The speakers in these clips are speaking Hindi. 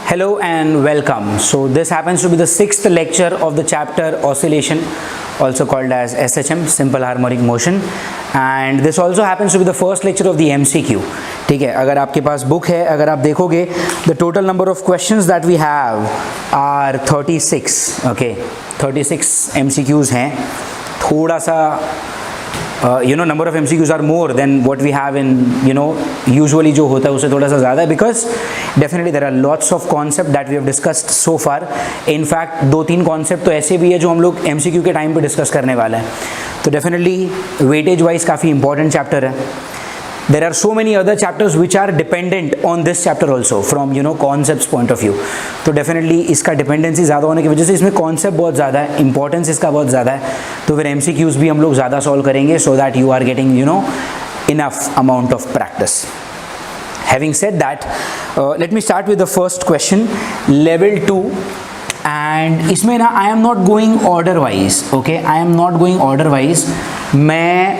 Hello and welcome. So this happens to be the sixth lecture of the chapter oscillation, also called as SHM, simple harmonic motion, and this also happens to be the first lecture of the MCQ. ठीक है, अगर आपके पास बुक है, अगर आप देखोगे the total number of questions that we have are 36. Okay, 36 MCQs हैं. थोड़ा सा number of MCQs are more than what we have in usually जो होता है उससे थोड़ा सा ज़्यादा है, because definitely there are lots of concept that we have discussed so far. In fact 2-3 concept तो ऐसे भी है जो हम लोग MCQ के टाइम पे डिस्कस करने वाला है, तो definitely weightage wise काफ़ी important chapter है. There are so many other chapters which are dependent on this chapter also from concepts point of view. तो definitely इसका dependency ज़्यादा होने की वजह से इसमें concept बहुत ज़्यादा है, importance इसका बहुत ज़्यादा है, तो फिर MCQs भी हम लोग ज़्यादा solve करेंगे so that you are getting enough amount of practice. Having said that, let me start with the first question, level 2. And इसमें ना आई am not going order wise. Okay, I am not going order wise, मैं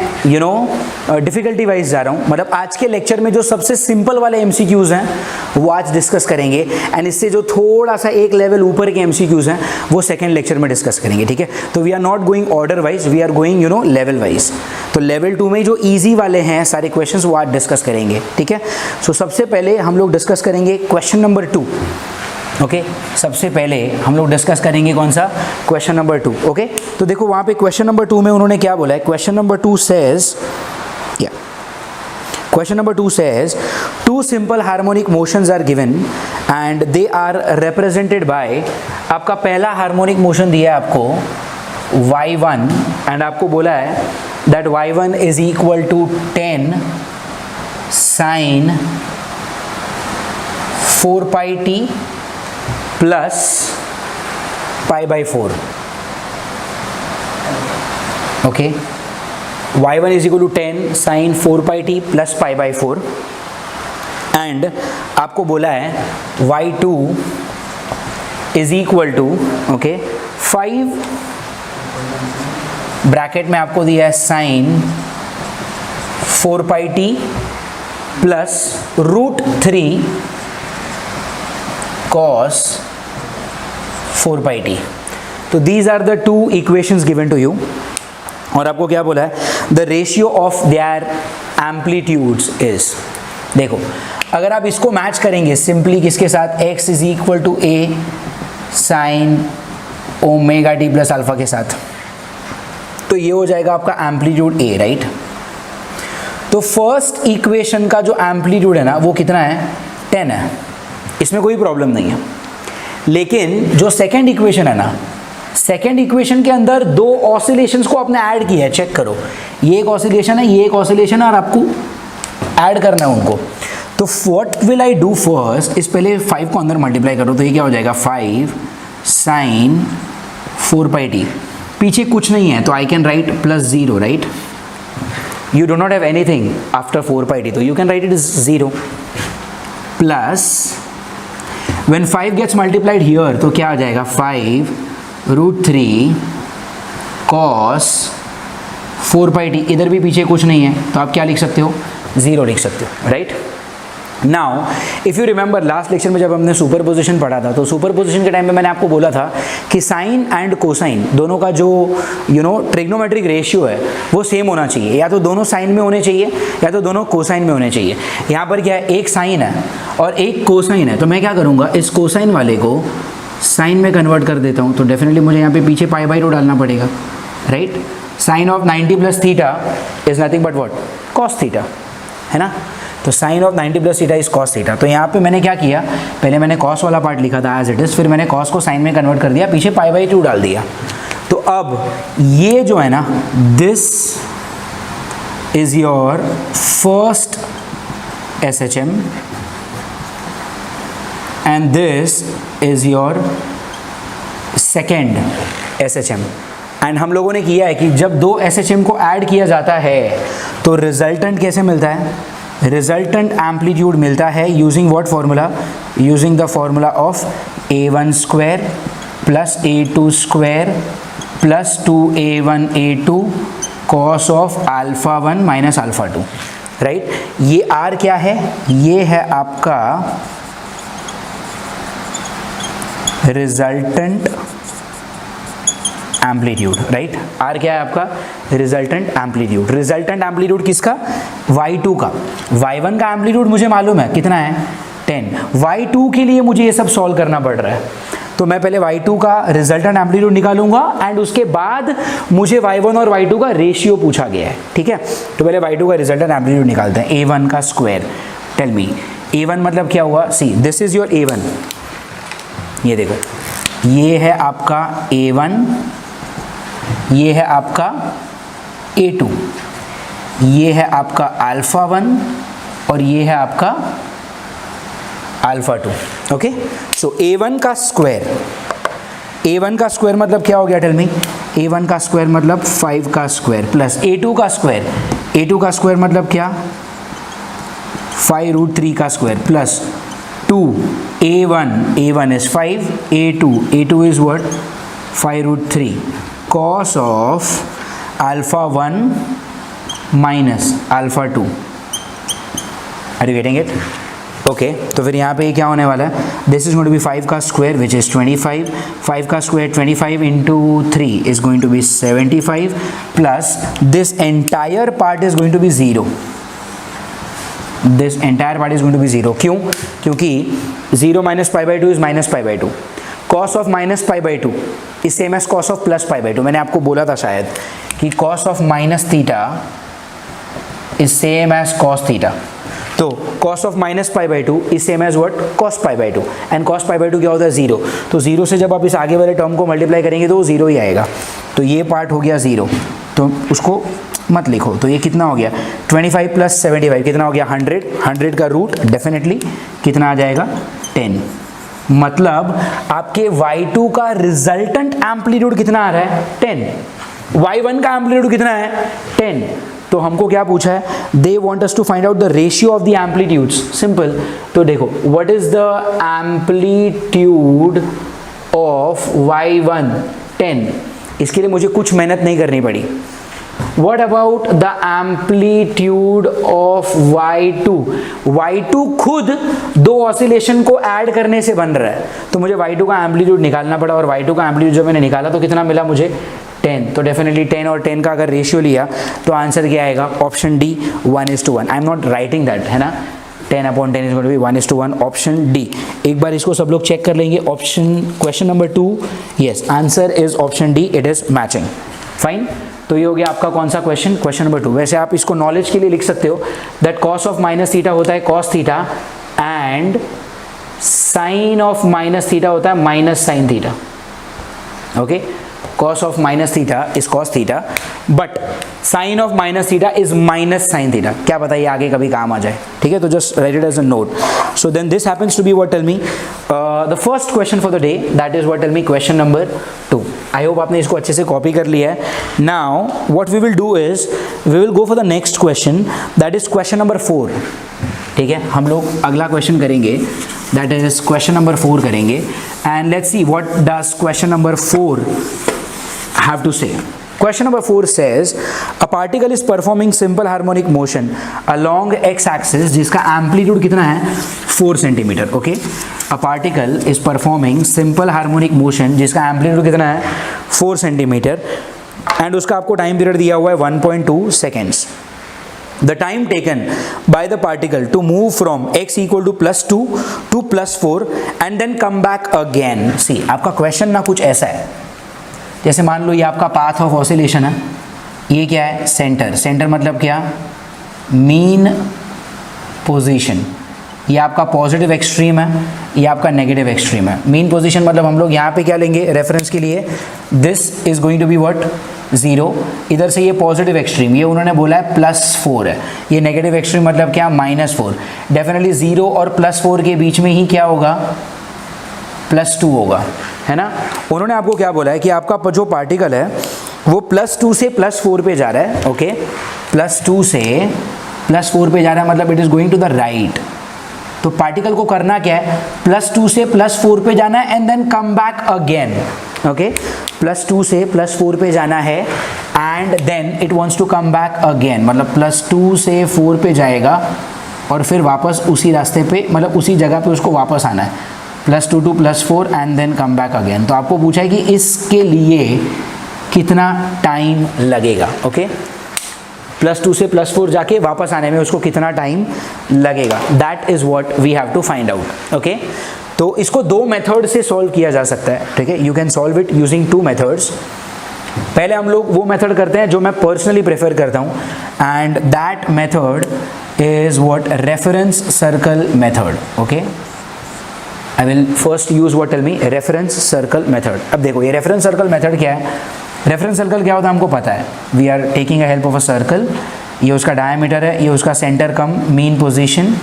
डिफ़िकल्टी वाइज जा रहा हूँ. मतलब आज के लेक्चर में जो सबसे सिंपल वाले MCQs हैं वो आज डिस्कस करेंगे, एंड इससे जो थोड़ा सा एक लेवल ऊपर के MCQs हैं वो सेकेंड लेक्चर में डिस्कस करेंगे. ठीक है, तो we are not going order wise, we are going level wise. तो लेवल 2 में जो ईजी वाले हैं सारे क्वेश्चन वो आज डिस्कस करेंगे. ठीक है, सो सबसे पहले हम लोग डिस्कस करेंगे क्वेश्चन नंबर 2. ओके, सबसे पहले हम लोग डिस्कस करेंगे कौन सा, क्वेश्चन नंबर 2. ओके, तो देखो वहाँ पे क्वेश्चन नंबर 2 में उन्होंने क्या बोला है. Question number 2 says, question number 2 says two simple harmonic motions are given and they are represented by. आपका पहला हार्मोनिक मोशन दिया है आपको y1 एंड आपको बोला है that y1 is equal to 10 sine 4 pi t plus pi by 4. Okay, y1 is equal to 10 sine 4 pi t plus pi by 4, and आपको बोला है y2 is equal to 5 bracket में आपको दिया है sign 4 pi t plus √3 cos 4 pi t. तो these are the two equations given to you. और आपको क्या बोला है, the ratio of their amplitudes is. देखो, अगर आप इसको मैच करेंगे सिंपली किसके साथ, x is equal to a sine omega t plus alpha के साथ, तो ये हो जाएगा आपका एम्पलीट्यूड a, राइट. तो फर्स्ट इक्वेशन का जो एम्पलीट्यूड है ना वो कितना है, 10 है, इसमें कोई प्रॉब्लम नहीं है. लेकिन जो सेकंड इक्वेशन है ना, सेकंड इक्वेशन के अंदर दो ऑसिलेशंस को आपने ऐड किया है. चेक करो, ये एक ऑसिलेशन है, ये एक ऑसिलेशन है, और आपको ऐड करना है उनको. तो what will I do first, इस पहले 5 को अंदर मल्टीप्लाई करो, तो ये क्या हो जाएगा 5 साइन 4 पाई t. पीछे कुछ नहीं है तो I can write plus 0, right. You do not have anything after 4 pi t, तो you can write it is 0 plus when 5 gets multiplied here तो क्या आ जाएगा 5 √3 cos 4 पाई t. इधर भी पीछे कुछ नहीं है तो आप क्या लिख सकते हो, 0 लिख सकते हो, right. Now if you remember last lecture में जब हमने सुपरपोजिशन पढ़ा था, तो सुपरपोजिशन के टाइम पे मैंने आपको बोला था कि साइन एंड कोसाइन दोनों का जो ट्रिग्नोमेट्रिक रेशियो है वो सेम होना चाहिए, या तो दोनों साइन में होने चाहिए या तो दोनों कोसाइन में होने चाहिए. यहाँ पर क्या है, एक साइन है और एक कोसाइन है, तो मैं क्या करूँगा, इस कोसाइन वाले को साइन में कन्वर्ट कर देता हूँ. तो डेफिनेटली मुझे यहाँ पे पीछे पाई बाई 2 डालना पड़ेगा, right. Sine of 90 plus theta is nothing but what, cos theta, है ना. तो sine of 90 plus theta is cos theta. तो यहाँ पे मैंने क्या किया, पहले मैंने कॉस वाला पार्ट लिखा था एज इट इज, फिर मैंने कॉस को साइन में कन्वर्ट कर दिया, पीछे पाई बाई 2 डाल दिया. तो अब ये जो है ना, this is your first SHM and this is your second SHM. And हम लोगों ने किया है कि जब दो SHM को ऐड किया जाता है तो रिजल्टेंट कैसे मिलता है, रिजल्टेंट एम्पलीट्यूड मिलता है using what formula, using the formula of a1 square plus a2 square plus 2a1 a2 cos of alpha 1 minus alpha 2, right. ये r क्या है, ये है आपका रिजल्टेंट एम्पलीट्यूड, राइट। आर क्या है आपका? Resultant amplitude. रिजल्टेंट एम्पलीट्यूड किसका? y2 का। y1 का एम्पलीट्यूड मुझे मालूम है कितना है, 10। y2 के लिए मुझे ये सब सॉल्व करना पड़ रहा है, तो मैं पहले y2 का रिजल्टेंट एम्पलीट्यूड निकालूंगा एंड उसके बाद मुझे y1 और y2 का रेशियो पूछा गया है, ठीक है। तो पहले y2 का रिजल्टेंट एम्पलीट्यूड निकालते हैं। a1 का स्क्वायर, टेल मी a1 मतलब क्या हुआ? See this is your a1, ये देखो, ये है आपका a1, ये है आपका a2, ये है आपका अल्फा 1 और ये है आपका अल्फा 2। ओके, सो a1 का स्क्वायर, a1 का स्क्वायर मतलब क्या हो गया? Tell me. a1 का स्क्वायर मतलब 5 का स्क्वायर प्लस a2 का स्क्वायर, a2 का स्क्वायर मतलब क्या? 5√3 का square plus 2 a1 is 5, a2 is what? 5√3 cos of alpha 1 minus alpha 2। Are you getting it? Okay, तो फिर यहाँ पे क्या होने वाला है? This is going to be 5 का स्क्वायर विच इज 25, 5 का square 25 into 3 is going to be 75 plus this entire part is going to be 0। This entire part is going to be 0। क्यों? क्योंकि 0 minus pi by 2 is minus pi by 2। Cos of minus pi by 2 is same as cos of plus pi by 2। मैंने आपको बोला था शायद कि cos of minus theta is same as cos theta. तो cos of minus pi by 2 is same as what? cos pi by 2। And cos pi by 2 क्या होता है? 0। तो 0 से जब आप इस आगे वाले टर्म को मल्टीप्लाई करेंगे तो वो 0 ही आएगा। तो ये पार्ट हो गया 0, तो उसको मत लिखो। तो ये कितना हो गया? 25 प्लस 75 कितना हो गया? 100। 100 का रूट डेफिनेटली कितना आ जाएगा? 10। मतलब आपके y2 का रिजल्टेंट एम्पलीट्यूड कितना आ रहा है? 10। y1 का एम्पलीट्यूड कितना है? 10। तो हमको क्या पूछा है? They want us to find out the ratio of the amplitudes. Simple. तो देखो, what is the amplitude of y1? 10। इसके लिए मुझे कुछ मेहनत नहीं करनी पड़ी। What about the amplitude of y2? y2 खुद दो ऑसिलेशन को ऐड करने से बन रहा है, तो मुझे y2 का एम्पलीट्यूड निकालना पड़ा और y2 का एम्पलीट्यूड जो मैंने निकाला तो कितना मिला मुझे? 10। तो डेफिनेटली 10 और 10 का अगर रेशियो लिया तो आंसर क्या आएगा? Option D, 1:1। I am not writing that, है ना। 10/10 is going to be 1:1, option D. एक बार इसको सब लोग चेक कर लेंगे। Option question number 2, yes, answer is option D, it is matching. Fine. तो ये हो गया आपका कौन सा क्वेश्चन? Question number 2। वैसे आप इसको नॉलेज के लिए लिख सकते हो that cos of minus theta होता है cos theta and sine of minus theta होता है minus sine theta. Okay, cos of minus theta is cos theta but sin of minus theta is minus sin theta। क्या पता ये आगे कभी काम आ जाए, ठीक है। तो just write it as a note। So then this happens to be what? Tell me the first question for the day, that is what? Tell me question number 2। I hope आपने इसको अच्छे से कॉपी कर लिया है। Now what we will do is we will go for the next question, that is question number 4। ठीक है, हम लोग अगला क्वेश्चन करेंगे, that is question number 4 करेंगे। And let's see what does question number 4 have to say। Question number 4 says a particle is performing simple harmonic motion along x-axis जिसका एम्पलीट्यूड कितना है? 4 centimetre. Okay, a particle is performing simple harmonic motion जिसका एम्पलीट्यूड कितना है? 4 सेंटीमीटर एंड उसका आपको टाइम पीरियड दिया हुआ है 1.2 seconds. The time taken by the particle to move from x equal to +2 to +4 and then come back again। See, आपका क्वेश्चन ना कुछ ऐसा है, जैसे मान लो ये आपका पाथ ऑफ ऑसिलेशन है, ये क्या है? सेंटर। सेंटर मतलब क्या? Mean position. ये आपका पॉजिटिव एक्सट्रीम है, ये आपका नेगेटिव एक्सट्रीम है। मीन पोजीशन मतलब हम लोग यहाँ पे क्या लेंगे रेफरेंस के लिए? This is going to be what? 0। इधर से ये पॉजिटिव एक्सट्रीम, ये उन्होंने बोला है +4 है। ये नेगेटिव एक्सट्रीम मतलब क्या? -4। डेफिनेटली 0 और +4 के बीच में ही क्या होगा? +2 होगा, है ना। उन्होंने आपको क्या बोला है कि आपका जो पार्टिकल है वो +2 से +4 पे जा रहा है। ओके, +2 से +4 पे जा रहा है मतलब it is going to the right. तो पार्टिकल को करना क्या है? +2 से +4 पे जाना है and then come back again. Okay, +2 से +4 पे जाना है and then it wants to come back again, मतलब +2 से 4 पे जाएगा और फिर वापस उसी रास्ते पे, मतलब उसी जगह पे उसको वापस आना है। +2 to +4 and then come back again. तो आपको पूछा है कि इसके लिए कितना टाइम लगेगा। ओके, +2 से +4 जाके वापस आने में उसको कितना टाइम लगेगा, that is what we have to find out. Okay, तो इसको 2 मेथड से सॉल्व किया जा सकता है। ठीक है, you can solve it using 2 methods. पहले हम लोग वो मेथड करते हैं जो मैं पर्सनली प्रेफर करता हूँ, and that method is what, reference circle method. Okay, I will first use what, tell me, reference circle method. अब देखो ये रेफरेंस सर्कल मेथड क्या है। रेफरेंस सर्कल क्या होता है हमको पता है, we are taking a help of a circle, ये उसका डायमीटर है, ये उसका सेंटर कम मीन पोजीशन,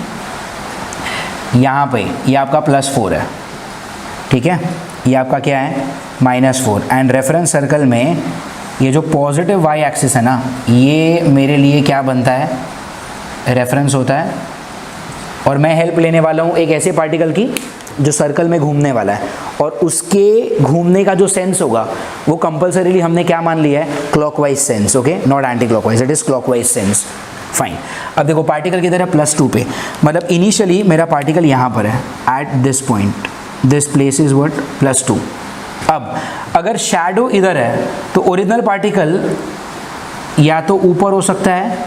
यहाँ पे ये आपका +4 है। ठीक है, ये आपका क्या है, -4। एंड रेफरेंस सर्कल में ये जो पॉजिटिव y एक्सिस है ना, ये मेरे लिए क्या बनता है, रेफरेंस होता है। और मैं हेल्प लेने वाला हूँ एक ऐसे पार्टिकल की जो सर्कल में घूमने वाला है, और उसके घूमने का जो सेंस होगा वो कंपल्सरीली हमने क्या मान लिया है, clockwise sense. Okay, not anti clockwise, it is clockwise sense. Fine. अब देखो पार्टिकल किधर है, +2 पे, मतलब इनिशियली मेरा पार्टिकल यहाँ पर है, at this point, this place is what, +2। अब अगर शैडो इधर है तो ओरिजिनल पार्टिकल या तो ऊपर हो सकता है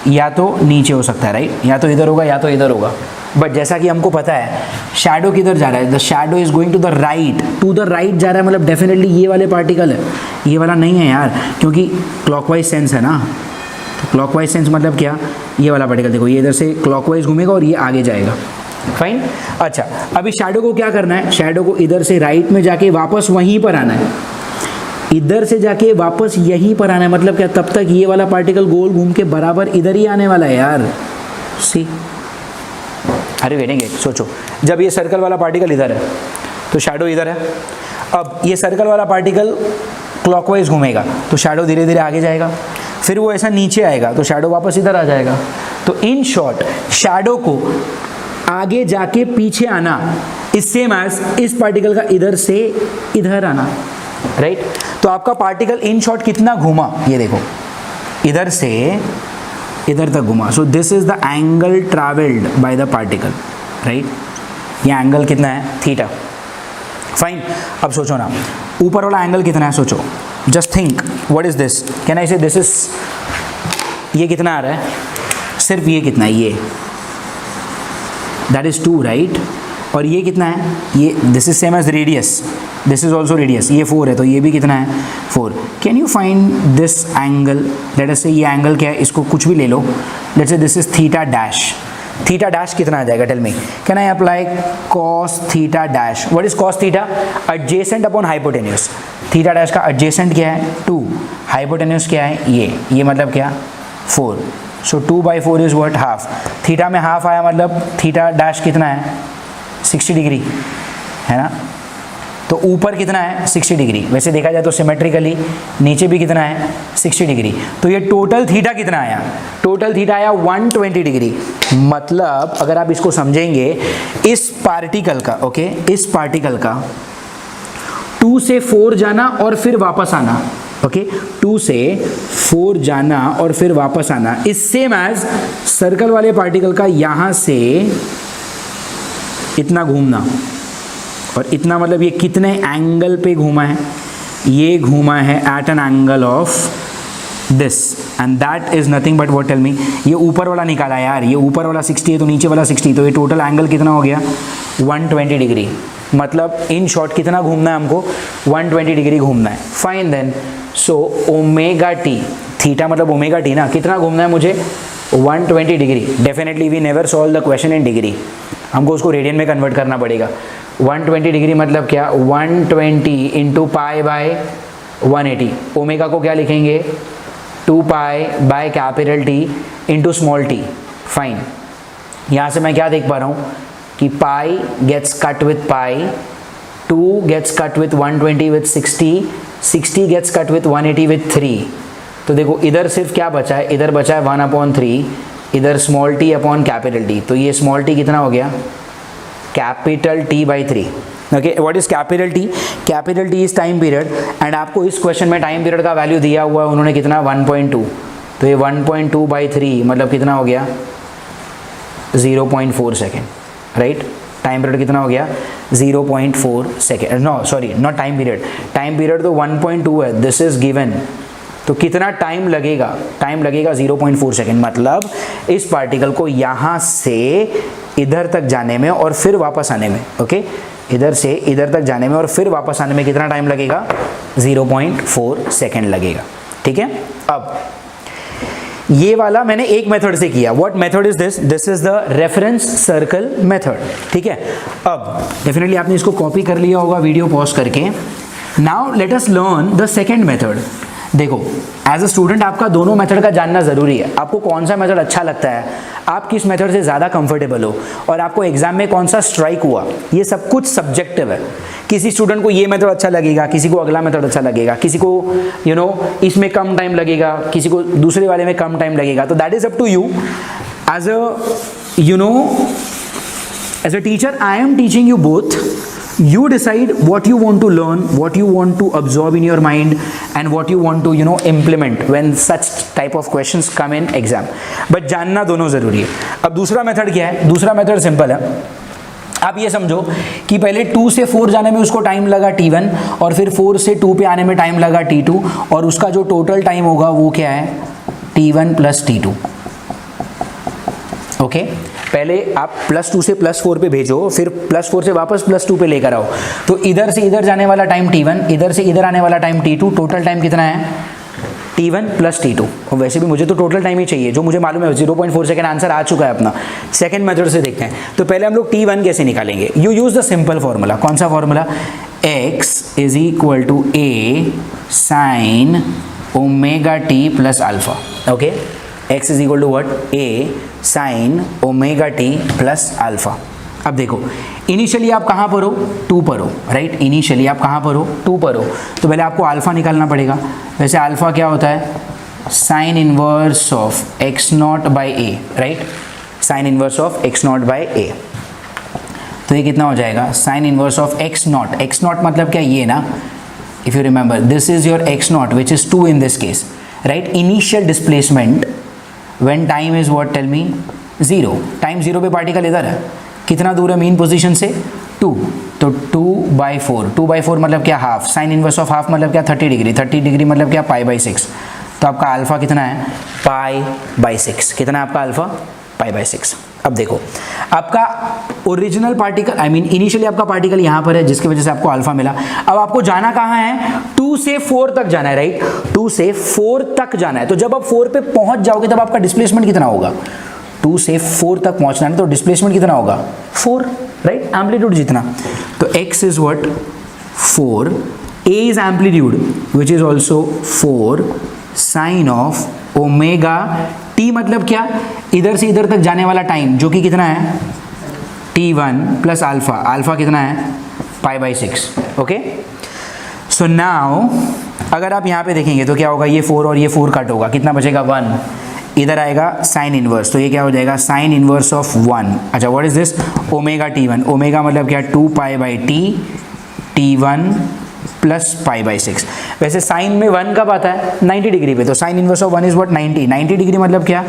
या तो नीचे हो सकता है, राइट, या तो इधर होगा या तो इधर होगा। बट जैसा कि हमको पता है शैडो किधर जा रहा है, the shadow is going to the right, to the right जा रहा है, मतलब डेफिनेटली ये वाले पार्टिकल है, ये वाला नहीं है यार, क्योंकि क्लॉकवाइज सेंस है ना। तो क्लॉकवाइज सेंस मतलब क्या, ये वाला पार्टिकल देखो ये इधर से क्लॉकवाइज घूमेगा और ये आगे जाएगा। फाइन। अच्छा, अभी शैडो को क्या करना है, शैडो को इधर से राइट में जाके वापस वहीं पर आना है, इधर से जाके वापस यहीं पर आना है, मतलब क्या, तब तक ये वाला पार्टिकल गोल घूम के बराबर इधर ही आने वाला है यार। सी, अरे वेटेंगे, सोचो, जब ये सर्कल वाला पार्टिकल इधर है तो शैडो इधर है, अब ये सर्कल वाला पार्टिकल क्लॉकवाइज घूमेगा तो शैडो धीरे धीरे आगे जाएगा, फिर वो ऐसा नीचे आएगा तो शैडो वापस इधर आ जाएगा। तो इन शॉर्ट शैडो को आगे जाके पीछे आना इज सेम एज इस पार्टिकल का इधर से इधर आना, राइट। तो आपका पार्टिकल इन शॉर्ट कितना घूमा, ये देखो, इधर से इधर तक घुमा। सो this is the angle travelled by the particle, right. ये एंगल कितना है, थीटा। फाइन। अब सोचो ना, ऊपर वाला एंगल कितना है, सोचो, just think what is this, can I से दिस इज, ये कितना आ रहा है, सिर्फ ये कितना है, ये दैट इज 2, राइट। और ये कितना है, ये this is same as radius, this is also radius, ये 4 है तो ये भी कितना है, 4। Can you find this angle, let us say ये एंगल क्या है, इसको कुछ भी ले लो, let's say this is theta dash. Theta dash कितना आ जाएगा, tell me, can I apply cos theta dash. What is cos theta, adjacent upon hypotenuse. Theta dash का एडजेसेंट क्या है, 2, हाइपोटेन्यूज क्या है, ये मतलब क्या, 4। सो 2/4 इज व्हाट, हाफ। थीटा में हाफ आया मतलब थीटा डैश कितना है, 60 डिग्री है ना। तो ऊपर कितना है, 60 डिग्री। वैसे देखा जाए तो सिमेट्रिकली नीचे भी कितना है, 60 डिग्री। तो ये टोटल थीटा कितना आया, टोटल थीटा आया 120 डिग्री। मतलब अगर आप इसको समझेंगे, इस पार्टिकल का, ओके, इस पार्टिकल का 2 से 4 जाना और फिर वापस आना, ओके, 2 से 4 जाना और फिर वापस आना इज सेम एज सर्कल वाले पार्टिकल का यहां से इतना घूमना, और इतना मतलब ये कितने एंगल पे घूमा है, ये घूमा है at an angle of this, and that is nothing but what, tell me, ये ऊपर वाला निकाला यार, ये ऊपर वाला 60 है तो नीचे वाला 60, तो ये टोटल एंगल कितना हो गया, 120 डिग्री। मतलब इन शॉर्ट कितना घूमना है हमको, 120 डिग्री घूमना है। Fine then, so omega T, theta मतलब ओमेगा टी ना, कितना घूमना है मुझे, 120 degree. Definitely we never solve the question in degree, हमको उसको रेडियन में कन्वर्ट करना पड़ेगा। 120 डिग्री मतलब क्या, 120 इंटू पाई बाय 180। ओमेगा को क्या लिखेंगे, 2 pi by capital T into small T. Fine. यहाँ से मैं क्या देख पा रहा हूँ कि pi gets cut with pi, 2 gets cut with 120 with 60, 60 gets cut with 180 with 3। तो देखो इधर सिर्फ क्या बचा है, इधर बचा है 1/3, इधर small T upon capital T. तो ये स्मॉल टी कितना हो गया, capital T by 3। Okay, what is capital T, capital T is time period, and आपको इस क्वेश्चन में टाइम पीरियड का वैल्यू दिया हुआ है उन्होंने कितना, 1.2। तो ये 1.2/3 मतलब कितना हो गया, 0.4 सेकेंड, राइट। टाइम पीरियड कितना हो गया 0.4 second, no sorry not time period तो 1.2 है, दिस इज गिवन। तो कितना टाइम लगेगा 0.4 सेकेंड, मतलब इस पार्टिकल को यहाँ से इधर तक जाने में और फिर वापस आने में, ओके, इधर से इधर तक जाने में और फिर वापस आने में कितना टाइम लगेगा 0.4 सेकेंड लगेगा, ठीक है। अब ये वाला मैंने एक मेथड से किया, what method is this, this is the reference circle method, ठीक है। अब डेफिनेटली आपने इसको कॉपी कर लिया होगा वीडियो पॉज करके। Now let us learn the second method. देखो एज अ स्टूडेंट आपका दोनों मेथड का जानना ज़रूरी है, आपको कौन सा मेथड अच्छा लगता है, आप किस मेथड से ज़्यादा कंफर्टेबल हो, और आपको एग्जाम में कौन सा स्ट्राइक हुआ, ये सब कुछ सब्जेक्टिव है। किसी स्टूडेंट को ये मेथड अच्छा लगेगा, किसी को अगला मेथड अच्छा लगेगा, किसी को इसमें कम टाइम लगेगा, किसी को दूसरे वाले में कम टाइम लगेगा। तो that is up to you. As as a teacher I am teaching you both, you decide what you want to learn, what you want to absorb in your mind, and what you want to implement when such type of questions come in exam, but जानना दोनों ज़रूरी है। अब दूसरा मेथड क्या है, दूसरा मेथड सिंपल है। आप ये समझो कि पहले 2 से 4 जाने में उसको टाइम लगा t1, और फिर 4 से 2 पे आने में टाइम लगा t2, और उसका जो टोटल टाइम होगा वो क्या है t1 प्लस t2, ओके। पहले आप +2 से +4 पे भेजो, फिर +4 से वापस +2 पे लेकर आओ, तो इधर से इधर जाने वाला टाइम t1, इधर से इधर आने वाला टाइम t2, टोटल टाइम कितना है t1 प्लस t2। और वैसे भी मुझे तो टोटल टाइम ही चाहिए, जो मुझे मालूम है 0.4 सेकेंड आंसर आ चुका है अपना। सेकेंड मेथड से देखते हैं। तो पहले हम लोग t1 कैसे निकालेंगे, you use the simple formula. कौन सा formula, x is equal to a sine omega t plus alpha, okay. x is equal to what, a sine omega t plus alpha. अब देखो इनिशियली आप कहाँ पर हो 2 पर हो, राइट। इनिशियली आप कहाँ पर हो 2 पर हो, तो पहले आपको अल्फा निकालना पड़ेगा। वैसे अल्फा क्या होता है, sine inverse of x naught by A, right, sine inverse of x naught by A. तो ये कितना हो जाएगा, sine inverse of x naught, x naught मतलब क्या, ये ना, if you remember this is your x naught which is 2 in this case, right. Initial displacement when time is what, tell me, 0, time 0 पे पार्टिकल इधर है, कितना दूर है मीन पोजीशन से 2, तो 2/4, 2/4 मतलब क्या half, sign inverse of half मतलब क्या 30 डिग्री, 30 डिग्री मतलब क्या π/6। तो आपका अल्फा कितना है π/6, कितना है आपका अल्फा π/6। अब देखो आपका original particle, I mean initially आपका पार्टिकल यहाँ पर है जिसकी वजह से आपको अल्फा मिला। अब आपको जाना कहाँ है, 2 से 4 तक जाना है, राइट, 2 से 4 तक जाना है। तो जब आप 4 पे पहुंच जाओगे तब आपका डिस्प्लेसमेंट कितना होगा, 2 से 4 तक पहुंचना है तो डिस्प्लेसमेंट कितना होगा 4, राइट, एम्पलीट्यूड जितना। तो x is what 4, a is amplitude which is also 4 sine of omega t, मतलब क्या, इधर से इधर तक जाने वाला टाइम जो कि कितना है t1 प्लस अल्फा, अल्फा कितना है π/6, ओके। सो नाउ अगर आप यहाँ पे देखेंगे तो क्या होगा, ये 4 और ये 4 कट होगा, कितना बचेगा 1, इधर आएगा साइन इनवर्स, तो ये क्या हो जाएगा साइन इनवर्स ऑफ 1। अच्छा what is this, omega t1, omega मतलब क्या 2π/t, t1 प्लस π/6। वैसे साइन में 1 कब आता है 90 डिग्री पे, तो sign inverse of 1 is what 90 degree मतलब क्या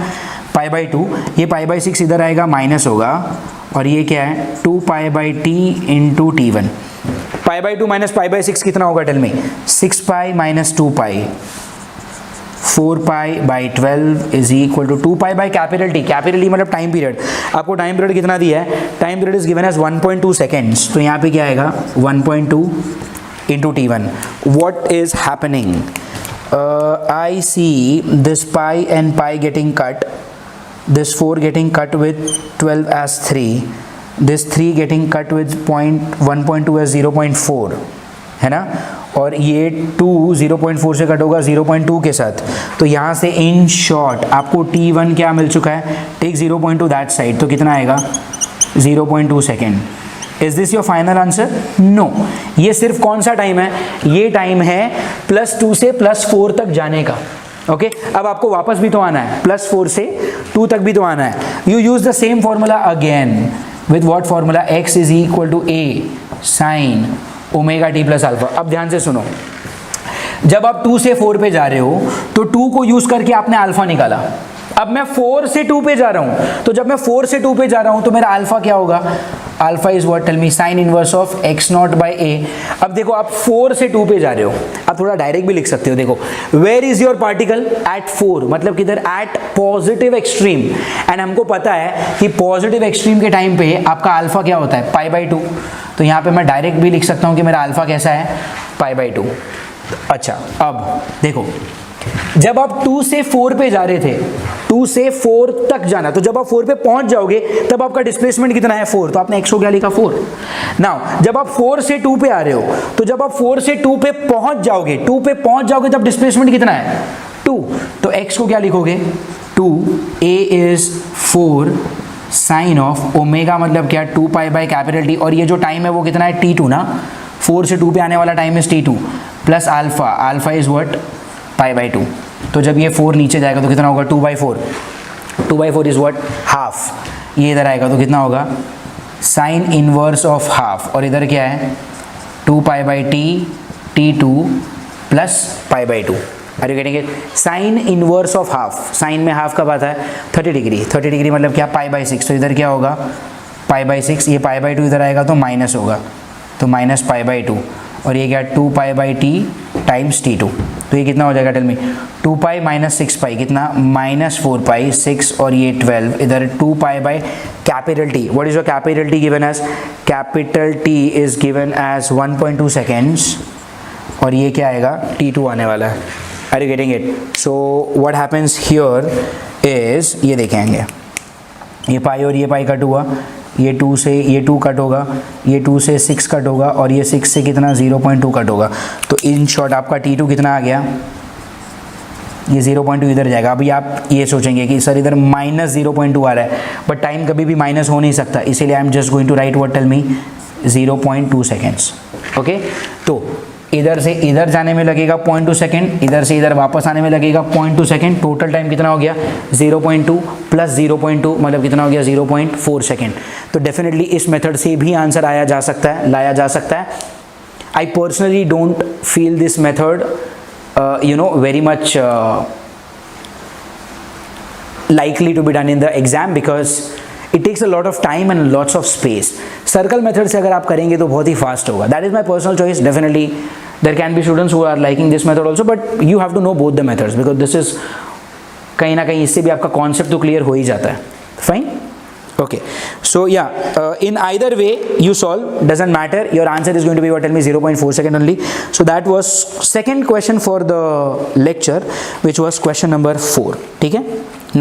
π/2, ये π/6 इधर आएगा माइनस होगा, और ये क्या है 2π/t इंटू t1, π/2 माइनस π/6 कितना होगा tell me, 6π minus 2π, 4π/12 is equal to 2π capital T, capital T मतलब टाइम पीरियड। आपको टाइम पीरियड कितना दिया है, time period is given as 1.2 seconds, तो यहाँ पे क्या आएगा 1.2 into t1. What is happening? I see this pi and pi getting cut, this 4 getting cut with 12 as 3, this 3 getting cut with 1.2 as 0.4, है ना, और ये 2 0.4 से कट होगा 0.2 के साथ। तो यहाँ से इन शॉर्ट आपको t1 क्या मिल चुका है, टेक 0.2 दैट साइड, तो कितना आएगा 0.2 second. Is this your final answer, no. ये सिर्फ कौन सा टाइम है, ये टाइम है +2 से +4 तक जाने का, ओके। अब आपको वापस भी तो आना है, +4 से 2 तक भी तो आना है। You use the same formula again with what formula, x is equal to a sine omega t plus alpha. अब ध्यान से सुनो, जब आप 2 से 4 पे जा रहे हो तो 2 को यूज करके आपने अल्फा निकाला। अब मैं 4 से 2 पे जा रहा हूं, तो जब मैं 4 से 2 पे जा रहा हूं तो मेरा अल्फा क्या होगा, alpha is what, tell me, sine inverse of x naught by A. अब देखो आप 4 से 2 पे जा रहे हो, आप थोड़ा डायरेक्ट भी लिख सकते हो। देखो where is your particle, at 4, मतलब किधर, एट पॉजिटिव एक्सट्रीम। एंड हमको पता है कि पॉजिटिव एक्सट्रीम के टाइम पे आपका अल्फा क्या होता है, पाई बाई 2। तो यहाँ पे मैं डायरेक्ट भी लिख सकता हूँ कि मेरा अल्फा कैसा है, पाई बाई 2। अच्छा अब देखो, जब आप 2 से 4 पे जा रहे थे, 2 से 4 तक जाना, तो जब आप 4 पे पहुंच जाओगे तब आपका डिस्प्लेसमेंट कितना है, 4, तो आपने x को क्या लिखा, 4। नाउ जब आप 4 से 2 पे आ रहे हो, तो जब आप 4 से 2 पे पहुंच जाओगे, 2 पे पहुंच जाओगे तब डिस्प्लेसमेंट कितना है, 2, तो x को क्या लिखोगे, 2, a is 4 sine of omega, मतलब क्या, 2 पाई बाई कैपिटल टी, और ये जो टाइम है वो कितना है, t2 ना, 4 से 2 पे आने वाला time is t2, plus alpha, alpha is what, pi by 2। तो जब ये 4 नीचे जाएगा तो कितना होगा, 2/4, 2/4 इज व्हाट, हाफ। ये इधर आएगा तो कितना होगा, साइन इनवर्स ऑफ हाफ, और इधर क्या है, 2 pi by T, t2 plus pi by 2। Are you getting it? Sine inverse of half, साइन में हाफ कब आता है, 30 डिग्री, 30 डिग्री मतलब क्या, पाई बाई 6। तो इधर क्या होगा, पाई बाई 6, ये पाई बाई 2 इधर आएगा तो माइनस होगा, तो माइनस पाई बाई 2, और ये क्या, 2 pi by T times t2। तो ये कितना हो जाएगा, टेल मी, 2 पाई माइनस 6 पाई कितना, माइनस 4 पाई, 6 और ये 12, इधर 2 pi by capital T. What is your capital T given as, capital T is given as 1.2 seconds, और ये क्या आएगा, t2 आने वाला है। Are you getting it? So what happens here is, ये देखेंगे, ये पाई और ये पाई कट हुआ, ये 2 से ये 2 कट होगा, ये 2 से 6 कट होगा, और ये 6 से कितना, 0.2 कट होगा। तो इन शॉर्ट आपका t2 कितना आ गया, ये 0.2 इधर जाएगा। अभी आप ये सोचेंगे कि सर इधर माइनस 0.2 आ रहा है, बट टाइम कभी भी माइनस हो नहीं सकता, इसीलिए I am just going to write what, tell me, 0.2 seconds. Okay, तो इधर से इधर जाने में लगेगा 0.2 सेकेंड, इधर से इधर वापस आने में लगेगा 0.2 सेकेंड, टोटल टाइम कितना हो गया, 0.2 प्लस 0.2 मतलब कितना हो गया, 0.4 सेकेंड। तो डेफिनेटली इस मेथड से भी आंसर आया जा सकता है, लाया जा सकता है। I personally don't feel this method very much likely to be done in the exam because it takes a lot of time and lots of space. Circle method से अगर आप करेंगे तो बहुत ही fast होगा. That is my personal choice. Definitely there can be students who are liking this method also, but you have to know both the methods because this is कहीं ना कहीं इससे भी आपका concept तो clear हो ही जाता है. Fine? Okay, so yeah, in either way you solve, doesn't matter, your answer is going to be what, tell me, 0.4 second only. So that was second question for the lecture, which was question number 4. ठीक है?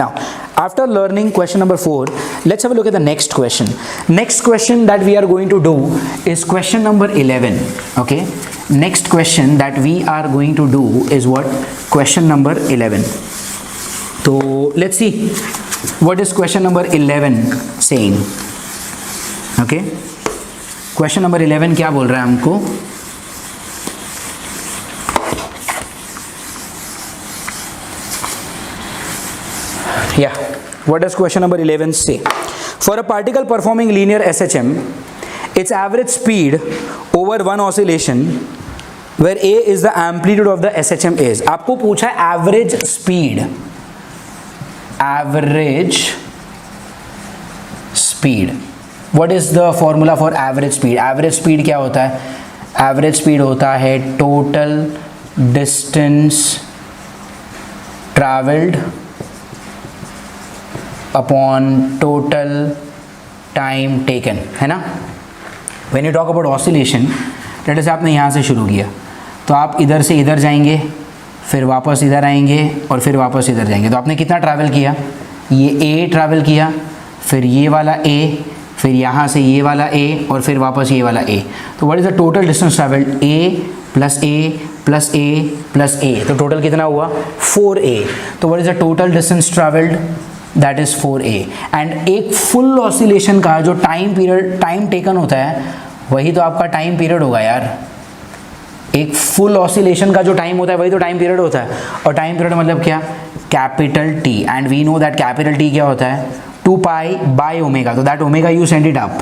Now after learning question number 4, let's have a look at the next question. Next question that we are going to do is question number 11. Okay, next question that we are going to do is what, question number 11. So let's see what is question number 11 saying. Okay, question number 11 क्या बोल रहा है हमको, yeah, what does question number 11 say? For a particle performing linear SHM, its average speed over one oscillation where a is the amplitude of the SHM is, आपको पूछा है average speed, average speed. What is the formula for average speed? Average speed क्या होता है? Average speed होता है total distance traveled upon total time taken, है ना? When you talk about oscillation, let us say आपने यहाँ से शुरू किया, तो आप इधर से इधर जाएंगे, फिर वापस इधर आएंगे और फिर वापस इधर जाएंगे, तो आपने कितना ट्रैवल किया, ये A ट्रैवल किया, फिर ये वाला A, फिर यहाँ से ये वाला A और फिर वापस ये वाला A. तो what is the total distance travelled, A plus A plus A plus A, तो टोटल कितना हुआ, 4A. तो what is the total distance travelled, that is 4A. And एक फुल ऑसिलेशन का जो टाइम पीरियड, टाइम टेकन होता है, वही तो आपका टाइम पीरियड होगा यार. एक फुल ऑसिलेशन का जो टाइम होता है वही तो टाइम पीरियड होता है, और टाइम पीरियड मतलब क्या, capital T. And we know that capital T क्या होता है, 2 पाई बाय ओमेगा. तो that omega you send it up,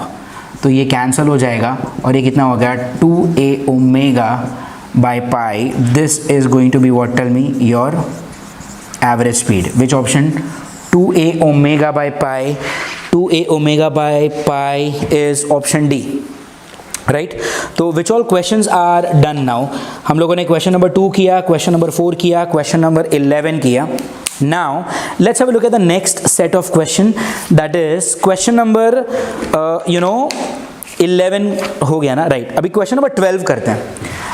तो ये कैंसिल हो जाएगा और ये कितना हो गया, 2A omega by pi. This is going to be what, tell me, your average speed. Which option, 2A omega by pi 2a omega by pi is option D, right तो which all questions are done now. हम लोगों ने क्वेश्चन नंबर 2 किया, क्वेश्चन नंबर 4 किया, क्वेश्चन नंबर 11 किया. Now let's have a look at the next set of question, that is question number 11 हो गया ना, राइट. अभी क्वेश्चन नंबर 12 करते हैं.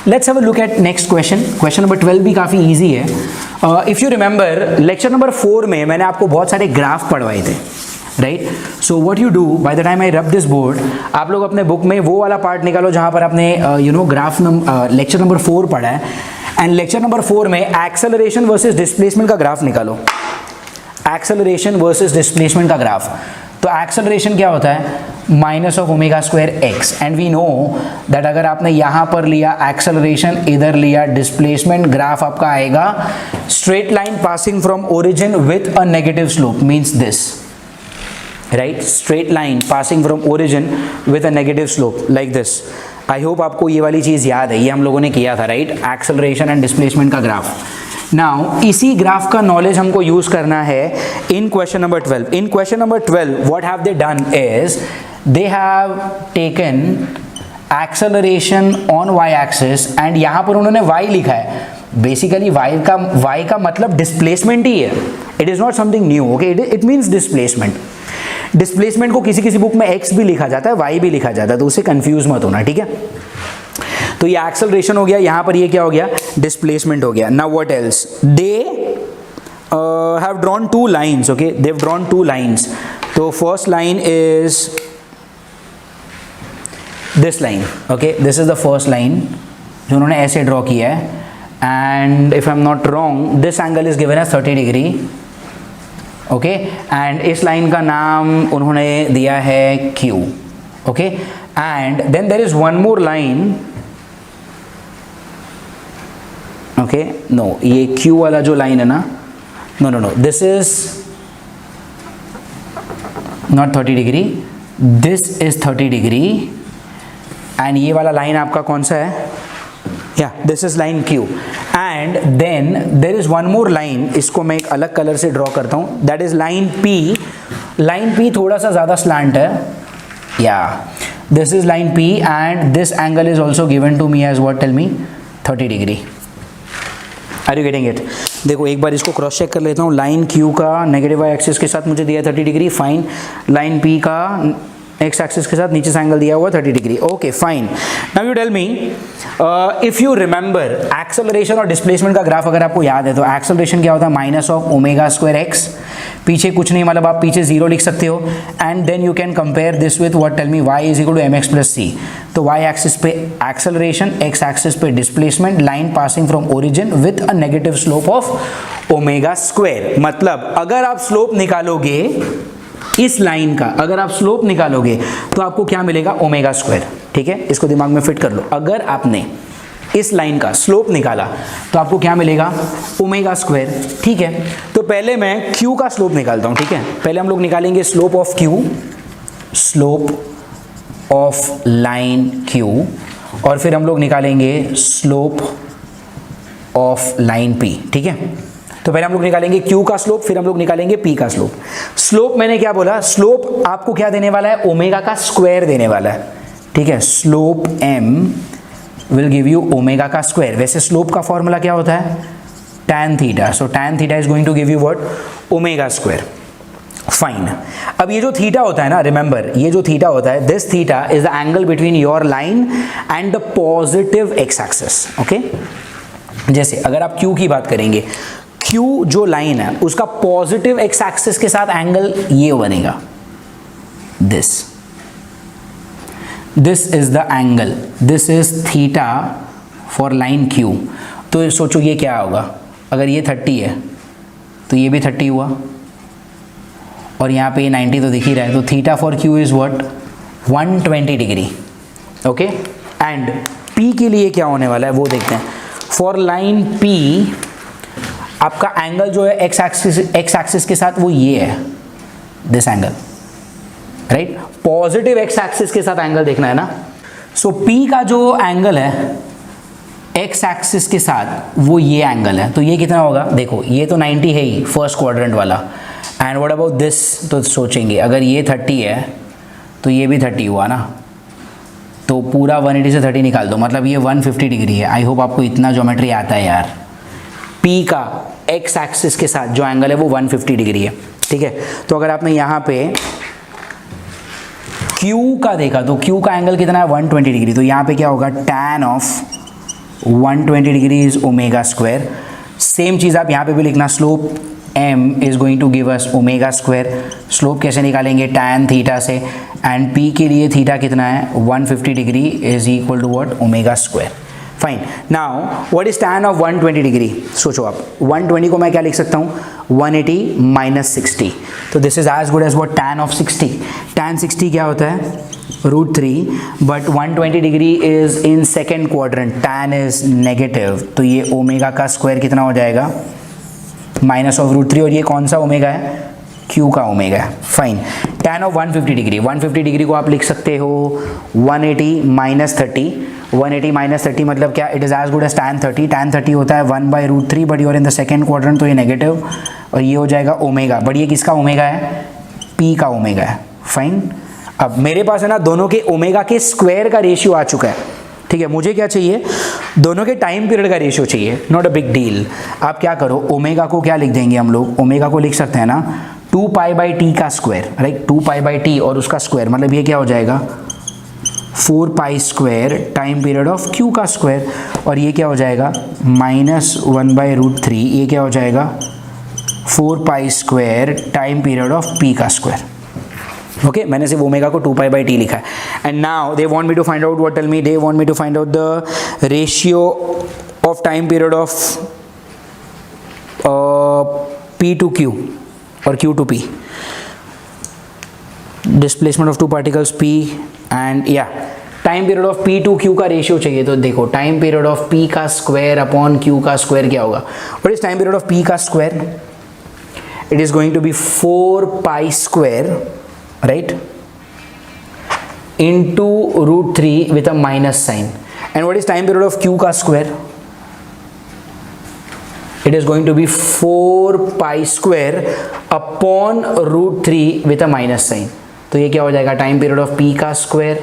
Let's have a look eight next question. Question number 12 भी काफ़ी ईजी है. If you remember lecture number 4 में मैंने आपको बहुत सारे ग्राफ पढ़वाए थे, right. So what you do by the time I rub this board, आप लोग अपने बुक में वो वाला पार्ट निकालो जहाँ पर आपने ग्राफ लेक्चर नंबर 4 पढ़ा है, एंड लेक्चर नंबर 4 में एक्सेलरेशन वर्सेस डिस्प्लेसमेंट का ग्राफ निकालो. एक्सेलरेशन वर्सेस डिस्प्लेसमेंट का ग्राफ. तो एक्सेलरेशन क्या होता है? Minus of omega square X, and we know that अगर आपने यहाँ पर लिया एक्सेलरेशन, इधर लिया डिस्प्लेसमेंट, ग्राफ आपका आएगा straight line passing from origin with a negative slope, means this, right. Straight line passing from origin with a negative slope like this. I hope आपको ये वाली चीज़ याद है, ये हम लोगों ने किया था, राइट. एक्सेलरेशन एंड डिस्प्लेसमेंट का ग्राफ. नाउ इसी ग्राफ का नॉलेज हमको यूज करना है in question number 12. In question number 12 what have they done is they have taken acceleration on Y axis, and यहाँ पर उन्होंने y लिखा है. बेसिकली y का मतलब डिस्प्लेसमेंट ही है. It is not something new, okay. It means displacement. Displacement को किसी किसी बुक में x भी लिखा जाता है, y भी लिखा जाता है, तो उससे कंफ्यूज मत होना, ठीक है. तो ये एक्सेलरेशन हो गया, यहाँ पर ये क्या हो गया? डिस्प्लेसमेंट हो गया. Now what else? They have drawn 2 lines, okay. They have drawn 2 lines. तो first line is this line, okay. This is the first line जो उन्होंने ऐसे ड्रॉ किया है, and if I am not wrong this angle is given as 30 degree, okay. And इस लाइन का नाम उन्होंने दिया है Q, okay. And then there is one more line, okay. No, ये Q वाला जो लाइन है ना, no, this is not 30 degree, this is 30 degree, and ये वाला लाइन आपका कौन सा है? या this is line Q. And then there is one more line, इसको मैं एक अलग कलर से ड्रॉ करता हूँ, that is line P. Line P थोड़ा सा ज़्यादा स्लैंट है, या this is line P, and this angle is also given to me as what? Tell me. 30 degree. Are you getting it? देखो एक बार इसको क्रॉस चेक कर लेता हूँ. लाइन Q का नेगेटिव वाई एक्सिस के साथ मुझे दिया 30 डिग्री, फाइन. लाइन P का एक्स एक्सिस के साथ नीचे से एंगल दिया हुआ 30 degree, okay fine. Now you tell me, if you remember acceleration और डिस्प्लेसमेंट का ग्राफ अगर आपको याद है, तो एक्सेलरेशन क्या होता है? Minus of omega square x. पीछे कुछ नहीं, मतलब आप पीछे 0 लिख सकते हो, and then you can compare this with what? Tell me. y is equal to mx plus c. तो y एक्सिस पे एक्सेलरेशन, x एक्सिस पे displacement, line passing from origin with a negative slope of omega square. मतलब अगर आप स्लोप निकालोगे इस लाइन का, अगर आप स्लोप निकालोगे तो आपको क्या मिलेगा? ओमेगा स्क्वायर, ठीक है. इसको दिमाग में फिट कर लो. अगर आपने इस लाइन का स्लोप निकाला तो आपको क्या मिलेगा? ओमेगा स्क्वायर, ठीक है. तो पहले मैं Q का स्लोप निकालता हूं, ठीक है. पहले हम लोग निकालेंगे slope of Q, slope of line Q, और फिर हम लोग निकालेंगे स्लोप ऑफ लाइन P, ठीक है. तो पहले हम लोग निकालेंगे Q का स्लोप, फिर हम लोग निकालेंगे P का स्लोप. स्लोप मैंने क्या बोला? स्लोप आपको क्या देने वाला है? ओमेगा का स्क्वायर देने वाला है, ठीक है. Slope M will give you omega का स्क्वायर. वैसे स्लोप का फॉर्मूला क्या होता है? tan theta. So tan theta is going to give you what? Omega square. Fine. अब ये जो थीटा होता है ना, रिमेंबर ये जो थीटा होता है, this theta is the angle between your line and the positive x axis, okay. जैसे अगर आप Q की बात करेंगे, Q जो लाइन है उसका पॉजिटिव एक्स एक्सिस के साथ एंगल ये बनेगा, this is the angle, this is theta for line Q. तो सोचो ये क्या होगा? अगर ये 30 है तो ये भी 30 हुआ, और यहाँ पे ये 90 तो दिख ही रहा है. तो theta for Q is what? 120 degree, okay. And P के लिए क्या होने वाला है वो देखते हैं. फॉर लाइन P आपका एंगल जो है एक्स एक्सिस के साथ वो ये है, this angle, right. Positive x axis के साथ एंगल देखना है ना. सो P का जो एंगल है एक्स एक्सिस के साथ वो ये एंगल है. तो ये कितना होगा? देखो ये तो 90 है ही, फर्स्ट क्वाड्रेंट वाला, एंड व्हाट अबाउट दिस, तो सोचेंगे अगर ये 30 है तो ये भी 30 हुआ ना, तो पूरा 180 से 30 निकाल दो, मतलब ये 150 डिग्री है। आई होप आपको इतना ज्योमेट्री आता है यार। P का x एक्सिस के साथ जो एंगल है वो 150 डिग्री है, ठीक है। तो अगर आपने यहाँ पे Q का देखा तो Q का एंगल कितना है 120 डिग्री, तो यहाँ पे क्या होगा tan of 120 degree is omega square. Same चीज़ आप यहाँ पे भी लिखना, slope m is going to give us omega square. Slope कैसे निकालेंगे, tan थीटा से, एंड p के लिए थीटा कितना है 150 degree is equal to what, omega square. Fine, now what is tan of 120 degree, सोचो आप 120 को मैं क्या लिख सकता हूँ 180 माइनस 60, तो this is as good as what tan of 60। tan 60 क्या होता है √3, but 120 degree is in second quadrant, tan is negative, तो ये ओमेगा का स्क्वायर कितना हो जाएगा माइनस ऑफ √3, और ये कौन सा ओमेगा है, Q का ओमेगा है। Fine, tan of 150 degree, 150 degree को आप लिख सकते हो 180 माइनस 30, 180 माइनस 30 मतलब क्या, it is as good as tan 30। tan 30 होता है 1/√3, but you're in the second quadrant, तो ये नेगेटिव, और ये हो जाएगा ओमेगा, बट ये किसका ओमेगा है, P का ओमेगा है। फाइन, अब मेरे पास है ना दोनों के ओमेगा के स्क्वायर का रेशियो आ चुका है, ठीक है। मुझे क्या चाहिए, दोनों के टाइम पीरियड का रेशियो चाहिए, नॉट अ बिग डील। आप क्या करो, ओमेगा को क्या लिख देंगे हम लोग, ओमेगा को लिख सकते हैं ना 2π/t का स्क्वायर, राइट, 2π/t और उसका स्क्वायर, मतलब ये क्या हो जाएगा 4π² टाइम पीरियड ऑफ Q का स्क्वायर, और ये क्या हो जाएगा -1/√3, ये क्या हो जाएगा 4π² टाइम पीरियड ऑफ P का स्क्वायर। ओके, मैंने सिर्फ ओमेगा को 2π/t लिखा है। And now they want me to find out, what tell me, they want me to find out the ratio of time period of P to Q और Q to P, displacement of two particles P and या time period of P to Q का रेशियो चाहिए। तो देखो टाइम पीरियड ऑफ P का स्क्वायर अपॉन Q का स्क्वायर क्या होगा, what is time period of P का square, it is going to be 4π², right, into √3 with a minus sign. And what is time period of Q का square? It is going to be 4π² upon √3 with a minus sign. तो ये क्या हो जाएगा, टाइम पीरियड ऑफ P का स्क्वायर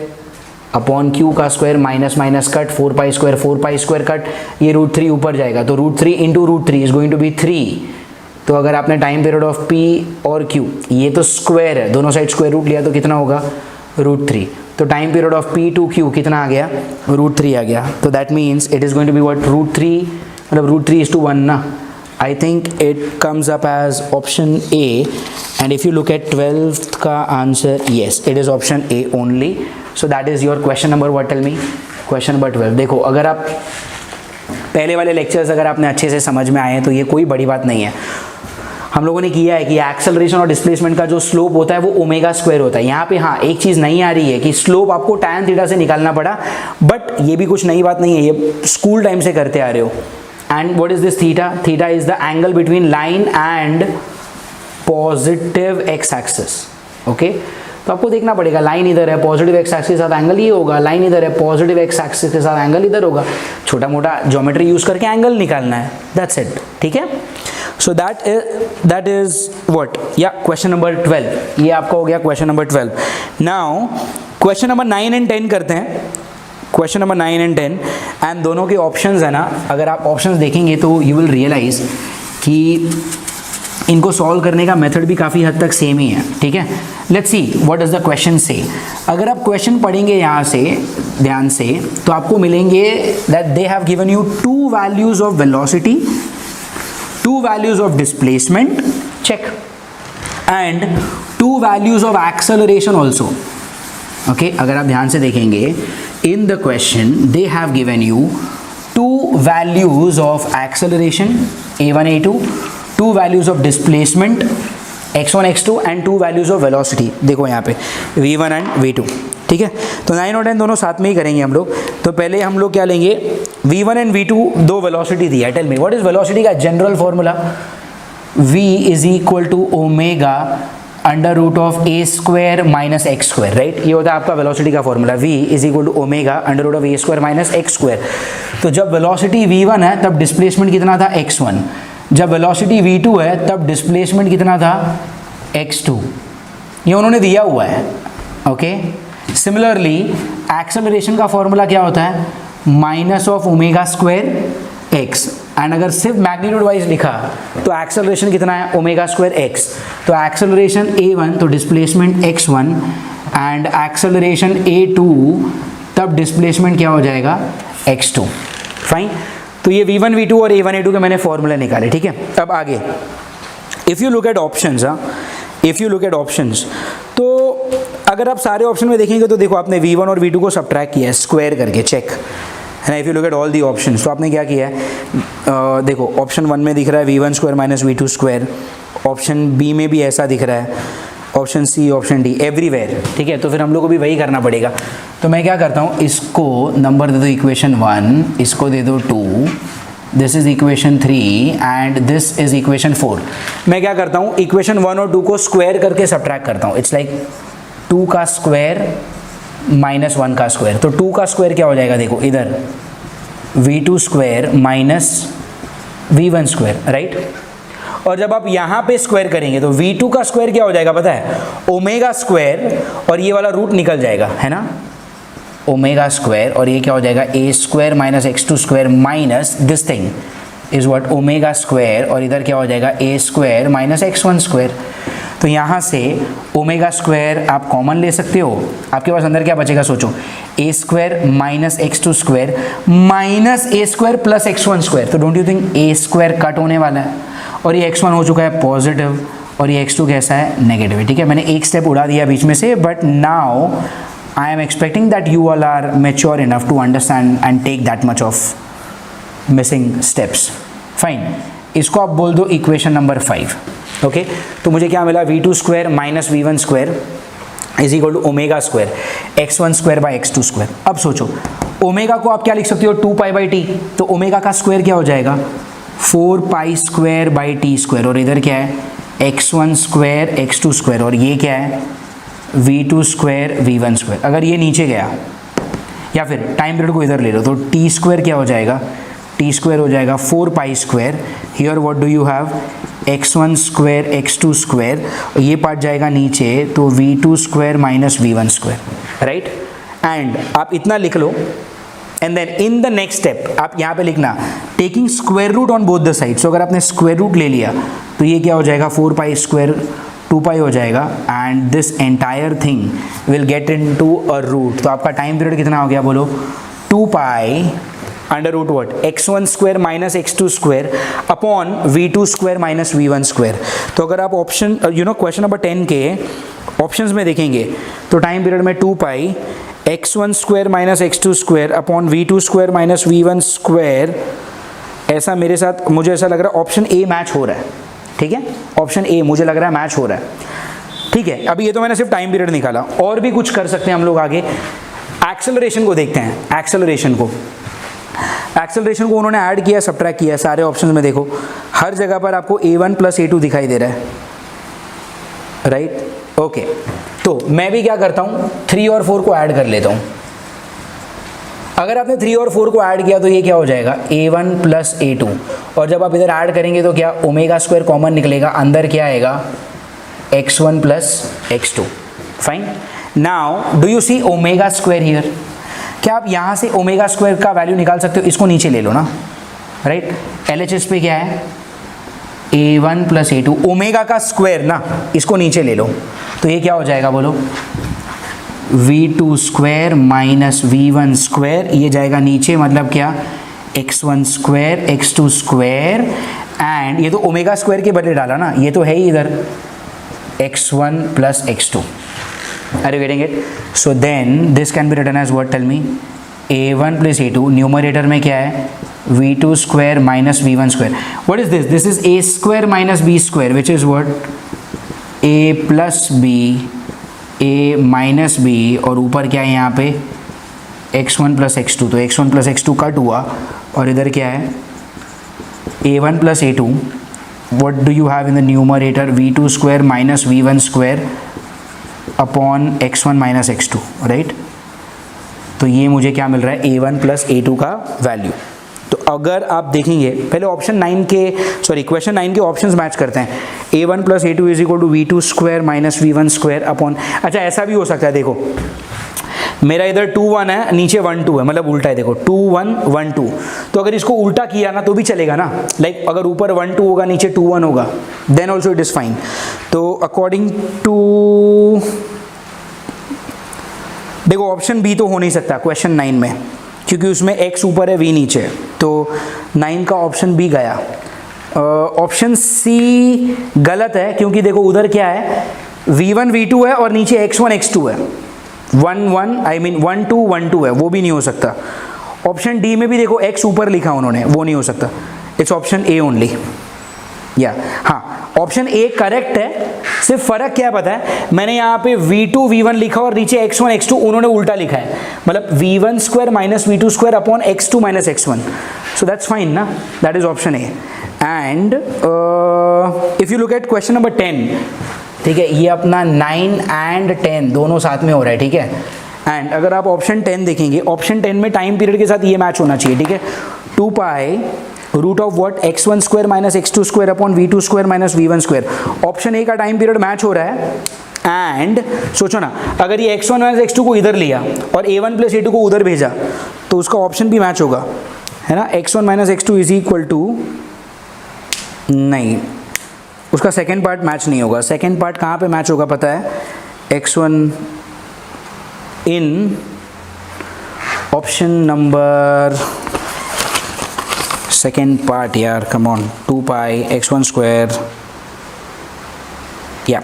अपॉन Q का square, minus minus cut, 4π² cut, ये √3 ऊपर जाएगा, तो √3 into √3 is going to be 3। तो अगर आपने टाइम पीरियड ऑफ P और Q, ये तो स्क्वायर है, दोनों साइड स्क्वायर रूट लिया तो कितना होगा √3, तो time period of P to Q कितना आ गया √3 आ गया, तो that means it is going to be what √3, मतलब √3:1 ना, I think it comes up as option A, and if you look at 12th का answer, yes it is option A only, so that is your question number, what tell me, question number 12। देखो अगर आप पहले वाले लेक्चर्स अगर आपने अच्छे से समझ में आए हैं तो ये कोई बड़ी बात नहीं है। हम लोगों ने किया है कि एक्सेलरेशन और डिस्प्लेसमेंट का जो स्लोप होता है वो ओमेगा स्क्वायर होता है। यहाँ पे हाँ एक चीज़ नहीं आ रही है कि स्लोप आपको tan थीटा से निकालना पड़ा, बट ये भी कुछ नई बात नहीं है, ये स्कूल टाइम से करते आ रहे हो। And what is this theta, theta is the angle between line and positive x axis. Okay, तो आपको देखना पड़ेगा, लाइन इधर है, पॉजिटिव एक्स एक्सिस के साथ एंगल ये होगा, लाइन इधर है, पॉजिटिव एक्स एक्सिस के साथ एंगल इधर होगा, छोटा मोटा ज्योमेट्री यूज करके एंगल निकालना है, दैट्स इट, ठीक है। सो दैट इज व्हाट, या क्वेश्चन नंबर 12, ये आपका हो गया question number 12। Now question number 9 and 10 करते हैं, क्वेश्चन नंबर 9 एंड 10, एंड दोनों के ऑप्शंस है ना, अगर आप ऑप्शंस देखेंगे तो यू विल रियलाइज कि इनको सॉल्व करने का मेथड भी काफ़ी हद तक सेम ही है, ठीक है। Let's see what does the question से। अगर आप क्वेश्चन पढ़ेंगे यहाँ से ध्यान से तो आपको मिलेंगे that they have given you 2 values of velocity, 2 values of displacement, check, and 2 values of acceleration also. Okay, अगर आप ध्यान से देखेंगे in the question they have given you 2 values of acceleration a1 a2, 2 values of displacement x1 x2 and 2 values of velocity. देखो यहाँ पे v1 एंड v2, ठीक है। तो 9 और 10 दोनों साथ में ही करेंगे हम लोग। तो पहले हम लोग क्या लेंगे, v1 एंड v2 दो वेलोसिटी दिया है, tell me what is velocity का general formula, v is equal to omega under root of a² minus x², right, ये होता है आपका वेलोसिटी का formula, v is equal to omega under root of a² minus x²। तो जब वेलोसिटी v1 है तब डिस्प्लेसमेंट कितना था x1, जब वेलोसिटी v2 है तब डिस्प्लेसमेंट कितना था, x2, ये उन्होंने दिया हुआ है। ओके, सिमिलरली एक्सेलरेशन का फॉर्मूला क्या होता है, minus of omega square x, and अगर सिर्फ मैग्नीट्यूड वाइज लिखा तो एक्सेलरेशन कितना है, ओमेगा स्क्वायर x। तो एक्सेलरेशन a1 तो displacement x1 and acceleration a2 तब डिस्प्लेसमेंट क्या हो जाएगा, x2। फाइन, तो ये v1 v2 और a1 a2 के मैंने फॉर्मूला निकाले। ठीक है, अब आगे if you look eight options, if you look eight options, तो अगर आप सारे ऑप्शन में देखेंगे तो देखो आपने v1 और v2 को सब्ट्रैक्ट किया है स्क्वायर करके, चेक है ना। If you look at all the options, तो आपने क्या किया है, देखो ऑप्शन 1 में दिख रहा है v1 square minus v2 square, option B में भी ऐसा दिख रहा है, option C, option D, everywhere. ठीक है, तो फिर हम लोग को भी वही करना पड़ेगा। तो मैं क्या करता हूँ, इसको नंबर दे दो इक्वेशन 1, इसको दे दो 2, this is equation 3 and this is equation 4। मैं क्या करता हूँ, इक्वेशन 1 और 2 को स्क्वायर करके सब्ट्रैक्ट करता हूँ। इट्स लाइक 2 का स्क्वायर माइनस 1 का स्क्वायर। तो 2 का स्क्वायर क्या हो जाएगा, देखो इधर v2 square minus v1 square, right. और जब आप यहाँ पे स्क्वायर करेंगे तो v2 का स्क्वायर क्या हो जाएगा पता है, ओमेगा स्क्वायर, और ये वाला रूट निकल जाएगा, है ना, ओमेगा स्क्वायर, और ये क्या हो जाएगा, a square minus x2 square minus this thing is what, omega square, और इधर क्या हो जाएगा, a square minus x1 square. तो यहाँ से ओमेगा स्क्वायर आप कॉमन ले सकते हो, आपके पास अंदर क्या बचेगा, सोचो, a square minus x2 square minus a square plus x1 square. तो don't you think a square cut होने वाला है, और ये x1 हो चुका है पॉजिटिव, और ये x2 कैसा है, नेगेटिव है। ठीक है, मैंने एक स्टेप उड़ा दिया बीच में से, but now I am expecting that you all are mature enough to understand and take that much of missing steps. Fine, इसको आप बोल दो इक्वेशन नंबर 5। ओके, तो मुझे क्या मिला, v2 square minus v1 square is equal to omega square x1 square by x2 square. अब सोचो, ओमेगा को आप क्या लिख सकते हो, 2 पाई बाई टी, तो ओमेगा का स्क्वायर क्या हो जाएगा, 4 pi square by T square, और इधर क्या है, x1 स्क्वायर x2 स्क्वायर, और ये क्या है, v2 स्क्वायर v1 स्क्वायर। अगर ये नीचे गया, या फिर टाइम पीरियड को इधर ले लो, तो टी स्क्वायर क्या हो जाएगा, टी स्क्वायर हो जाएगा 4 pi square, here what do you have, x1 square x2 square, ये पार्ट जाएगा नीचे, तो v2 square minus v1 square, right. And आप इतना लिख लो, and then in the next step आप यहाँ पे लिखना taking square root on both the side. So अगर आपने स्क्वायर रूट ले लिया तो ये क्या हो जाएगा, 4 पाई स्क्वायर 2 पाई हो जाएगा, and this entire thing will get into a root. तो आपका टाइम पीरियड कितना हो गया, बोलो, 2 pi under root what, x1 square minus x2 square upon v2 square minus v1 square. तो अगर आप ऑप्शन क्वेश्चन नंबर 10 के ऑप्शंस में देखेंगे तो टाइम पीरियड में 2 pi x1 square minus x2 square upon v2 square minus v1 square, ऐसा मेरे साथ मुझे ऐसा लग रहा है ऑप्शन ए मैच हो रहा है। ठीक है, ऑप्शन ए मुझे लग रहा है मैच हो रहा है। ठीक है, अभी ये तो मैंने सिर्फ टाइम पीरियड निकाला, और भी कुछ कर सकते हैं हम लोग आगे। एक्सेलरेशन को देखते हैं, एक्सेलरेशन को उन्होंने ऐड किया, सब्ट्रैक्ट किया, सारे ऑप्शंस में देखो हर जगह पर आपको a1 प्लस a2 दिखाई दे रहा है, राइट। ओके, तो मैं भी क्या करता हूँ, 3 और 4 को ऐड कर लेता हूँ। अगर आपने 3 और 4 को ऐड किया तो ये क्या हो जाएगा, a1 प्लस a2, और जब आप इधर ऐड करेंगे तो क्या, ओमेगा स्क्वायर कॉमन निकलेगा, अंदर क्या आएगा, x1 plus x2। Fine, now do you see omega square here, क्या आप यहाँ से ओमेगा स्क्वायर का वैल्यू निकाल सकते हो, इसको नीचे ले लो ना, राइट। LHS पे क्या है, a1 प्लस a2, ओमेगा का स्क्वायर ना, इसको नीचे ले लो, तो ये क्या हो जाएगा, बोलो, v2 square minus v1 square, ये जाएगा नीचे, मतलब क्या, x1 square x2 square, and ये तो ओमेगा स्क्वायर के बदले डाला ना, ये तो है ही इधर x1 plus x2। Are you getting it? So then this can be written as what? Tell me. a1 plus a2. Numerator में क्या है? v2 square minus v1 square. What is this? This is a square minus b square, which is what? a plus b, a minus b, और ऊपर क्या है यहाँ पे? x1 plus x2. तो x1 plus x2 कट हुआ, और इधर क्या है? a1 plus a2. What do you have in the numerator? v2 square minus v1 square upon x1 minus x2, right. तो ये मुझे क्या मिल रहा है, a1 प्लस a2 का वैल्यू। तो अगर आप देखेंगे पहले ऑप्शन 9 के क्वेश्चन 9 के ऑप्शंस मैच करते हैं। a1 plus a2 is equal to v2 square minus v1 square upon, अच्छा ऐसा भी हो सकता है, देखो मेरा इधर 2 1 है, नीचे 1 2 है, मतलब उल्टा है, देखो 2 1 1 2, तो अगर इसको उल्टा किया ना तो भी चलेगा ना, लाइक अगर ऊपर 1 2 होगा नीचे 2 1 होगा, then also it is fine. तो अकॉर्डिंग टू, देखो ऑप्शन बी तो हो नहीं सकता क्वेश्चन 9 में, क्योंकि उसमें x ऊपर है v नीचे है, तो 9 का ऑप्शन बी गया। ऑप्शन सी गलत है, क्योंकि देखो उधर क्या है, v1 v2 है और नीचे x1 x2 है, 1 1 आई मीन 1 2 1 2 है, वो भी नहीं हो सकता। ऑप्शन डी में भी देखो x ऊपर लिखा उन्होंने, वो नहीं हो सकता, इट्स ऑप्शन ए ओनली। या हाँ, ऑप्शन ए करेक्ट है, सिर्फ फर्क क्या पता है, मैंने यहाँ पे v2 v1 लिखा और नीचे x1 x2 उन्होंने उल्टा लिखा है, मतलब v1 square minus v2 square upon x2 minus x1, so that's fine ना, that is option A. And if you look at question number 10, ठीक है, ये अपना 9 एंड 10 दोनों साथ में हो रहा है, ठीक है। एंड अगर आप ऑप्शन 10 देखेंगे, ऑप्शन 10 में टाइम पीरियड के साथ ये मैच होना चाहिए, ठीक है, 2 pi root of what x1 square minus x2 square upon v2 square minus v1 square. Option A का टाइम पीरियड मैच हो रहा है। एंड सोचो ना, अगर ये x1 माइनस x2 को इधर लिया और a1 प्लस a2 को उधर भेजा तो उसका ऑप्शन भी मैच होगा, है ना, x1 minus x2 is equal to, नहीं उसका सेकेंड पार्ट मैच नहीं होगा। सेकेंड पार्ट कहाँ पे मैच होगा पता है, x1 in option number, second part यार, come on, 2 pi x1 square, या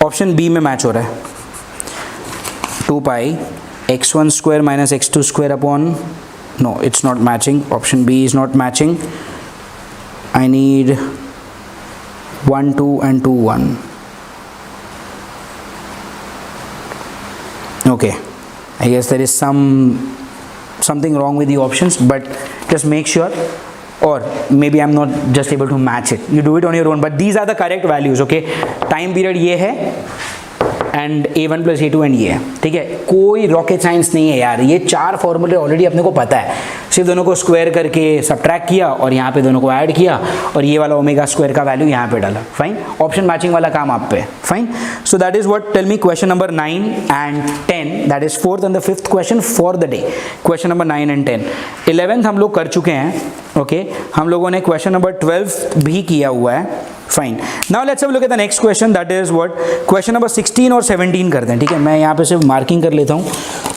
ऑप्शन बी में मैच हो रहा है, 2 pi x1 square minus x2 square upon, no it's not matching, option B is not matching, I need 1 2 and 2 1. Okay, I guess there is something wrong with the options, but just make sure, or maybe I'm not just able to match it. You do it on your own, but these are the correct values. Okay, time period ये है and a1 plus a2 and ये है, ठीक है, कोई रॉकेट साइंस नहीं है यार, ये 4 फॉर्मूले ऑलरेडी अपने को पता है, सिर्फ दोनों को स्क्वायर करके सब्ट्रैक्ट किया और यहाँ पे दोनों को ऐड किया और ये वाला ओमेगा स्क्वायर का वैल्यू यहाँ पे डाला, फाइन, ऑप्शन मैचिंग वाला काम आप पे, fine. So that is what, tell me question number 9 and 10, that is 4th and the 5th question for the day, question number 9 and 10। 11th हम लोग कर चुके हैं, ओके, हम लोगों ने क्वेश्चन नंबर 12 भी किया हुआ है, fine. Now let's have a look at the next question, that is what, question number 16 और 17 करते हैं, ठीक है। मैं यहाँ पे सिर्फ मार्किंग कर लेता हूँ,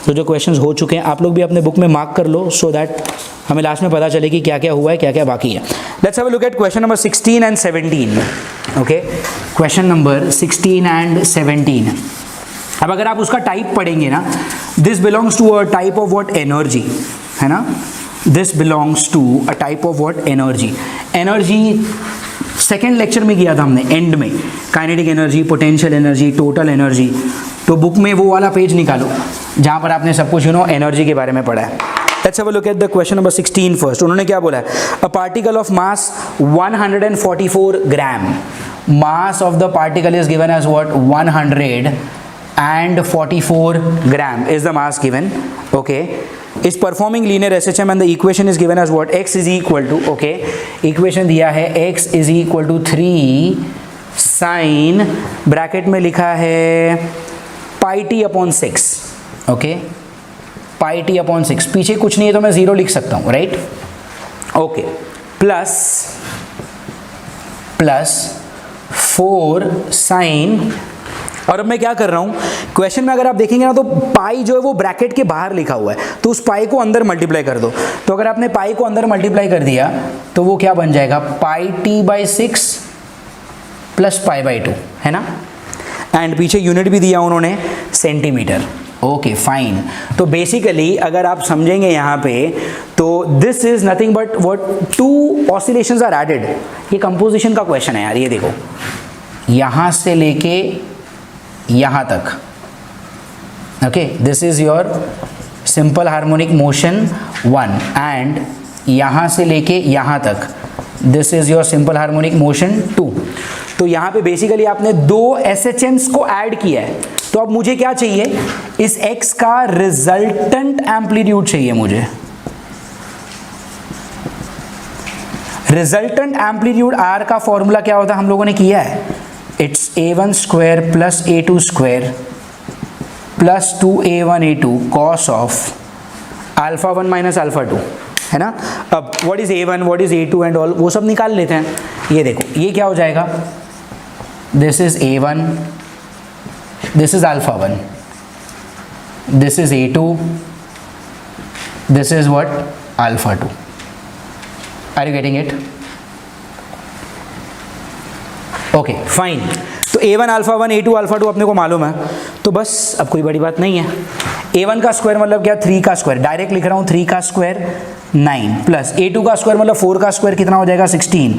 तो जो क्वेश्चंस हो चुके हैं आप लोग भी अपने बुक में मार्क कर लो, सो दैट हमें लास्ट में पता चले कि क्या क्या हुआ है, क्या क्या बाकी है। Let's have a look at question number 16 and 17, okay, question number 16 and 17। अब अगर आप उसका टाइप पढ़ेंगे ना, this belongs to a type of what, energy, है ना, this belongs to a type of what, energy. Energy second lecture में किया था हमने, एंड में, kinetic energy, potential energy, total energy, तो बुक में वो वाला पेज निकालो जहाँ पर आपने सब कुछ एनर्जी के बारे में पढ़ा है। Let's have a look at the question number 16 first. उन्होंने क्या बोला है, a particle of mass 144 gram, mass of the particle is given as what, 144 gram is the mass given, okay, is performing linear SHM and the equation is given as what, x is equal to, okay, equation दिया है x is equal to 3 sin, bracket में लिखा है pi t upon 6, okay, pi t upon 6, पीछे कुछ नहीं है तो मैं 0 लिख सकता हूँ, राइट, ओके, प्लस 4 sin, और अब मैं क्या कर रहा हूं, क्वेश्चन में अगर आप देखेंगे ना तो पाई जो है वो ब्रैकेट के बाहर लिखा हुआ है, तो उस पाई को अंदर मल्टीप्लाई कर दो, तो अगर आपने पाई को अंदर मल्टीप्लाई कर दिया तो वो क्या बन जाएगा, pi T by 6 plus pi by 2, है ना, एंड पीछे यूनिट भी दिया उन्होंने, सेंटीमीटर, ओके फाइन। तो बेसिकली अगर आप समझेंगे यहाँ पे तो this is nothing but what, 2 oscillations are added, ये कंपोजिशन का क्वेश्चन है यार, ये देखो यहाँ से लेके यहाँ तक, ओके, this is your simple harmonic motion 1 and यहाँ से लेके यहाँ तक this is your simple harmonic motion 2। तो यहाँ पे बेसिकली आपने 2 SHMs को ऐड किया है, तो अब मुझे क्या चाहिए, इस x का रिजल्टेंट एम्पलीट्यूड चाहिए मुझे, रिजल्टेंट एम्पलीट्यूड आर का फॉर्मूला क्या होता है, हम लोगों ने किया है, it's a1 square plus a2 square plus 2a1 a2 cos of alpha 1 minus alpha 2, है ना। अब what is a1 what is a2 and all वो सब निकाल लेते हैं। ये देखो ये क्या हो जाएगा, this is a1, this is alpha 1, this is a2, this is what alpha 2। Are you getting it? Okay fine. तो a1 अल्फा 1 a2 अल्फा 2 अपने को मालूम है, तो बस अब कोई बड़ी बात नहीं है। a1 का स्क्वायर मतलब क्या, 3 का स्क्वायर, डायरेक्ट लिख रहा हूँ 3 का स्क्वायर 9 प्लस a2 का स्क्वायर मतलब 4 का स्क्वायर कितना हो जाएगा 16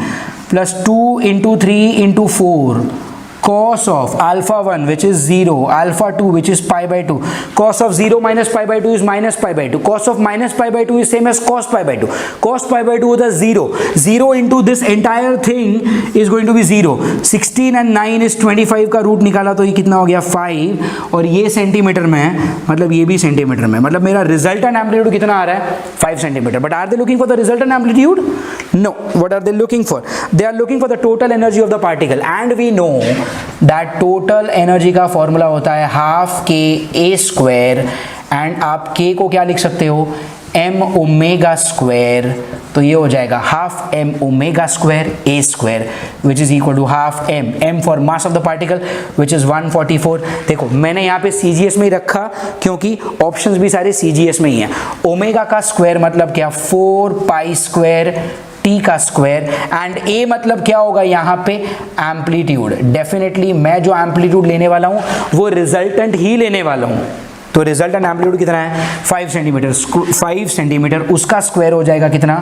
plus 2 into 3 into 4 cos of alpha 1 which is 0, alpha 2 which is pi by 2, cos of 0 minus pi by 2 is minus pi by 2, cos of minus pi by 2 is same as cos pi by 2, cos pi by 2 होता है 0, 0 into this entire thing is going to be 0, 16 and 9 is 25 का रूट निकाला तो ये कितना हो गया 5, और ये सेंटीमीटर में है, मतलब ये भी सेंटीमीटर में, मतलब मेरा रिजल्टेंट एम्पलीट्यूड कितना आ रहा है 5 centimetre. But are they looking for the resultant amplitude? No, what are they looking for? They are looking for the total energy of the particle, and we know that total energy का फॉर्मूला होता है हाफ के ए स्क्वायर, एंड आप के को क्या लिख सकते हो, एम ओमेगा स्क्वायर, तो ये हो जाएगा half M omega square A square which is equal to half M, M for mass of the particle which is 144। देखो मैंने यहाँ पे सीजीएस में ही रखा क्योंकि ऑप्शंस भी सारे सीजीएस में ही हैं। ओमेगा का स्क्वायर मतलब क्या, 4 पाई स्क्वायर टी का स्क्वायर, एंड ए मतलब क्या होगा यहाँ पे एम्पलीट्यूड। डेफिनेटली मैं जो एम्पलीट्यूड लेने वाला हूँ वो रिजल्टेंट ही लेने वाला हूँ, तो रिजल्टेंट एम्पलीट्यूड कितना है 5 सेंटीमीटर, 5 सेंटीमीटर, उसका स्क्वायर हो जाएगा कितना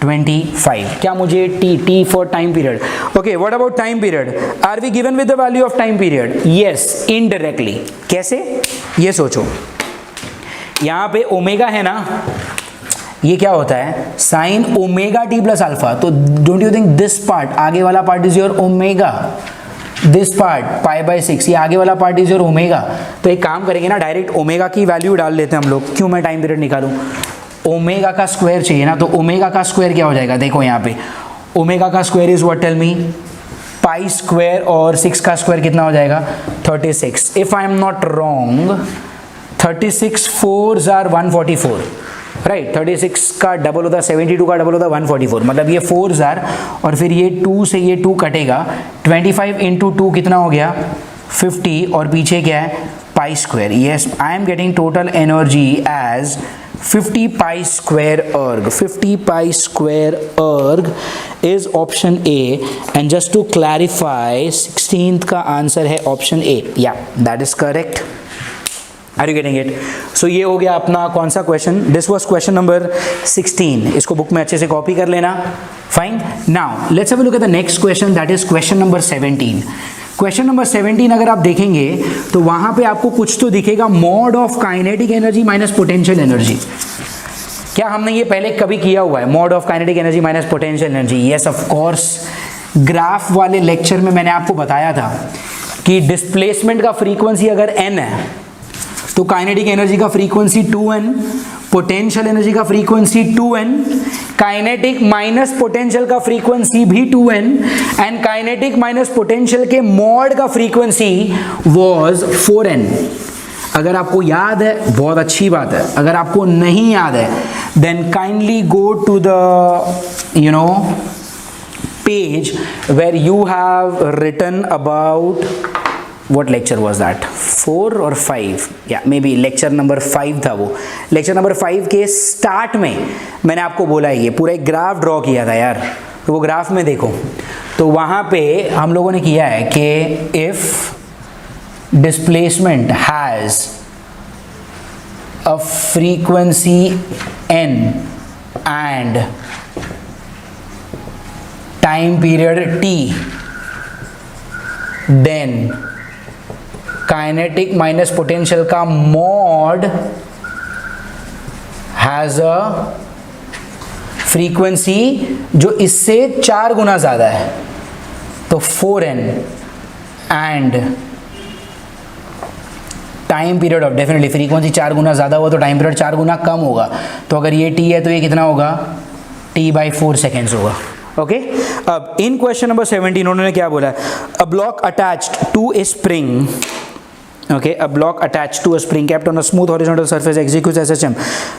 25। क्या मुझे T for time period. Okay, what about time period? Are we given with the value of time period? Yes, indirectly. कैसे, ये सोचो, यहाँ पे ओमेगा है ना, ये क्या होता है sine omega T plus alpha, तो don't you think this part, आगे वाला part is your omega, this part pi by 6, ये आगे वाला पार्ट इज योर ओमेगा। तो एक काम करेंगे ना, डायरेक्ट ओमेगा की वैल्यू डाल लेते हैं हम लोग, क्यों मैं टाइम पीरियड निकालूं, ओमेगा का स्क्वायर चाहिए ना, तो ओमेगा का स्क्वायर क्या हो जाएगा, देखो यहाँ पे ओमेगा का square is what, tell me, pi square और 6 का स्क्वायर कितना हो जाएगा 36, if I am not wrong 36 4s are 144, right, 36 का डबल होता है 72 का डबल होता है 144, मतलब ये 4s are, और फिर ये 2 से ये 2 कटेगा, 25 इंटू 2 कितना हो गया 50, और पीछे क्या है pi square. Yes, I am getting total energy as 50 pi square erg. 50 pi square erg is option A, and just to clarify 16th का आंसर है ऑप्शन ए। या that is correct. Are you getting it? So ये हो गया अपना कौन सा question, this was question number 16। इसको बुक में अच्छे से कॉपी कर लेना। Fine, now let's have a look at the next question, that is question number 17। Question number 17 अगर आप देखेंगे तो वहां पे आपको कुछ तो दिखेगा, mod of kinetic energy minus potential energy. क्या हमने ये पहले कभी किया हुआ है, mod of kinetic energy minus potential energy? Yes of course, graph वाले लेक्चर में मैंने आपको बताया था कि डिस्प्लेसमेंट का फ्रीक्वेंसी अगर n है तो काइनेटिक एनर्जी का फ्रीक्वेंसी 2n, पोटेंशियल एनर्जी का frequency 2n, kinetic minus potential का फ्रीक्वेंसी भी 2n, and kinetic minus potential के मॉड का फ्रीक्वेंसी वाज 4n। अगर आपको याद है बहुत अच्छी बात है, अगर आपको नहीं याद है then kindly go to the page where you have written about, what lecture was that, 4 or 5, yeah maybe lecture number 5 था वो। lecture number 5 के स्टार्ट में मैंने आपको बोला है, ये पूरा एक ग्राफ ड्रॉ किया था यार, तो वो ग्राफ में देखो, तो वहाँ पे हम लोगों ने किया है कि if displacement has a frequency n and time period t, then kinetic minus potential का मॉड हैज अ फ्रीक्वेंसी जो इससे 4 गुना ज्यादा है, तो 4n, and time period of, definitely frequency 4 गुना ज्यादा हुआ तो टाइम पीरियड 4 गुना कम होगा, तो अगर ये t है तो ये कितना होगा t/4 सेकेंड्स होगा। ओके अब इन क्वेश्चन नंबर 17 उन्होंने क्या बोला है, a block attached to a spring, okay, a block attached to a spring kept on a smooth horizontal surface executes SHM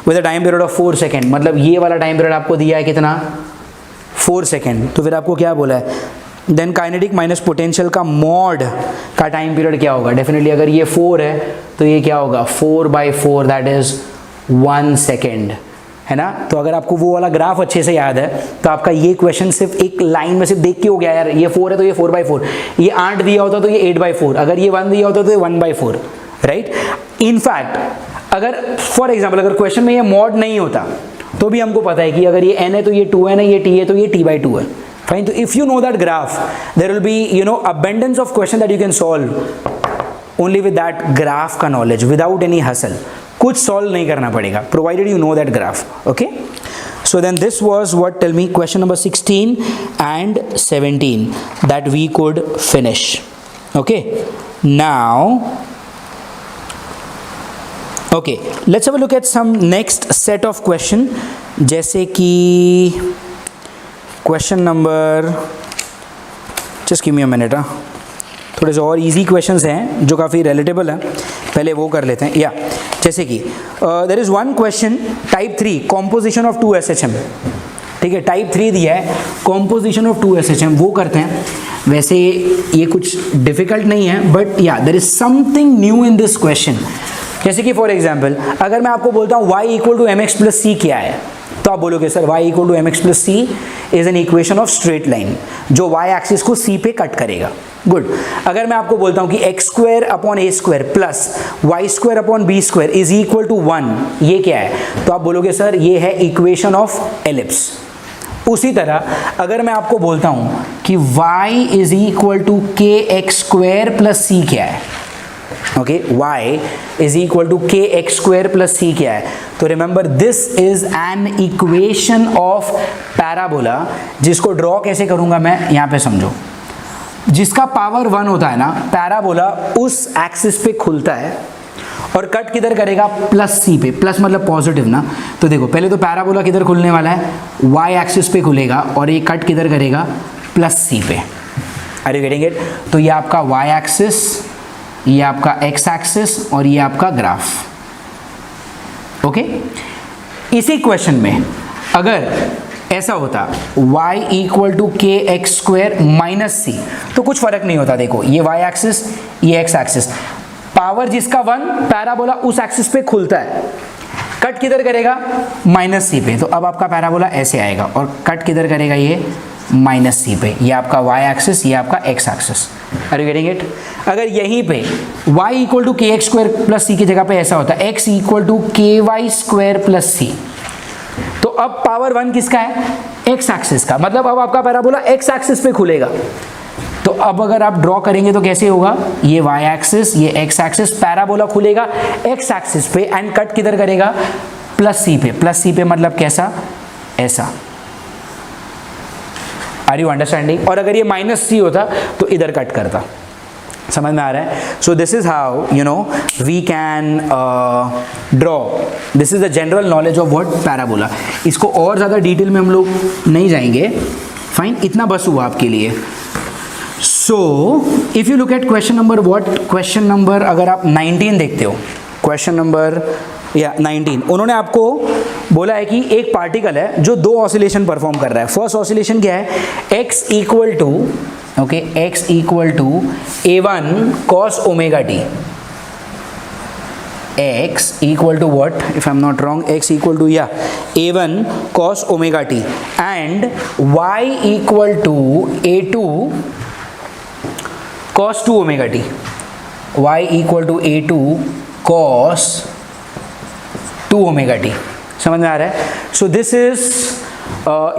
with a time period of 4 second, मतलब ये वाला टाइम पीरियड आपको दिया है कितना, 4 सेकेंड। तो फिर आपको क्या बोला है, देन काइनेटिक माइनस पोटेंशियल का मॉड का टाइम पीरियड क्या होगा, डेफिनेटली अगर ये 4 है तो ये क्या होगा 4/4 दैट इज 1 सेकेंड, है ना। तो अगर आपको वो वाला ग्राफ अच्छे से याद है तो आपका ये क्वेश्चन सिर्फ एक लाइन में सिर्फ देख के हो गया यार, ये 4 है तो ये 4/4, ये 8 दिया होता तो ये 8/4, अगर ये 1 दिया होता तो ये 1/4, राइट। इनफैक्ट अगर फॉर एग्जाम्पल अगर क्वेश्चन में ये मॉड नहीं होता तो भी हमको पता है कि अगर ये n है तो ये 2n है, ये t है तो ये t/2 है, फाइन। तो if you know that graph there will be you know abundance of question that you can solve only with that graph का नॉलेज, विदाउट एनी हसल, कुछ सॉल्व नहीं करना पड़ेगा, provided you know that graph, okay. So then this was what, tell me, question number 16 and 17 that we could finish, okay. Now okay let's have a look at some next set of question, जैसे कि question number, just give me a minute, थोड़े से और इजी क्वेश्चंस हैं जो काफ़ी रिलेटेबल हैं, पहले वो कर लेते हैं। या जैसे कि there is one question type 3 composition of 2 SHM, ठीक है, टाइप 3 दिया है कॉम्पोजिशन ऑफ 2 SHM, वो करते हैं। वैसे ये कुछ डिफिकल्ट नहीं है बट या there is something new in this question. जैसे कि फॉर एग्जाम्पल अगर मैं आपको बोलता हूँ y = mx + c क्या है, तो आप बोलोगे sir y = mx + c is an equation of straight line जो y एक्सिस को c पे कट करेगा, गुड। अगर मैं आपको बोलता हूँ कि x² / a² + y² / b² is equal to 1, ये क्या है, तो आप बोलोगे सर ये है इक्वेशन ऑफ एलिप्स। उसी तरह अगर मैं आपको बोलता हूँ कि y = kx² + c क्या है, ओके, y = kx² + c क्या है, तो remember this is an equation of parabola, जिसको ड्रॉ कैसे करूंगा मैं, यहाँ पे समझो, जिसका पावर 1 होता है ना, पैराबोला उस एक्सिस पे खुलता है और कट किधर करेगा, +c पे, प्लस मतलब पॉजिटिव ना। तो देखो पहले तो पैराबोला किधर खुलने वाला है, y एक्सिस पे खुलेगा और ये कट किधर करेगा, +c पे, आर यू गेटिंग इट। तो ये आपका y एक्सिस, ये आपका x एक्सिस और ये आपका ग्राफ, ओके। इसी क्वेश्चन में अगर ऐसा होता y = kx² - c, तो कुछ फर्क नहीं होता, देखो ये y एक्सिस, ये x एक्सिस, पावर जिसका 1, पैराबोला उस एक्सिस पे खुलता है, कट किधर करेगा, -c पे, तो अब आपका पैराबोला ऐसे आएगा और कट किधर करेगा, ये -c पे, ये आपका y एक्सिस, ये आपका x axis, are you getting it. अगर यहीं पे y = kx² + c की जगह पे ऐसा होता है x = ky² + c, तो अब पावर 1 किसका है, x एक्सिस का, मतलब अब आपका पैराबोला x एक्सिस पे खुलेगा। तो अब अगर आप ड्रॉ करेंगे तो कैसे होगा, ये y एक्सिस, ये x एक्सिस, पैराबोला खुलेगा x एक्सिस पे एंड कट किधर करेगा, +c पे, +c पे मतलब कैसा, ऐसा, आर यू अंडरस्टैंडिंग। और अगर ये -c होता तो इधर कट करता, समझ में आ रहा है। So this is how you know we can draw, this is the general knowledge of what, parabola. इसको और ज़्यादा डिटेल में हम लोग नहीं जाएंगे, फाइन, इतना बस हुआ आपके लिए। So if you look at question number what, question number अगर आप 19 देखते हो, क्वेश्चन नंबर 19, उन्होंने आपको बोला है कि एक पार्टिकल है जो 2 ऑसिलेशन परफॉर्म कर रहा है। फर्स्ट ऑसिलेशन क्या है, x = okay, x = a1 cos ωt, x = what, if I'm not wrong, x = a1 cos ωt and y = a2 cos 2 ωt, y = a2 cos 2 ωt, समझ में आ रहा है। So this is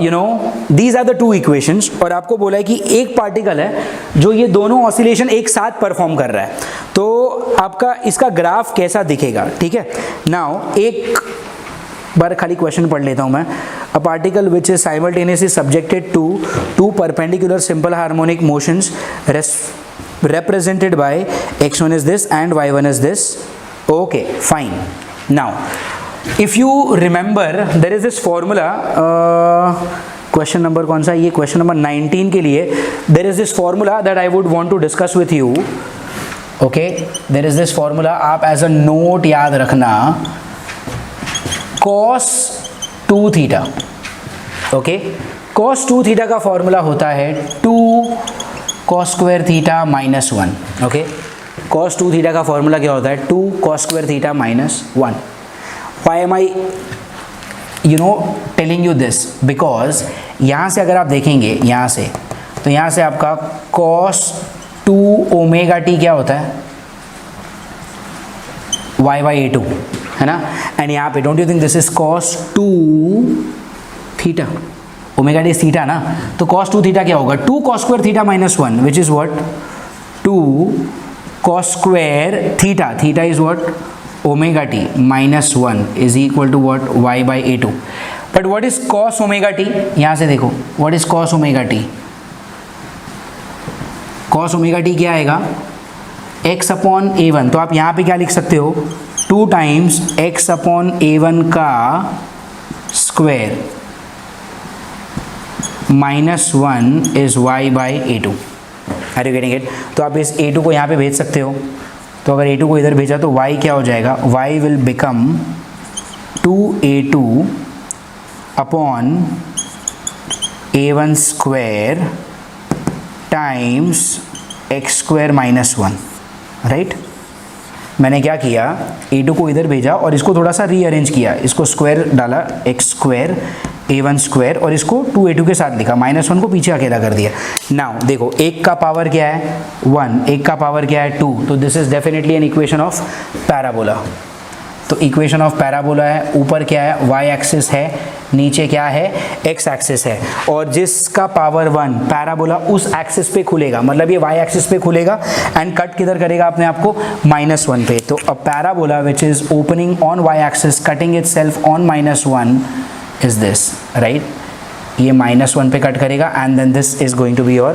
you know these are the 2 equations, और आपको बोला है कि एक पार्टिकल है जो ये दोनों ऑसिलेशन एक साथ परफॉर्म कर रहा है, तो आपका इसका ग्राफ कैसा दिखेगा, ठीक है। नाउ एक बार खाली क्वेश्चन पढ़ लेता हूं मैं। A particle which is simultaneously subjected to 2 perpendicular simple harmonic motions represented by x1 is this and y1 is this, okay, fine. Now if you remember there is this formula question number कौन सा, ये क्वेश्चन नंबर 19 के लिए there is this formula that I would want to discuss with you. Okay, there is this formula, आप एज अ नोट याद रखना, cos 2 theta. Okay, cos 2 theta का फॉर्मूला होता है 2 cos square theta minus 1. Okay, cos 2 theta का फॉर्मूला क्या होता है, 2 cos square theta minus 1. Why am I telling you this, because यहाँ से अगर आप देखेंगे यहाँ से, तो यहाँ से आपका cos 2 ओमेगा टी क्या होता है, y बाई ए टू, है ना. एंड यहाँ पे don't you think this is cos 2 theta, omega T theta ना, तो cos 2 थीटा क्या होगा, 2 cos square theta minus 1 which is what, 2 cos square theta, theta is what, omega t minus 1 is equal to what, y by a2. But what is cos omega t, यहाँ से देखो, what is cos omega t, cos omega t क्या आएगा, x अपॉन a1. तो आप यहाँ पे क्या लिख सकते हो, 2 टाइम्स x अपॉन a1 का square minus 1 is y by a2. Are you getting it. तो आप इस a2 को यहाँ पे भेज सकते हो, तो अगर a2 को इधर भेजा तो y क्या हो जाएगा, y will become 2a2 upon a1 square times x square minus 1. Right, मैंने क्या किया, a2 को इधर भेजा और इसको थोड़ा सा रीअरेंज किया, इसको स्क्वायर डाला, x स्क्वायर a1 स्क्वायर, और इसको 2a2 के साथ लिखा, माइनस 1 को पीछे अकेला कर दिया. नाउ देखो, एक का पावर क्या है 1, एक का पावर क्या है 2, तो this is definitely an equation of parabola. तो इक्वेशन ऑफ पैराबोला है, ऊपर क्या है, y एक्सिस है, नीचे क्या है, x एक्सिस है, और जिसका पावर 1 पैराबोला उस एक्सिस पे खुलेगा, मतलब ये y एक्सिस पे खुलेगा एंड कट किधर करेगा अपने आप को, माइनस 1 पे. तो a parabola which is opening on y axis cutting itself on minus 1 is this, right? ये माइनस 1 पे कट करेगा and then this is going to be your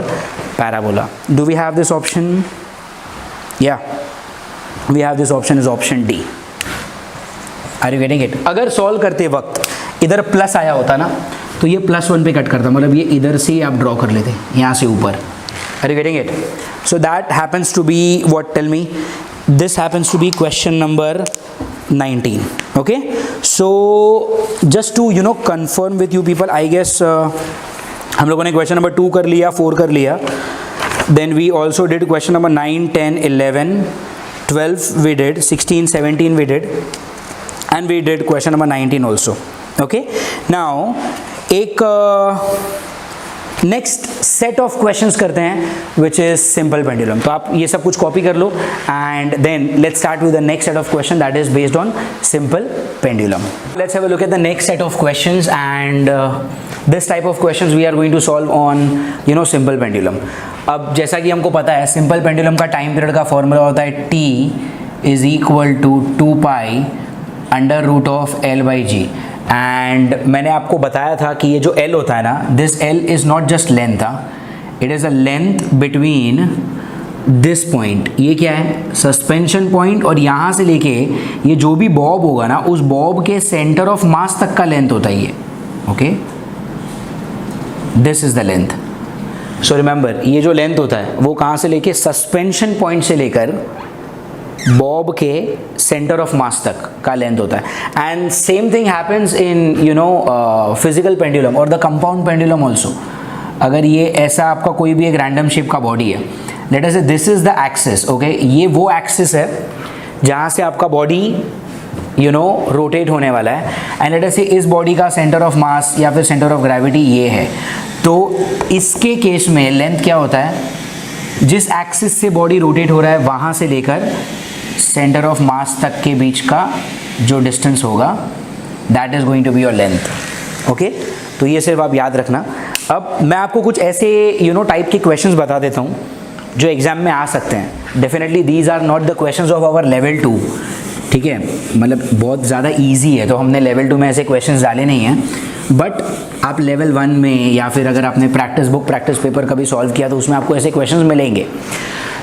parabola. Do we have this option? Yeah, we have this option is option D. Are you getting it? अगर सॉल्व करते वक्त इधर प्लस आया होता ना, तो ये प्लस 1 पे कट करता, मतलब ये इधर से आप ड्रॉ कर लेते यहाँ से ऊपर. Are you getting it? So that happens to be what, tell me, this happens to be question number 19. Okay, so just to confirm with you people, I guess हम लोगों ने क्वेश्चन नंबर 2 कर लिया, 4 कर लिया, then we also did question number 9, 10, 11, 12 we did, 16, 17 we did, and we did question number 19 also. Okay, now एक नेक्स्ट सेट ऑफ क्वेश्चंस करते हैं विच इज सिंपल पेंडुलम. तो आप ये सब कुछ कॉपी कर लो and then let's start with the next set of question that is based on simple pendulum. Let's have a look at the next set of questions and this type of questions we are going to solve on simple pendulum. अब जैसा कि हमको पता है सिंपल पेंडुलम का टाइम पीरियड का फॉर्मूला होता है t is equal to 2 pi under root of l by ji. And मैंने आपको बताया था कि ये जो L होता है ना, this L is not just length, it is a length between this point, ये क्या है सस्पेंशन पॉइंट, और यहाँ से लेके ये जो भी बॉब होगा ना, उस बॉब के सेंटर ऑफ मास तक का लेंथ होता है ये. Okay, this is the length. So remember, ये जो लेंथ होता है वो कहाँ से लेके, सस्पेंशन पॉइंट से लेकर बॉब के सेंटर ऑफ मास तक का लेंथ होता है. And same thing happens in physical pendulum और द कंपाउंड पेंडुलम ऑल्सो. अगर ये ऐसा आपका कोई भी एक रैंडम शेप का बॉडी है, लेट अस से this is the axis. Okay, ये वो एक्सिस है जहाँ से आपका बॉडी रोटेट होने वाला है, एंड लेट अस से इस बॉडी का सेंटर ऑफ मास या फिर सेंटर ऑफ ग्रेविटी ये है. तो इसके केस में लेंथ क्या होता है, जिस एक्सिस से बॉडी रोटेट हो रहा है वहाँ से लेकर सेंटर ऑफ मास तक के बीच का जो डिस्टेंस होगा, that is going to be your length. Okay, तो ये सिर्फ आप याद रखना. अब मैं आपको कुछ ऐसे टाइप के क्वेश्चंस बता देता हूँ जो एग्जाम में आ सकते हैं. Definitely these are not the questions of our level 2. ठीक है, मतलब बहुत ज़्यादा ईजी है, तो हमने लेवल 2 में ऐसे क्वेश्चंस डाले नहीं हैं, बट आप लेवल 1 में या फिर अगर आपने प्रैक्टिस बुक प्रैक्टिस पेपर कभी सॉल्व किया तो उसमें आपको ऐसे क्वेश्चंस मिलेंगे.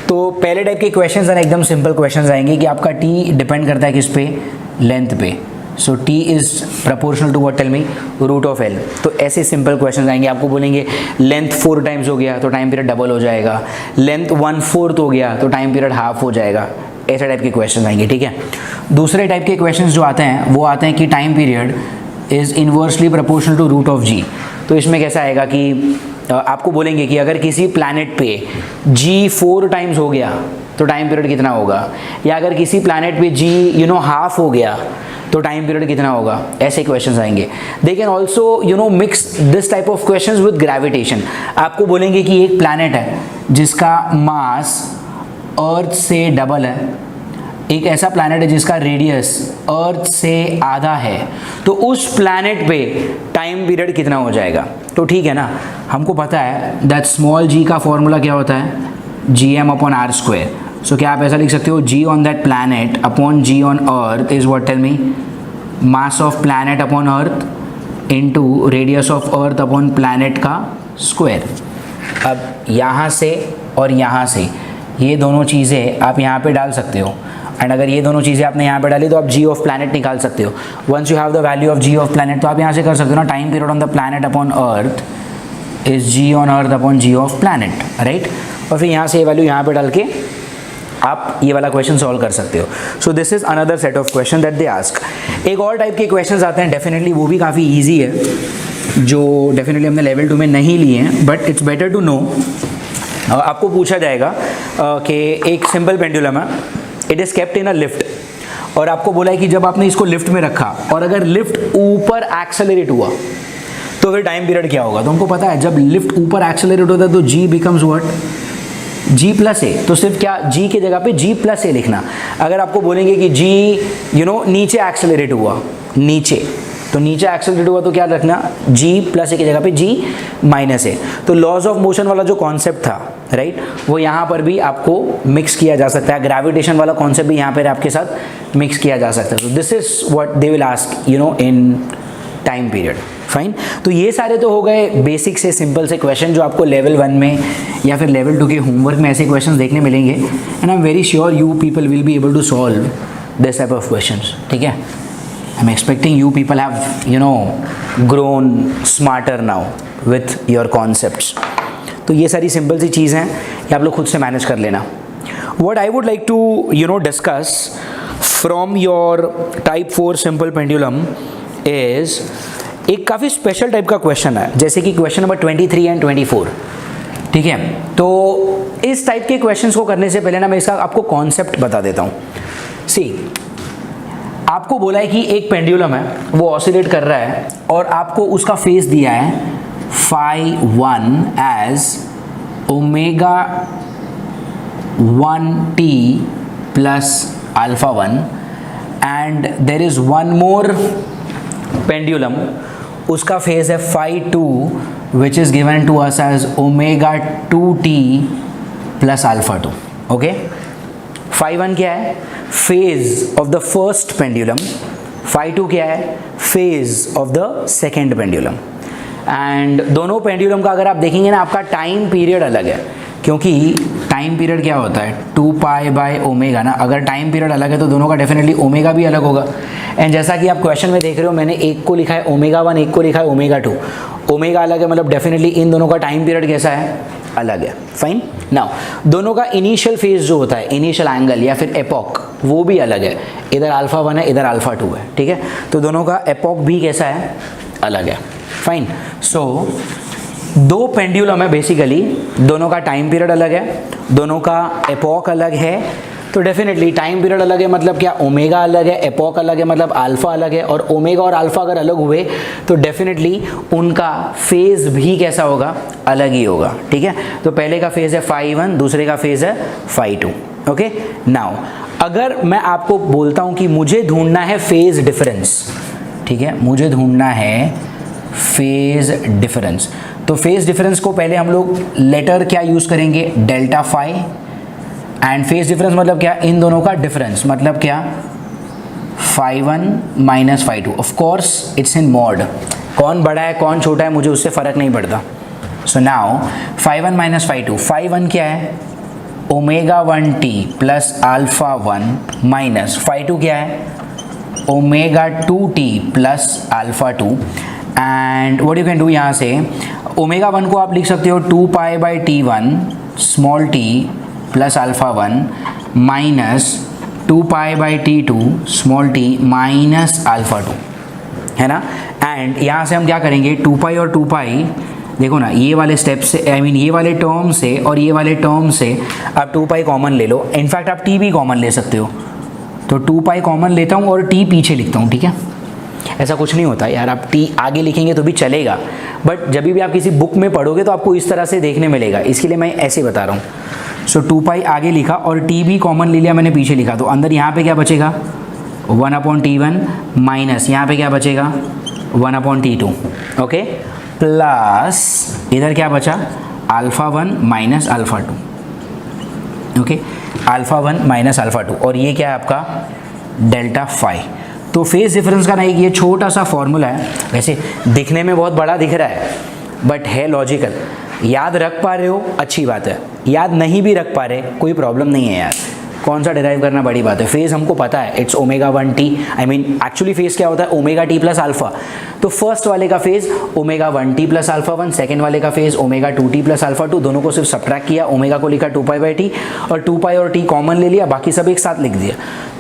तो पहले टाइप के क्वेश्चंस हैं एकदम सिंपल क्वेश्चंस आएंगे कि आपका टी डिपेंड करता है किस पे, लेंथ पे. So t is proportional to what, tell me, root of l। तो ऐसे सिंपल क्वेश्चन आएंगे, आपको बोलेंगे लेंथ 4 टाइम्स हो गया तो टाइम पीरियड डबल हो जाएगा, लेंथ 1/4 हो गया तो टाइम पीरियड हाफ हो जाएगा, ऐसे टाइप के क्वेश्चन आएंगे, ठीक है। दूसरे टाइप के क्वेश्चन जो आते हैं वो आते हैं कि time period is inversely proportional to root of g। तो इसमें कैसा आएगा कि आपको बोलेंगे कि अगर किसी प्लैनेट पे g 4 टाइम्स हो गया तो टाइम पीरियड कितना होगा, या अगर किसी प्लैनेट पे g हाफ हो गया तो टाइम पीरियड कितना होगा, ऐसे क्वेश्चंस आएंगे। They can also mix this type of questions with gravitation. आपको बोलेंगे कि एक प्लैनेट है जिसका मास अर्थ से डबल है, एक ऐसा प्लैनेट है जिसका रेडियस अर्थ से आधा है, तो उस प्लैनेट पे टाइम पीरियड कितना हो जाएगा। तो ठीक है ना, हमको पता है दैट स्मॉल g का फॉर्मूला क्या होता है, gm/r²। सो क्या आप ऐसा लिख सकते हो, g on that planet upon g on earth is what, tell me, mass of planet upon earth into radius of earth upon planet का स्क्वायर। अब यहाँ से और यहाँ से ये दोनों चीज़ें आप यहाँ पे डाल सकते हो, एंड अगर ये दोनों चीज़ें आपने यहाँ पे डाली तो आप g ऑफ प्लैनेट निकाल सकते हो। Once you have the value of g of planet तो आप यहाँ से कर सकते हो ना, time period on the planet upon earth is g on earth upon g of planet, right. और फिर यहाँ से ये वैल्यू यहाँ पे डाल के आप ये वाला क्वेश्चन सॉल्व कर सकते हो। सो this is another set of question that they ask. एक और टाइप के क्वेश्चन आते हैं, डेफिनेटली वो भी काफ़ी ईजी है, जो डेफिनेटली हमने लेवल 2 में नहीं लिए हैं, but it's better to know. आपको पूछा जाएगा कि एक सिंपल पेंडुलम है, it is kept in a lift, और आपको बोला है कि जब आपने इसको लिफ्ट में रखा और अगर लिफ्ट ऊपर एक्सेलरेट हुआ तो फिर टाइम पीरियड क्या होगा। तो हमको पता है जब लिफ्ट ऊपर एक्सेलरेट होता है तो g बिकम्स व्हाट, g+a। तो सिर्फ क्या g की जगह पे g+a लिखना। अगर आपको बोलेंगे कि g नीचे एक्सेलरेट हुआ, नीचे, तो नीचे एक्सेलरेट हुआ तो क्या रखना, g+a की जगह पे g-a। तो लॉज ऑफ मोशन वाला जो कॉन्सेप्ट था, राइट, वो यहाँ पर भी आपको मिक्स किया जा सकता है, ग्रेविटेशन वाला कॉन्सेप्ट भी यहाँ पर आपके साथ मिक्स किया जा सकता है। तो this is what they will ask in time period, fine. तो ये सारे तो हो गए बेसिक से सिंपल से क्वेश्चन जो आपको लेवल 1 में या फिर लेवल 2 के होमवर्क में ऐसे क्वेश्चन देखने मिलेंगे, and I am very sure you people will be able to solve this type of questions, ठीक है। I am expecting you people have grown smarter now with your concepts. तो ये सारी सिंपल सी चीज़ हैं, ये आप लोग खुद से मैनेज कर लेना। What I would like to discuss from your type 4 simple pendulum is एक काफ़ी स्पेशल टाइप का क्वेश्चन है, जैसे कि क्वेश्चन नंबर 23 एंड 24, ठीक है। तो इस टाइप के क्वेश्चंस को करने से पहले ना मैं इसका आपको कॉन्सेप्ट बता देता हूँ। सी, आपको बोला है कि एक पेंडुलम है, वो ऑसिलेट कर रहा है और आपको उसका फेस दिया है phi1 as ω1t plus α1, and there is one more pendulum, उसका फेज है phi2 which is given to us as ω2t plus α2, okay. phi1 क्या है, phase of the first pendulum, phi2 क्या है, phase of the second pendulum. And दोनों पेंडुलम का अगर आप देखेंगे ना, आपका टाइम पीरियड अलग है, क्योंकि टाइम पीरियड क्या होता है 2π/ω ना। अगर टाइम पीरियड अलग है तो दोनों का डेफिनेटली ओमेगा भी अलग होगा। एंड जैसा कि आप क्वेश्चन में देख रहे हो, मैंने एक को लिखा है ω1, एक को लिखा है ω2। ओमेगा अलग है, मतलब डेफिनेटली इन दोनों का टाइम पीरियड कैसा है, अलग है, फाइन। नाउ दोनों का इनिशियल फेज जो होता है, इनिशियल एंगल या फिर एपॉक, वो भी अलग है, इधर α1 है, इधर α2 है, ठीक है। तो दोनों का एपॉक भी कैसा है, अलग है, फाइन। सो दो पेंडुलम है बेसिकली, दोनों का टाइम पीरियड अलग है, दोनों का एपॉक अलग है। तो डेफिनेटली टाइम पीरियड अलग है मतलब क्या, ओमेगा अलग है, एपॉक अलग है मतलब अल्फा अलग है, और ओमेगा और अल्फा अगर अलग हुए तो डेफिनेटली उनका फेज भी कैसा होगा, अलग ही होगा, ठीक है। तो पहले का फेज है phi1, दूसरे का फेज है phi2, ओके। नाउ अगर मैं आपको बोलता हूं कि मुझे ढूंढना है फेज डिफरेंस, ठीक है, मुझे ढूंढना है फेज डिफरेंस, तो फेज डिफरेंस को पहले हम लोग लेटर क्या यूज़ करेंगे, delta phi. And phase difference मतलब क्या, इन दोनों का डिफरेंस मतलब क्या, phi1 माइनस phi2। Of course it's in mod, कौन बड़ा है कौन छोटा है मुझे उससे फ़र्क नहीं पड़ता। सो नाउ phi1 माइनस phi2, phi1 क्या है, ω1t प्लस α1 माइनस phi2 क्या है, omega 2t plus alpha 2 and what you can do, यहाँ से ओमेगा 1 को आप लिख सकते हो 2 pi by t1 small t plus alpha 1 minus 2 pi by t2 small t minus alpha 2, है ना। एंड यहाँ से हम क्या करेंगे, 2 पाई और 2 पाई, देखो ना ये वाले स्टेप से, आई मीन ये वाले टर्म से और ये वाले टर्म से आप 2 पाई कॉमन ले लो। इनफैक्ट आप t भी कॉमन ले सकते हो, तो 2 पाई कॉमन लेता हूँ और t पीछे लिखता हूँ, ठीक है। ऐसा कुछ नहीं होता यार, आप t आगे लिखेंगे तो भी चलेगा, बट जब भी आप किसी बुक में पढ़ोगे तो आपको इस तरह से देखने मिलेगा, इसके लिए मैं ऐसे बता रहा हूँ। सो 2 पाई आगे लिखा और t भी कॉमन ले लिया मैंने पीछे लिखा, तो अंदर यहाँ पे क्या बचेगा 1/t1 माइनस यहाँ पे क्या बचेगा 1/t2, ओके, प्लस इधर क्या बचा alpha 1 minus alpha 2, okay, alpha 1 minus alpha 2, और ये क्या है आपका डेल्टा फाई। तो फेज डिफरेंस का ना एक ये छोटा सा फॉर्मूला है, वैसे दिखने में बहुत बड़ा दिख रहा है बट है लॉजिकल। याद रख पा रहे हो अच्छी बात है, याद नहीं भी रख पा रहे कोई प्रॉब्लम नहीं है यार, कौन सा डिराइव करना बड़ी बात है। फेज हमको पता है it's omega 1t, I mean actually phase क्या होता है ओमेगा t प्लस अल्फा, तो फर्स्ट वाले का phase omega 1t plus alpha 1, second वाले का phase omega 2t plus alpha 2, दोनों को सिर्फ सब्ट्रैक्ट किया, ओमेगा को लिखा 2 पाई बाई t और 2 पाई और t कॉमन ले लिया, बाकी सब एक साथ लिख दिया।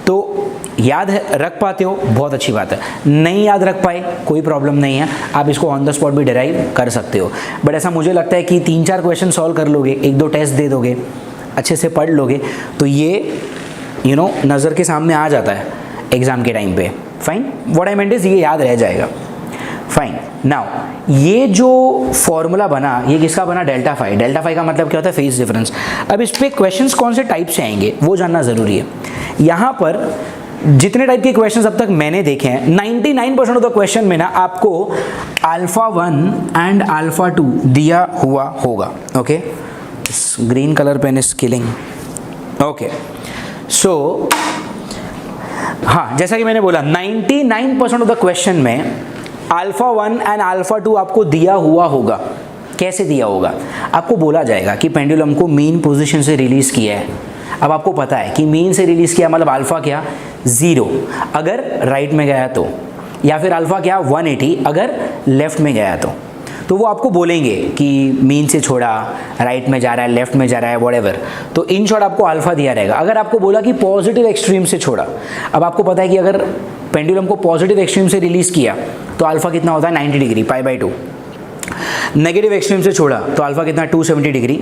तो याद रख पाते हो बहुत अच्छी बात है, नहीं याद रख पाए कोई प्रॉब्लम नहीं है, आप इसको ऑन द स्पॉट भी डिराइव कर सकते हो। बट ऐसा मुझे लगता है कि 3-4 क्वेश्चन सॉल्व कर लोगे, 1-2 टेस्ट दे दोगे, अच्छे से पढ़ लोगे, तो ये नज़र के सामने आ जाता है एग्ज़ाम के टाइम पे। Fine, what I meant is ये याद रह जाएगा। फाइन, नाउ ये जो फॉर्मूला बना ये किसका बना डेल्टा फाई। डेल्टा फाई का मतलब क्या होता है फेज डिफरेंस। अब इस पे क्वेश्चंस कौन से टाइप से आएंगे वो जानना ज़रूरी है। यहाँ पर जितने टाइप के क्वेश्चंस अब तक मैंने देखे हैं 99% ऑफ द क्वेश्चन में ना आपको अल्फा 1 एंड अल्फा 2 दिया हुआ होगा, okay. Green colour pen is killing, okay. So हाँ, जैसा कि मैंने बोला 99% ऑफ द क्वेश्चन में अल्फा 1 एंड अल्फा 2 आपको दिया हुआ होगा। कैसे दिया होगा, आपको बोला जाएगा कि पेंडुलम को मीन पोजीशन से रिलीज किया है। अब आपको पता है कि मीन से रिलीज किया मतलब अल्फा क्या 0 अगर राइट में गया तो, या फिर अल्फा क्या 180 अगर लेफ्ट में गया तो वो आपको बोलेंगे कि मीन से छोड़ा, राइट में जा रहा है, लेफ्ट में जा रहा है, व्हाटएवर, तो इन शॉर्ट आपको अल्फा दिया रहेगा। अगर आपको बोला कि पॉजिटिव एक्सट्रीम से छोड़ा, अब आपको पता है कि अगर पेंडुलम को पॉजिटिव एक्सट्रीम से रिलीज किया तो अल्फा कितना होता है 90 डिग्री π/2। नेगेटिव एक्सट्रीम से छोड़ा तो अल्फा कितना 270 डिग्री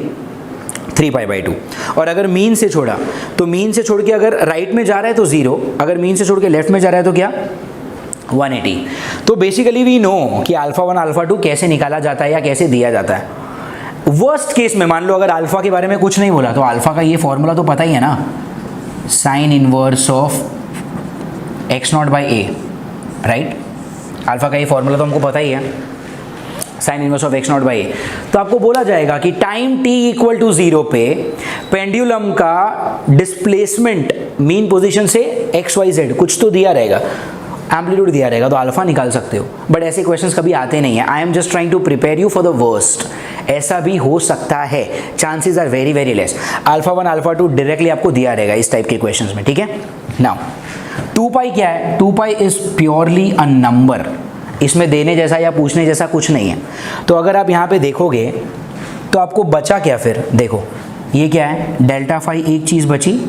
3π/2। और अगर मीन से छोड़ा तो मीन से छोड़ के अगर राइट में जा रहा है तो 0, अगर मीन से छोड़ के लेफ्ट में जा रहा है तो क्या 180। तो बेसिकली वी नो कि अल्फा 1 अल्फा 2 कैसे निकाला जाता है या कैसे दिया जाता है। वर्स्ट केस में मान लो अगर अल्फा के बारे में कुछ नहीं बोला तो अल्फा का ये फॉर्मूला तो पता ही है ना, sign inverse of x0/a, right. Alpha का ये फॉर्मूला तो हमको पता ही है, साइन इनवर्स ऑफ x0/a। तो आपको बोला जाएगा कि टाइम t इक्वल टू 0 पे पेंडुलम का डिस्प्लेसमेंट मीन पोजीशन से xyz कुछ तो दिया रहेगा, एम्पलीट्यूड दिया रहेगा, तो अल्फा निकाल सकते हो। बट ऐसे क्वेश्चंस कभी आते नहीं है। I am just trying to prepare you for the worst. ऐसा भी हो सकता है, chances are very very less. Alpha 1 alpha 2 directly आपको दिया रहेगा इस टाइप के क्वेश्चंस में, ठीक है। नाउ 2 पाई क्या है, 2 pi is purely a number, इसमें देने जैसा या पूछने जैसा कुछ नहीं है। तो अगर आप यहाँ पे देखोगे तो आपको बचा क्या, फिर देखो ये क्या है डेल्टा फाई एक चीज़ बची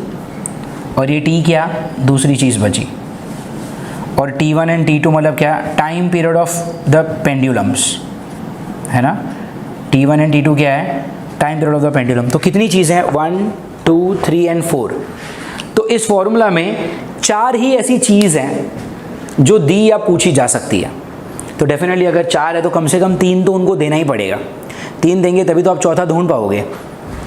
और ये टी क्या दूसरी चीज़ बची, और T1 एंड T2 मतलब क्या time period of the pendulums, है ना। T1 एंड T2 क्या है time period of the pendulum. तो कितनी चीज़ें हैं 1 2 3 एंड 4। तो इस फॉर्मूला में 4 ही ऐसी चीज़ हैं जो दी या पूछी जा सकती है। तो डेफिनेटली अगर 4 है तो कम से कम 3 तो उनको देना ही पड़ेगा, 3 देंगे तभी तो आप चौथा ढूंढ पाओगे।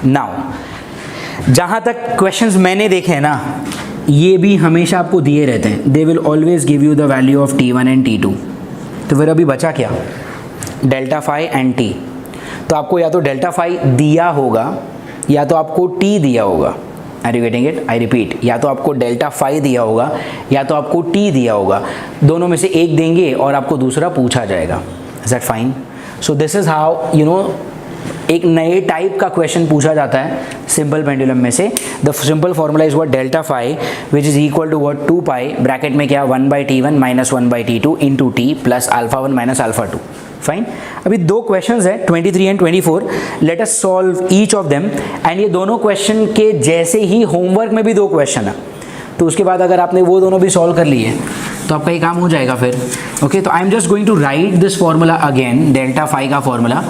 नाउ जहाँ तक क्वेश्चंस मैंने देखे हैं ना ये भी हमेशा आपको दिए रहते हैं, they will always give you the value of T1 and T2। तो फिर अभी बचा क्या डेल्टा फाई एंड T। तो आपको या तो डेल्टा फाई दिया होगा या तो आपको T दिया होगा। Are you getting it, I repeat, या तो आपको डेल्टा फाई दिया होगा या तो आपको T दिया होगा, दोनों में से एक देंगे और आपको दूसरा पूछा जाएगा। Is that fine. So this is how एक नए टाइप का क्वेश्चन पूछा जाता है सिंपल पेंडुलम में से, the simple formula is what delta phi which is equal to what 2 pi bracket में क्या 1/t1 minus 1/t2 into T plus alpha 1 minus alpha 2. Fine. अभी दो क्वेश्चंस है 23 and 24. Let us solve each of them. And ये दोनों क्वेश्चन के जैसे ही होमवर्क में भी दो क्वेश्चन है, तो उसके बाद अगर आपने वो दोनों भी सॉल्व कर लिए तो आपका ये काम हो जाएगा फिर. ओके, तो I am just going to write this formula again, delta phi का फॉर्मूला,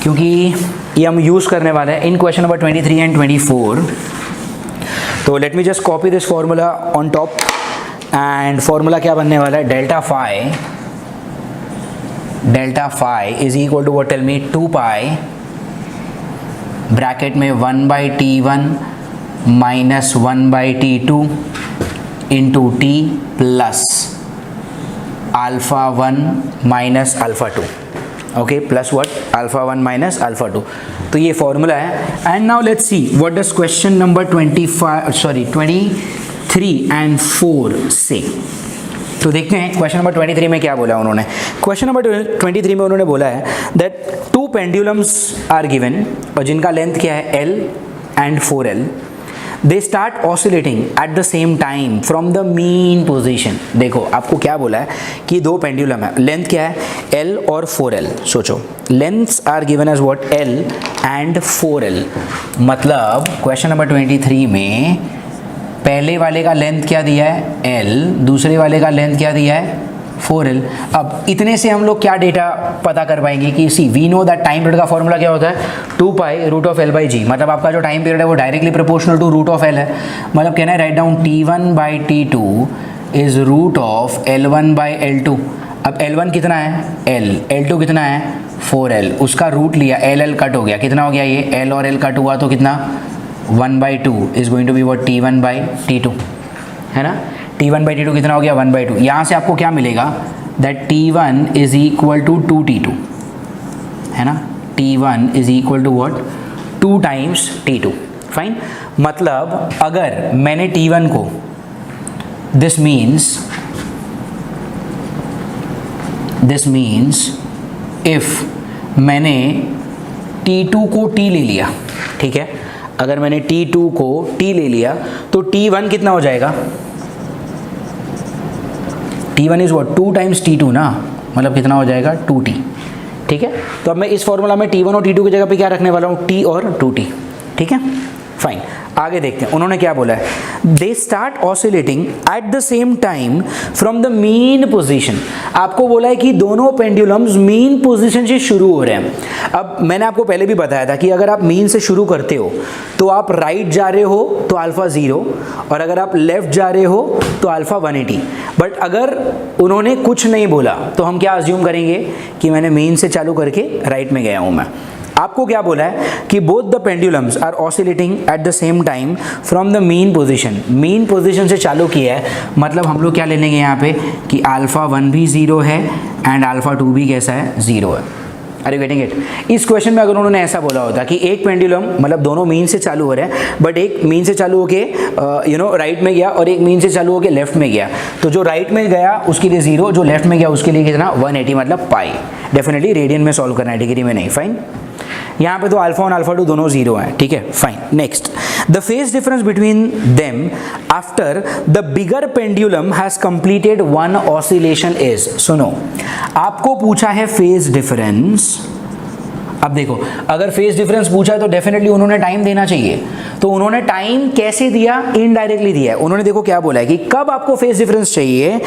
क्योंकि ये हम यूज़ करने वाले हैं इन क्वेश्चन नंबर 23 एंड 24. तो let me just copy this formula on top. And formula क्या बनने वाला है, delta phi is equal to what, tell me, 2 pi bracket में 1/t1 minus 1/t2 into T plus alpha 1 minus alpha 2. Okay, plus what, alpha 1 minus alpha 2. तो ये फॉर्मूला है. And now let's see what does question number 23 and 4 say. तो देखते हैं क्वेश्चन नंबर 23 में क्या बोला उन्होंने. क्वेश्चन नंबर 23 में उन्होंने बोला है दैट 2 पेंडुलम्स आर गिवन, और जिनका लेंथ क्या है L and 4L. They start oscillating at the same time from the mean position. देखो आपको क्या बोला है कि दो पेंडुलम है, लेंथ क्या है L और 4L. सोचो, lengths are given as what, L and 4L. मतलब क्वेश्चन नंबर 23 में पहले वाले का लेंथ क्या दिया है L, दूसरे वाले का लेंथ क्या दिया है 4L. अब इतने से हम लोग क्या डेटा पता कर पाएंगे कि see we know that time period का फॉर्मूला क्या होता है 2 pi root of L by g. मतलब आपका जो टाइम पीरियड है वो directly proportional to root of L है. मतलब कहना है right down T1/T2 is root of L1 by L2. अब L1 कितना है L, L2 कितना है 4L. उसका रूट लिया, L कट हो गया, कितना हो गया ये L और L कट हुआ तो कितना 1/2 is going to be what T1/T2, है ना. T1/T2 कितना हो गया 1/2. यहाँ से आपको क्या मिलेगा that T1 is equal to 2T2, है ना. T1 is equal to what 2 times T2. Fine. मतलब अगर मैंने T1 को, दिस मीन्स इफ मैंने T2 को T ले लिया, ठीक है, अगर मैंने T2 को T ले लिया तो T1 कितना हो जाएगा, T1 is what 2 times T2 ना, मतलब कितना हो जाएगा 2T. ठीक है, तो अब मैं इस फॉर्मूला में T1 और T2 की जगह पे क्या रखने वाला हूँ, T और 2T. ठीक है, फाइन. आगे देखते हैं उन्होंने क्या बोला है. They start oscillating at the same time from the mean position. आपको बोला है कि दोनों पेंडुलम्स मीन पोजीशन से शुरू हो रहे हैं. अब मैंने आपको पहले भी बताया था कि अगर आप मीन से शुरू करते हो तो आप राइट जा रहे हो तो अल्फा 0, और अगर आप लेफ्ट जा रहे हो तो अल्फा 180. बट अगर उन्होंने कुछ नहीं बोला तो हम क्या अज्यूम करेंगे कि मैंने मीन से चालू करके राइट में गया हूं मैं. आपको क्या बोला है कि both the pendulums are oscillating at the same time from the mean position. Mean position से चालू किया है, मतलब हम लोग क्या ले लेंगे यहाँ पे कि अल्फा 1 भी 0 है एंड अल्फा 2 भी कैसा है 0 है. Are you getting it. इस क्वेश्चन में अगर उन्होंने ऐसा बोला होता कि एक पेंडुलम, मतलब दोनों मीन से चालू हो रहे हैं, बट एक मीन से चालू होके राइट में गया और एक मीन से चालू होके लेफ्ट में गया, तो जो राइट में गया उसके लिए 0, जो लेफ्ट में गया उसके लिए कितना 180, मतलब पाई. डेफिनेटली रेडियन में सॉल्व करना है, डिग्री में नहीं. फाइन. यहाँ पे तो अल्फा 1 अल्फा 2 दोनों 0 हैं. ठीक है, fine. Next, the phase difference between them after the bigger pendulum has completed one oscillation is. सुनो, आपको पूछा है फेज डिफरेंस. अब देखो, अगर फेज डिफरेंस पूछा है तो डेफिनेटली उन्होंने टाइम देना चाहिए. तो उन्होंने टाइम कैसे दिया, इनडायरेक्टली दिया है. उन्होंने देखो क्या बोला है कि कब आपको फेज डिफरेंस चाहिए,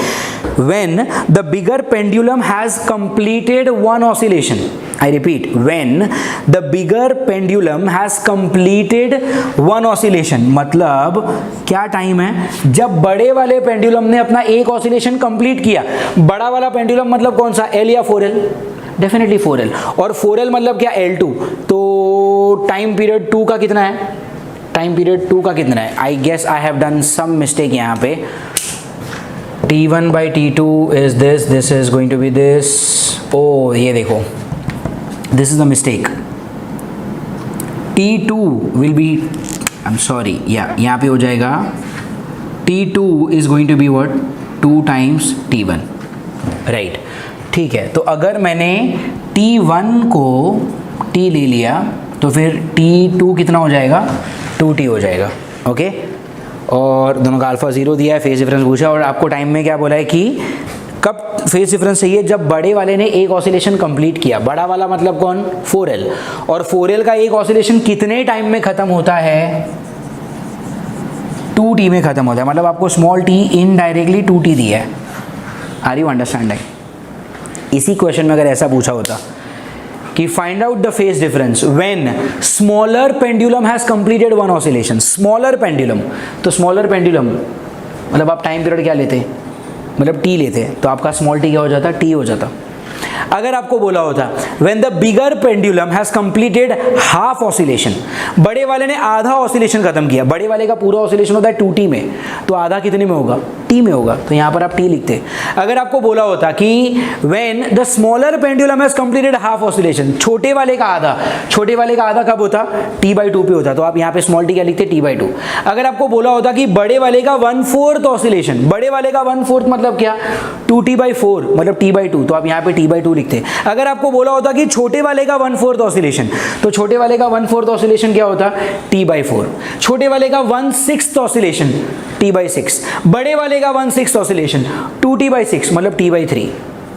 when the bigger pendulum has completed one oscillation. I repeat, when the bigger pendulum has completed one oscillation. मतलब क्या टाइम है, जब बड़े वाले पेंडुलम ने अपना एक ऑसिलेशन कंप्लीट किया. बड़ा वाला पेंडुलम मतलब कौन सा, L या 4L? Definitely 4L. और 4L मतलब क्या, L2. तो टाइम पीरियड 2 का कितना है, टाइम पीरियड 2 का कितना है. I guess I have done some mistake यहाँ पे. T1/T2 is this is going to be this. ओ ये देखो, this is the mistake. T2 will be, I'm sorry, yeah, यहाँ पे हो जाएगा T2 is going to be what 2 times T1, right. ठीक है, तो अगर मैंने T1 को टी ले लिया तो फिर T2 कितना हो जाएगा, 2T हो जाएगा। ओके, और दोनों का अल्फा 0 दिया है, फेज डिफरेंस पूछा, और आपको टाइम में क्या बोला है कि कब फेज डिफरेंस चाहिए, जब बड़े वाले ने एक ऑसिलेशन कंप्लीट किया। बड़ा वाला मतलब कौन, 4L, और 4L का एक ऑसिलेशन कितने टाइम में खत्म होता है, 2T में खत्म होता है। मतलब आपको स्मॉल t इनडायरेक्टली 2T दिया है। Are you understanding? इसी क्वेश्चन में अगर ऐसा पूछा होता कि find out the phase difference when smaller pendulum has completed one oscillation, smaller pendulum, तो स्मॉलर पेंडुलम मतलब आप टाइम पीरियड क्या लेते, मतलब टी लेते, तो आपका स्मॉल टी क्या हो जाता, टी हो जाता। अगर आपको बोला होता when the bigger pendulum has completed half oscillation, बड़े वाले ने आधा ऑसिलेशन खत्म किया, बड़े वाले का पूरा ऑसिलेशन होता है 2T में, तो आधा कितने में होगा, T में होगा, तो यहाँ पर आप T लिखते। अगर आपको बोला होता कि when the smaller pendulum has completed half oscillation, छोटे वाले का आधा, छोटे वाले का आधा कब होता, T/2 पे होता, तो आप यहाँ पे स्मॉल t क्या लिखते, T/2। अगर आपको बोला होता कि बड़े वाले का 1/4 ऑसिलेशन, बड़े वाले का 1/4 मतलब क्या, 2T/4 मतलब T/2, तो आप यहाँ पे T/2 लिखते। अगर आपको बोला होता कि छोटे वाले का 1/4 ऑसिलेशन, तो छोटे वाले का 1/4 ऑसिलेशन क्या होता, T/4। छोटे वाले का 1/6 ऑसिलेशन, T/6। बड़े वाले का 1/6 ऑसिलेशन, 2T/6 मतलब T/3।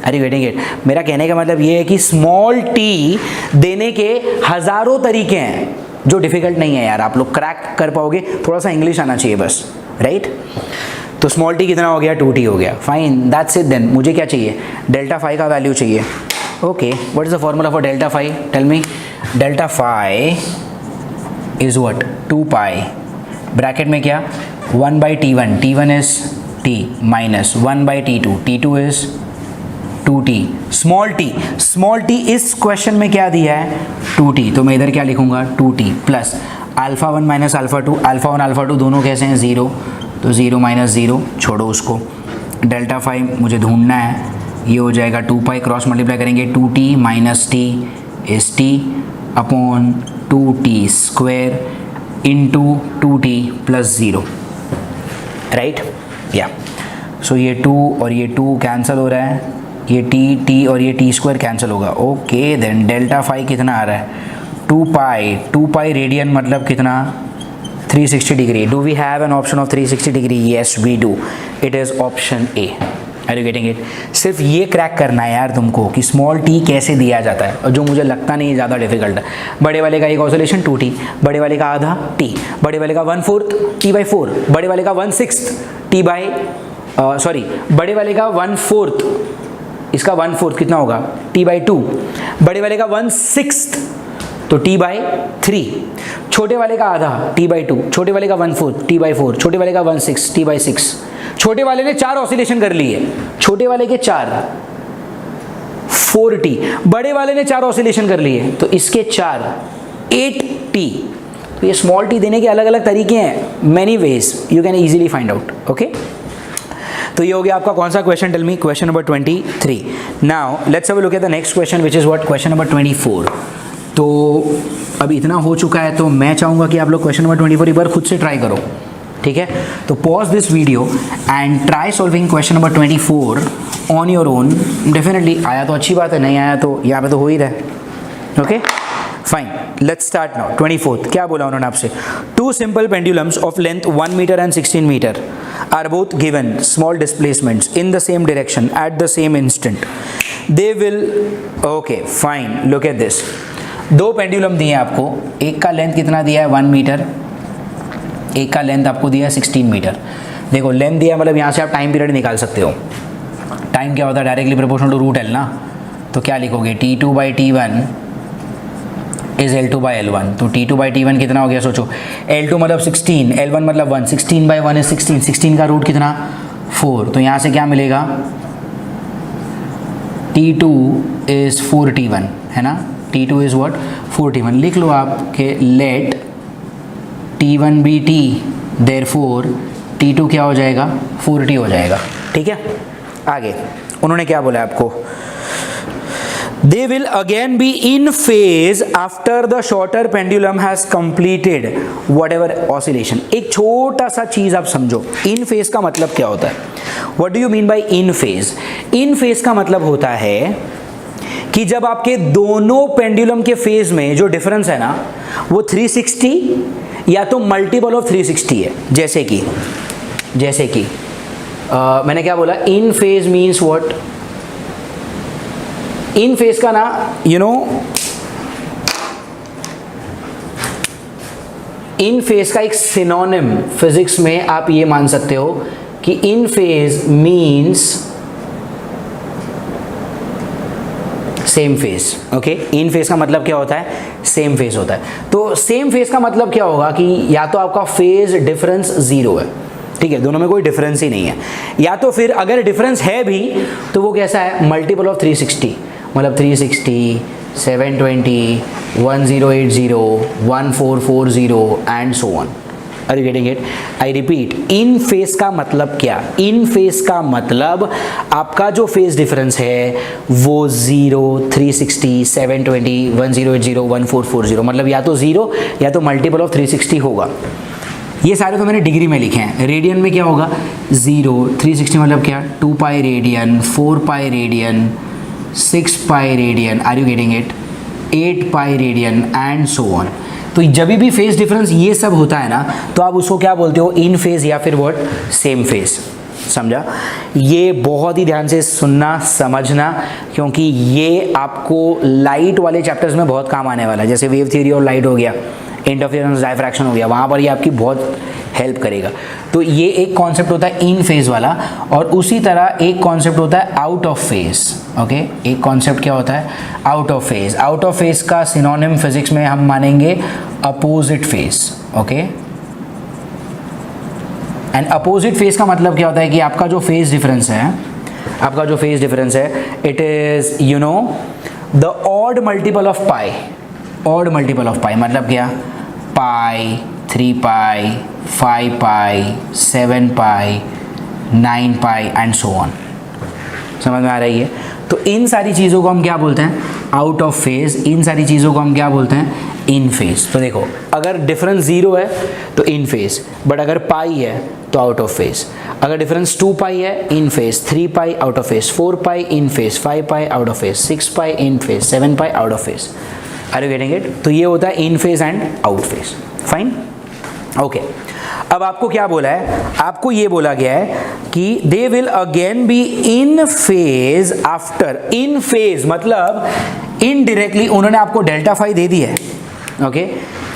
अरे गेटिंग इट? मेरा कहने का मतलब ये है कि स्मॉल t देने के हजारों तरीके हैं जो डिफिकल्ट नहीं है यार, आप लोग क्रैक कर पाओगे, थोड़ा सा इंग्लिश आना चाहिए बस, राइट? तो स्मॉल t कितना हो गया, 2T हो गया, फाइन, दैट्स इट देन। मुझे क्या चाहिए, डेल्टा फाई का वैल्यू चाहिए। Okay, what is the formula for delta phi, tell me. Delta phi is what, 2 pi, bracket में क्या, 1/T1, T1 is T minus 1/T2, T2 is 2T। Small t इस क्वेश्चन में क्या दिया है, 2T, तो मैं इधर क्या लिखूंगा, 2T plus alpha 1 minus alpha 2, alpha 1 alpha 2 दोनों कैसे हैं, 0, तो 0 माइनस 0, छोड़ो उसको। डेल्टा फाई मुझे ढूंढना है, ये हो जाएगा 2 पाई, क्रॉस मल्टीप्लाई करेंगे, 2T minus T is T upon 2T square into 2T plus 0, right? या सो ये 2 और ये 2 कैंसिल हो रहा है, ये T और ये T स्क्वायर कैंसिल होगा। ओके देन डेल्टा फाई कितना आ रहा है, 2 पाई रेडियन मतलब कितना, 360 degree. Do we have an option of 360 degree? Yes we do, it is option A. Are you getting it? सिर्फ ये क्रैक करना है यार तुमको कि स्मॉल t कैसे दिया जाता है, और जो मुझे लगता नहीं है ज़्यादा डिफिकल्ट है। बड़े वाले का एक ऑसिलेशन 2T, बड़े वाले का आधा T, बड़े वाले का 1/4 T/4, बड़े वाले का 1/6 बड़े वाले का 1/4, इसका 1/4 कितना होगा, T/2, बड़े वाले का 1/6 तो T/3, छोटे वाले का आधा T/2, छोटे वाले का 1/4 T/4, छोटे वाले का 1/6 T/6। छोटे वाले ने 4 ऑसिलेशन कर लिए, छोटे वाले के 4, 4T, बड़े वाले ने 4 ऑसिलेशन कर लिए तो इसके 4, 8T। तो ये स्मॉल t देने के अलग अलग तरीके हैं, many ways you can easily find out. Okay, तो ये हो गया आपका कौन सा question, tell me, question number 23। Now let's have a look at the next question which is what, question number 24। तो अब इतना हो चुका है तो मैं चाहूँगा कि आप लोग क्वेश्चन नंबर 24 एक बार खुद से ट्राई करो, ठीक है? तो pause this video and try solving question number 24 on your own. Definitely आया तो अच्छी बात है, नहीं आया तो यहाँ पे तो हो ही रहा है। Okay fine, let's start now. 24 क्या बोला उन्होंने आपसे, 2 simple pendulums of length 1 metre and 16 metre are both given small displacements in the same direction at the same instant, they will, okay fine, look at this. 2 pendulum दिए आपको, एक का लेंथ कितना दिया है 1 मीटर, एक का लेंथ आपको दिया है 16 मीटर। देखो लेंथ दिया मतलब यहाँ से आप टाइम पीरियड निकाल सकते हो। टाइम क्या होता है, directly proportional to root L ना, तो क्या लिखोगे, T2/T1 इज L2/L1। तो T2/T1 कितना हो गया, सोचो, L2 मतलब 16, L1 मतलब 1, 16/1 इज 16, 16 का रूट कितना 4, तो यहाँ से क्या मिलेगा, T2 इज 4T1, है ना, T2 इज व्हाट 4T1। लिख लो आप कि late T1 B T, therefore T2 क्या हो जाएगा, 4T हो जाएगा, ठीक है? आगे उन्होंने क्या बोला आपको, they will again be in phase after the shorter pendulum has completed whatever oscillation। एक छोटा सा चीज आप समझो, in phase का मतलब क्या होता है, what do you mean by in phase? in phase का मतलब होता है कि जब आपके दोनों पेंडुलम के फेज में जो डिफरेंस है ना वो 360 या तो मल्टीपल ऑफ 360 है। जैसे कि मैंने क्या बोला, in phase means what, in phase का ना इन फेज का एक सिनोनिम फिजिक्स में आप ये मान सकते हो कि in phase means same phase. Okay, in phase का मतलब क्या होता है, सेम फेज होता है। तो सेम फेज का मतलब क्या होगा कि या तो आपका फेज डिफरेंस 0 है, ठीक है, दोनों में कोई डिफरेंस ही नहीं है, या तो फिर अगर डिफरेंस है भी तो वो कैसा है, मल्टीपल ऑफ 360, मतलब 360, 720, 1080, 1440 and so on. Are you getting it? I repeat, in phase का मतलब क्या, इन फेज का मतलब आपका जो फेज डिफरेंस है वो 0, 360, 720, 1080, 1440, मतलब या तो 0 या तो मल्टीपल ऑफ 360 होगा। ये सारे तो मैंने डिग्री में लिखे हैं। रेडियन में क्या होगा, 0, 360 मतलब क्या, 2 pi radian, 4 pi radian, 6 pi radian, are you getting it, 8 pi radian and so on. तो जब भी फेज डिफरेंस ये सब होता है ना तो आप उसको क्या बोलते हो, इन फेज या फिर व्हाट, सेम फेज। समझा? ये बहुत ही ध्यान से सुनना समझना, क्योंकि ये आपको लाइट वाले चैप्टर्स में बहुत काम आने वाला है। जैसे वेव थ्योरी और लाइट हो गया, इंटरफेरेंस डायफ्रैक्शन हो गया, वहाँ पर ये आपकी बहुत हेल्प करेगा। तो ये एक कॉन्सेप्ट होता है इन फेज वाला, और उसी तरह एक कॉन्सेप्ट होता है आउट ऑफ फेज। ओके, एक कॉन्सेप्ट क्या होता है, out of phase. Out of phase का सिनोनिम फिजिक्स में हम मानेंगे opposite phase. Okay, and opposite phase का मतलब क्या होता है कि आपका जो फेज डिफरेंस है, आपका जो फेज डिफरेंस है, it is the odd multiple of pi. Odd multiple of pi मतलब क्या, पाई, 3 पाई, 5 पाई, 7 पाई, 9 पाई एंड सो ऑन। समझ में आ रही है? तो इन सारी चीज़ों को हम क्या बोलते हैं, आउट ऑफ फेज। इन सारी चीज़ों को हम क्या बोलते हैं, इन फेज। तो देखो, अगर डिफरेंस 0 है तो इन फेज, बट अगर पाई है तो आउट ऑफ फेज। अगर डिफरेंस 2 पाई है, in phase, 3 pi out of phase, 4 pi in phase, 5 pi out of phase, 6 pi in phase, 7 pi out of phase. Are you getting it? तो ये होता है in phase and out phase. Fine, okay. अब आपको क्या बोला है, आपको ये बोला गया है कि they will again be in phase after. In phase मतलब इनडायरेक्टली उन्होंने आपको डेल्टा फाई दे दी है। Okay,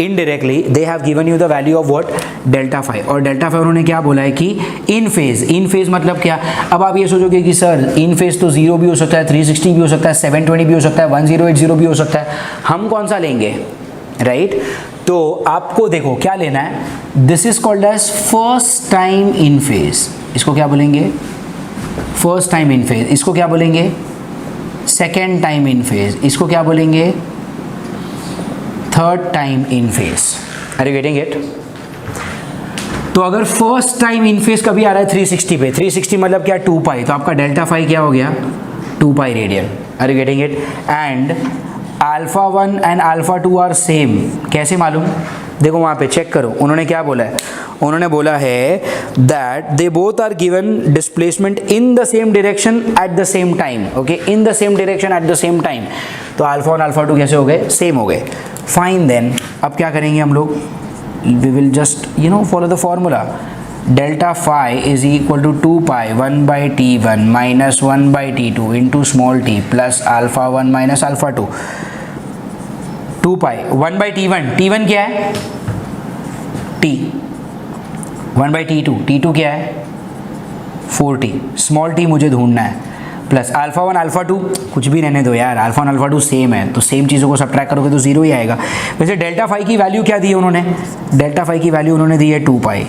indirectly they have given you the value of what, delta phi. और डेल्टा फाई उन्होंने क्या बोला है कि इन फेज। इन फेज मतलब क्या, अब आप ये सोचोगे कि सर इन फेज तो 0 भी हो सकता है, 360 भी हो सकता है, 720 भी हो सकता है, 1080 भी हो सकता है, हम कौन सा लेंगे, राइट? तो आपको देखो क्या लेना है, this is called as first time in phase. इसको क्या बोलेंगे, फर्स्ट टाइम इन फेज। इसको क्या बोलेंगे, सेकेंड टाइम इन फेज। इसको क्या बोलेंगे, third time in phase. Are you getting it? तो अगर फर्स्ट टाइम इन फेज कभी आ रहा है 360 पे, 360 मतलब क्या, 2 पाई, तो आपका डेल्टा फाई क्या हो गया, 2 pi radian. Are you getting it? And alpha 1 and alpha 2 are same. कैसे मालूम, देखो वहाँ पे चेक करो, उन्होंने क्या बोला है, उन्होंने बोला है that they both are given displacement in the same direction at the same time. Okay, in the same direction at the same time. तो अल्फा 1 अल्फा 2 कैसे हो गए, सेम हो गए। फाइन, देन अब क्या करेंगे हम लोग, we will just follow the formula. Delta phi is equal to 2 pi 1 by T1 minus 1 by T2 into small t plus alpha 1 minus alpha 2। 2 pi 1 by T1, T1 क्या है, T, 1 बाई T2, T2 क्या है, 4t, स्मॉल t मुझे ढूंढना है, प्लस अल्फा 1 अल्फा 2, कुछ भी रहने दो यार, अल्फा 1 अल्फा 2 सेम है, तो सेम चीज़ों को सब्ट्रैक्ट करोगे तो 0 ही आएगा। वैसे डेल्टा फाई की वैल्यू क्या दी है उन्होंने, डेल्टा फाई की वैल्यू उन्होंने दी है 2 पाई,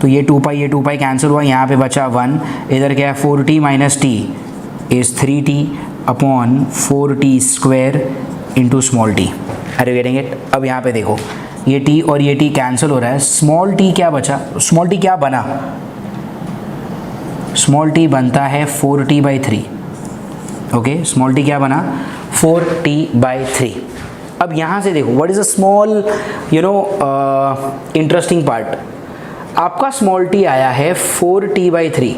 तो ये 2 पाई कैंसिल हुआ, यहाँ पे बचा 1, इधर क्या है 4t minus t is 3t upon 4t square into small t। Are you getting it? अब यहाँ पे देखो, ये t और ये t कैंसिल हो रहा है, स्मॉल t क्या बचा, स्मॉल t क्या बना, स्मॉल t बनता है 4t by 3। Okay, small t क्या बना, 4t बाई 3। अब यहाँ से देखो, what is a small interesting part, आपका स्मॉल t आया है 4t बाई 3।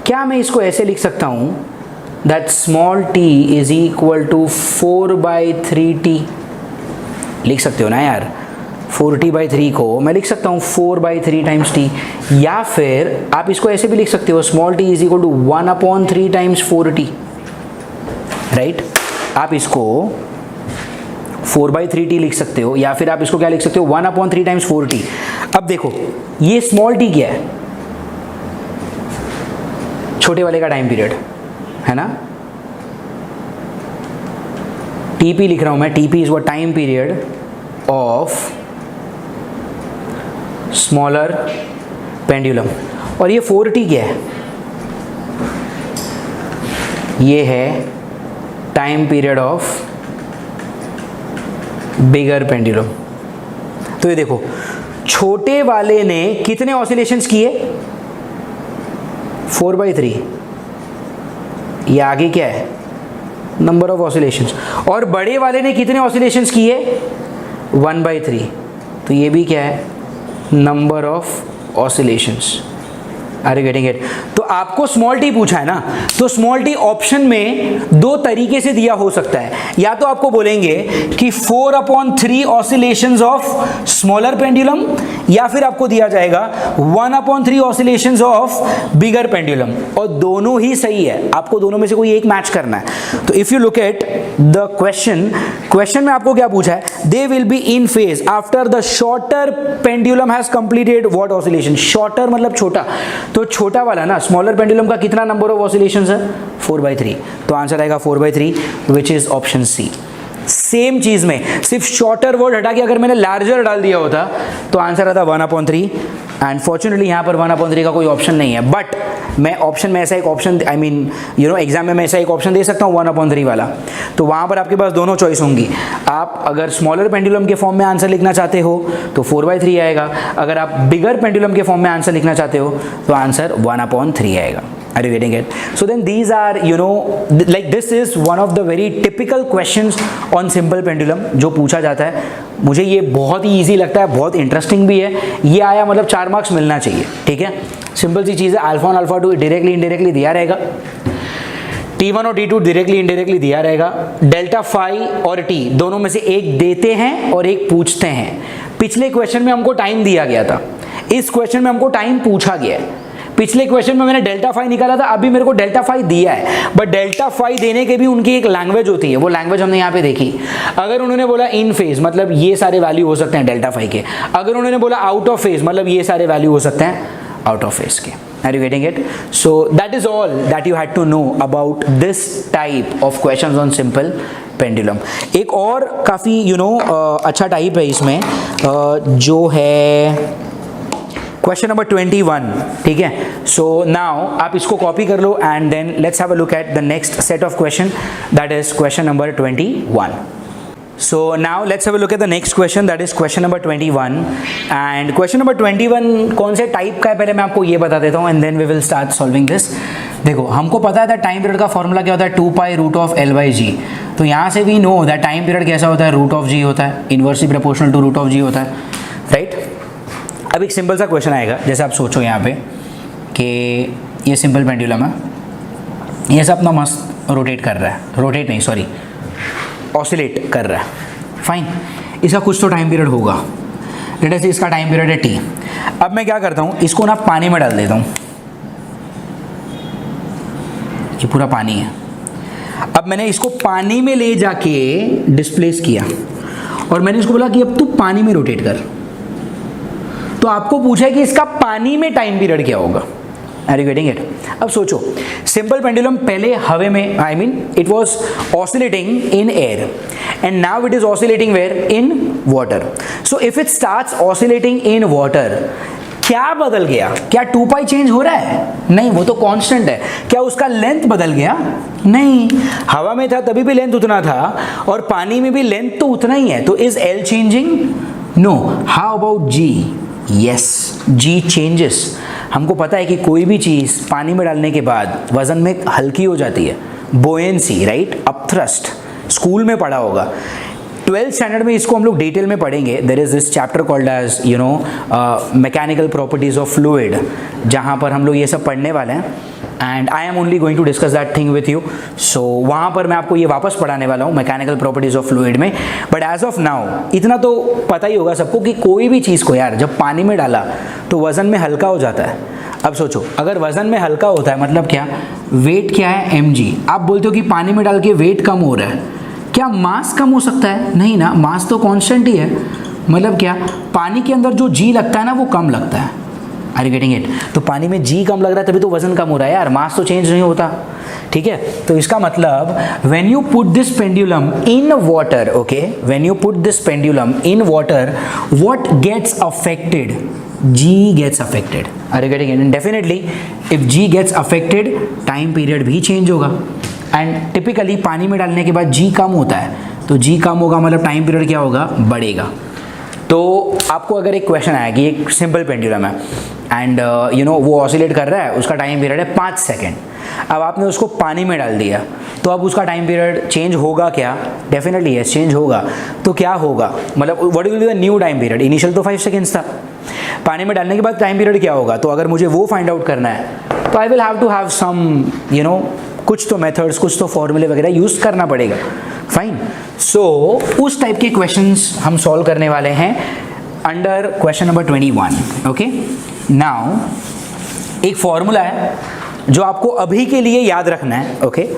क्या मैं इसको ऐसे लिख सकता हूँ, that small t is equal to 4/3t। लिख सकते हो ना यार, 4t/3 को मैं लिख सकता हूँ 4/3 टाइम्स टी, या फिर आप इसको ऐसे भी लिख सकते हो small t is equal to 1/3 times 4t, right. आप इसको 4/3t लिख सकते हो, या फिर आप इसको क्या लिख सकते हो 1/3 टाइम्स 4t। अब देखो ये स्मॉल टी क्या है, छोटे वाले का टाइम पीरियड है ना, टीपी लिख रहा हूं मैं, TP is what time period of smaller pendulum. और ये 4t क्या है, ये है time period of bigger pendulum. तो ये देखो छोटे वाले ने कितने ऑसिलेशंस किए, 4/3, ये आगे क्या है नंबर ऑफ ऑसिलेशंस, और बड़े वाले ने कितने ऑसिलेशंस किए 1/3, तो ये भी क्या है number of oscillations. Are you getting it? तो आपको स्मॉल टी पूछा है ना, तो स्मॉल टी ऑप्शन में दो तरीके से दिया हो सकता है, या तो आपको बोलेंगे कि 4/3 ऑसिलेशंस ऑफ स्मॉलर पेंडुलम, या फिर आपको दिया जाएगा 1/3 ऑसिलेशंस ऑफ बिगर पेंडुलम, और दोनों ही सही है, आपको दोनों में से कोई एक मैच करना है। तो if you look at the question में आपको क्या पूछा है, they will be in phase after the shorter pendulum has completed what oscillation. Shorter मतलब छोटा, तो छोटा वाला ना स्मॉलर पेंडुलम का कितना नंबर ऑफ ऑसिलेशंस है 4/3, तो आंसर आएगा 4/3 which is option C. Same चीज में सिर्फ शॉर्टर वर्ड हटा के अगर मैंने लार्जर डाल दिया होता तो आंसर आता 1/3, एंड फॉर्चुनेटली यहाँ पर 1/3 का कोई ऑप्शन नहीं है, बट मैं ऑप्शन में ऐसा एक ऑप्शन एग्जाम में मैं ऐसा एक ऑप्शन दे सकता हूँ 1/3 वाला, तो वहाँ पर आपके पास दोनों चॉइस होंगी। आप अगर स्मॉलर पेंडुलम के फॉर्म में आंसर लिखना चाहते हो तो 4/3 आएगा, अगर आप बिगर पेंडुलम के फॉर्म में आंसर लिखना चाहते हो तो आंसर 1/3 आएगा। Are you getting it? So then these are, like this is one of the very typical questions on simple pendulum जो पूछा जाता है। मुझे ये बहुत ही ईजी लगता है, बहुत इंटरेस्टिंग भी है, ये आया मतलब 4 मार्क्स मिलना चाहिए, ठीक है। सिंपल सी चीज़ है, अल्फा 1 अल्फा 2 डायरेक्टली इनडायरेक्टली दिया रहेगा, T1 और T2 डायरेक्टली इनडायरेक्टली दिया रहेगा, डेल्टा फाई और T दोनों में से एक देते हैं और एक पूछते हैं। पिछले क्वेश्चन में हमको टाइम दिया गया था, इस क्वेश्चन में हमको टाइम पूछा गया है। पिछले क्वेश्चन में मैंने डेल्टा फाई निकाला था, अभी मेरे को डेल्टा फाई दिया है, बट डेल्टा फाई देने के भी उनकी एक लैंग्वेज होती है, वो लैंग्वेज हमने यहाँ पे देखी। अगर उन्होंने बोला इन फेज मतलब ये सारे वैल्यू हो सकते हैं डेल्टा फाई के, अगर उन्होंने बोला आउट ऑफ फेज मतलब ये सारे वैल्यू हो सकते हैं आउट ऑफ फेज के। Are you getting it? So that is all that you had to know about this type of questions on simple pendulum. एक और काफ़ी अच्छा टाइप है इसमें, जो है क्वेश्चन नंबर 21, ठीक है। सो नाउ आप इसको कॉपी कर लो and then let's have a look at the next set of question, that is question number 21. So now let's have a look at the next question, that is question number 21. And question number 21 कौन से टाइप का है पहले मैं आपको ये बता देता हूँ, and then we will start solving this. देखो हमको पता है टाइम पीरियड का फॉर्मूला क्या होता है 2π√L/g। तो यहाँ से we know that टाइम पीरियड कैसा होता है √g होता है, इनवर्सली प्रोपोर्शनल टू √g होता है, राइट। अब एक सिंपल सा क्वेश्चन आएगा, जैसे आप सोचो यहाँ पे कि ये सिंपल पेंडुलम है, ये सब अपना मस्त रोटेट कर रहा है, रोटेट नहीं सॉरी ऑसिलेट कर रहा है, फाइन। इसका कुछ तो टाइम पीरियड होगा, लेट अस से इसका टाइम पीरियड है t। अब मैं क्या करता हूँ, इसको ना पानी में डाल देता हूँ, ये पूरा पानी है। अब मैंने इसको पानी में ले जाके डिस्प्लेस किया और मैंने इसको बोला कि अब तू पानी में रोटेट कर, तो आपको पूछा है कि इसका पानी में टाइम पीरियड क्या होगा। Are you getting it? अब सोचो सिंपल पेंडुलम पहले हवा में, I mean it was oscillating in air and now it is oscillating where? In water. So if it starts oscillating in water, क्या बदल गया? क्या 2π चेंज हो रहा है? नहीं, वो तो कांस्टेंट है। क्या उसका लेंथ बदल गया? नहीं, हवा में था तभी भी लेंथ उतना था और पानी में भी लेंथ तो उतना ही है, तो is L changing? No. How about G? Yes, G changes. हमको पता है कि कोई भी चीज़ पानी में डालने के बाद वजन में हल्की हो जाती है, बोयेंसी, राइट, अपथ्रस्ट, स्कूल में पढ़ा होगा। 12th स्टैंडर्ड में इसको हम लोग डिटेल में पढ़ेंगे. There is this chapter called as mechanical properties of fluid, जहाँ पर हम लोग ये सब पढ़ने वाले हैं. And I am only going to discuss that thing with you. So वहाँ पर मैं आपको ये वापस पढ़ाने वाला हूँ मैकेनिकल प्रॉपर्टीज ऑफ फ्लूइड में. बट एज ऑफ नाउ इतना तो पता ही होगा सबको कि कोई भी चीज़ को यार जब पानी में डाला तो वज़न में हल्का हो जाता है. अब सोचो, अगर वज़न में हल्का होता है मतलब क्या, वेट क्या है mg. आप बोलते हो कि पानी में डाल के वेट कम हो रहा है, क्या मास कम हो सकता है? नहीं ना, मास तो कांस्टेंट ही है. मतलब क्या, पानी के अंदर जो g लगता है ना वो कम लगता है. Are you getting it? तो पानी में g कम लग रहा है तभी तो वजन कम हो रहा है यार, मास तो चेंज नहीं होता. ठीक है, तो इसका मतलब when you put this pendulum in water, okay, when you put this pendulum in water, what gets affected? g gets affected. Are you getting it? And definitely if g gets affected, time period भी चेंज होगा. एंड टिपिकली पानी में डालने के बाद g कम होता है, तो g कम होगा मतलब टाइम पीरियड क्या होगा, बढ़ेगा. तो आपको अगर एक क्वेश्चन आया कि एक सिंपल पेंडुलम है एंड वो ऑसिलेट कर रहा है, उसका टाइम पीरियड है 5 सेकेंड. अब आपने उसको पानी में डाल दिया तो अब उसका टाइम पीरियड चेंज होगा क्या? डेफिनेटली यस, चेंज होगा. तो क्या होगा, मतलब what will be the new time period? Initial तो 5 सेकेंड्स था, पानी में डालने के बाद टाइम पीरियड क्या होगा? तो अगर मुझे वो फाइंड आउट करना है तो I will have to have some कुछ तो मेथड्स, कुछ तो फॉर्मूले वगैरह यूज़ करना पड़ेगा. फाइन. सो उस टाइप के क्वेश्चंस हम सॉल्व करने वाले हैं under question number 21. Okay, now एक फॉर्मूला है जो आपको अभी के लिए याद रखना है. ओके,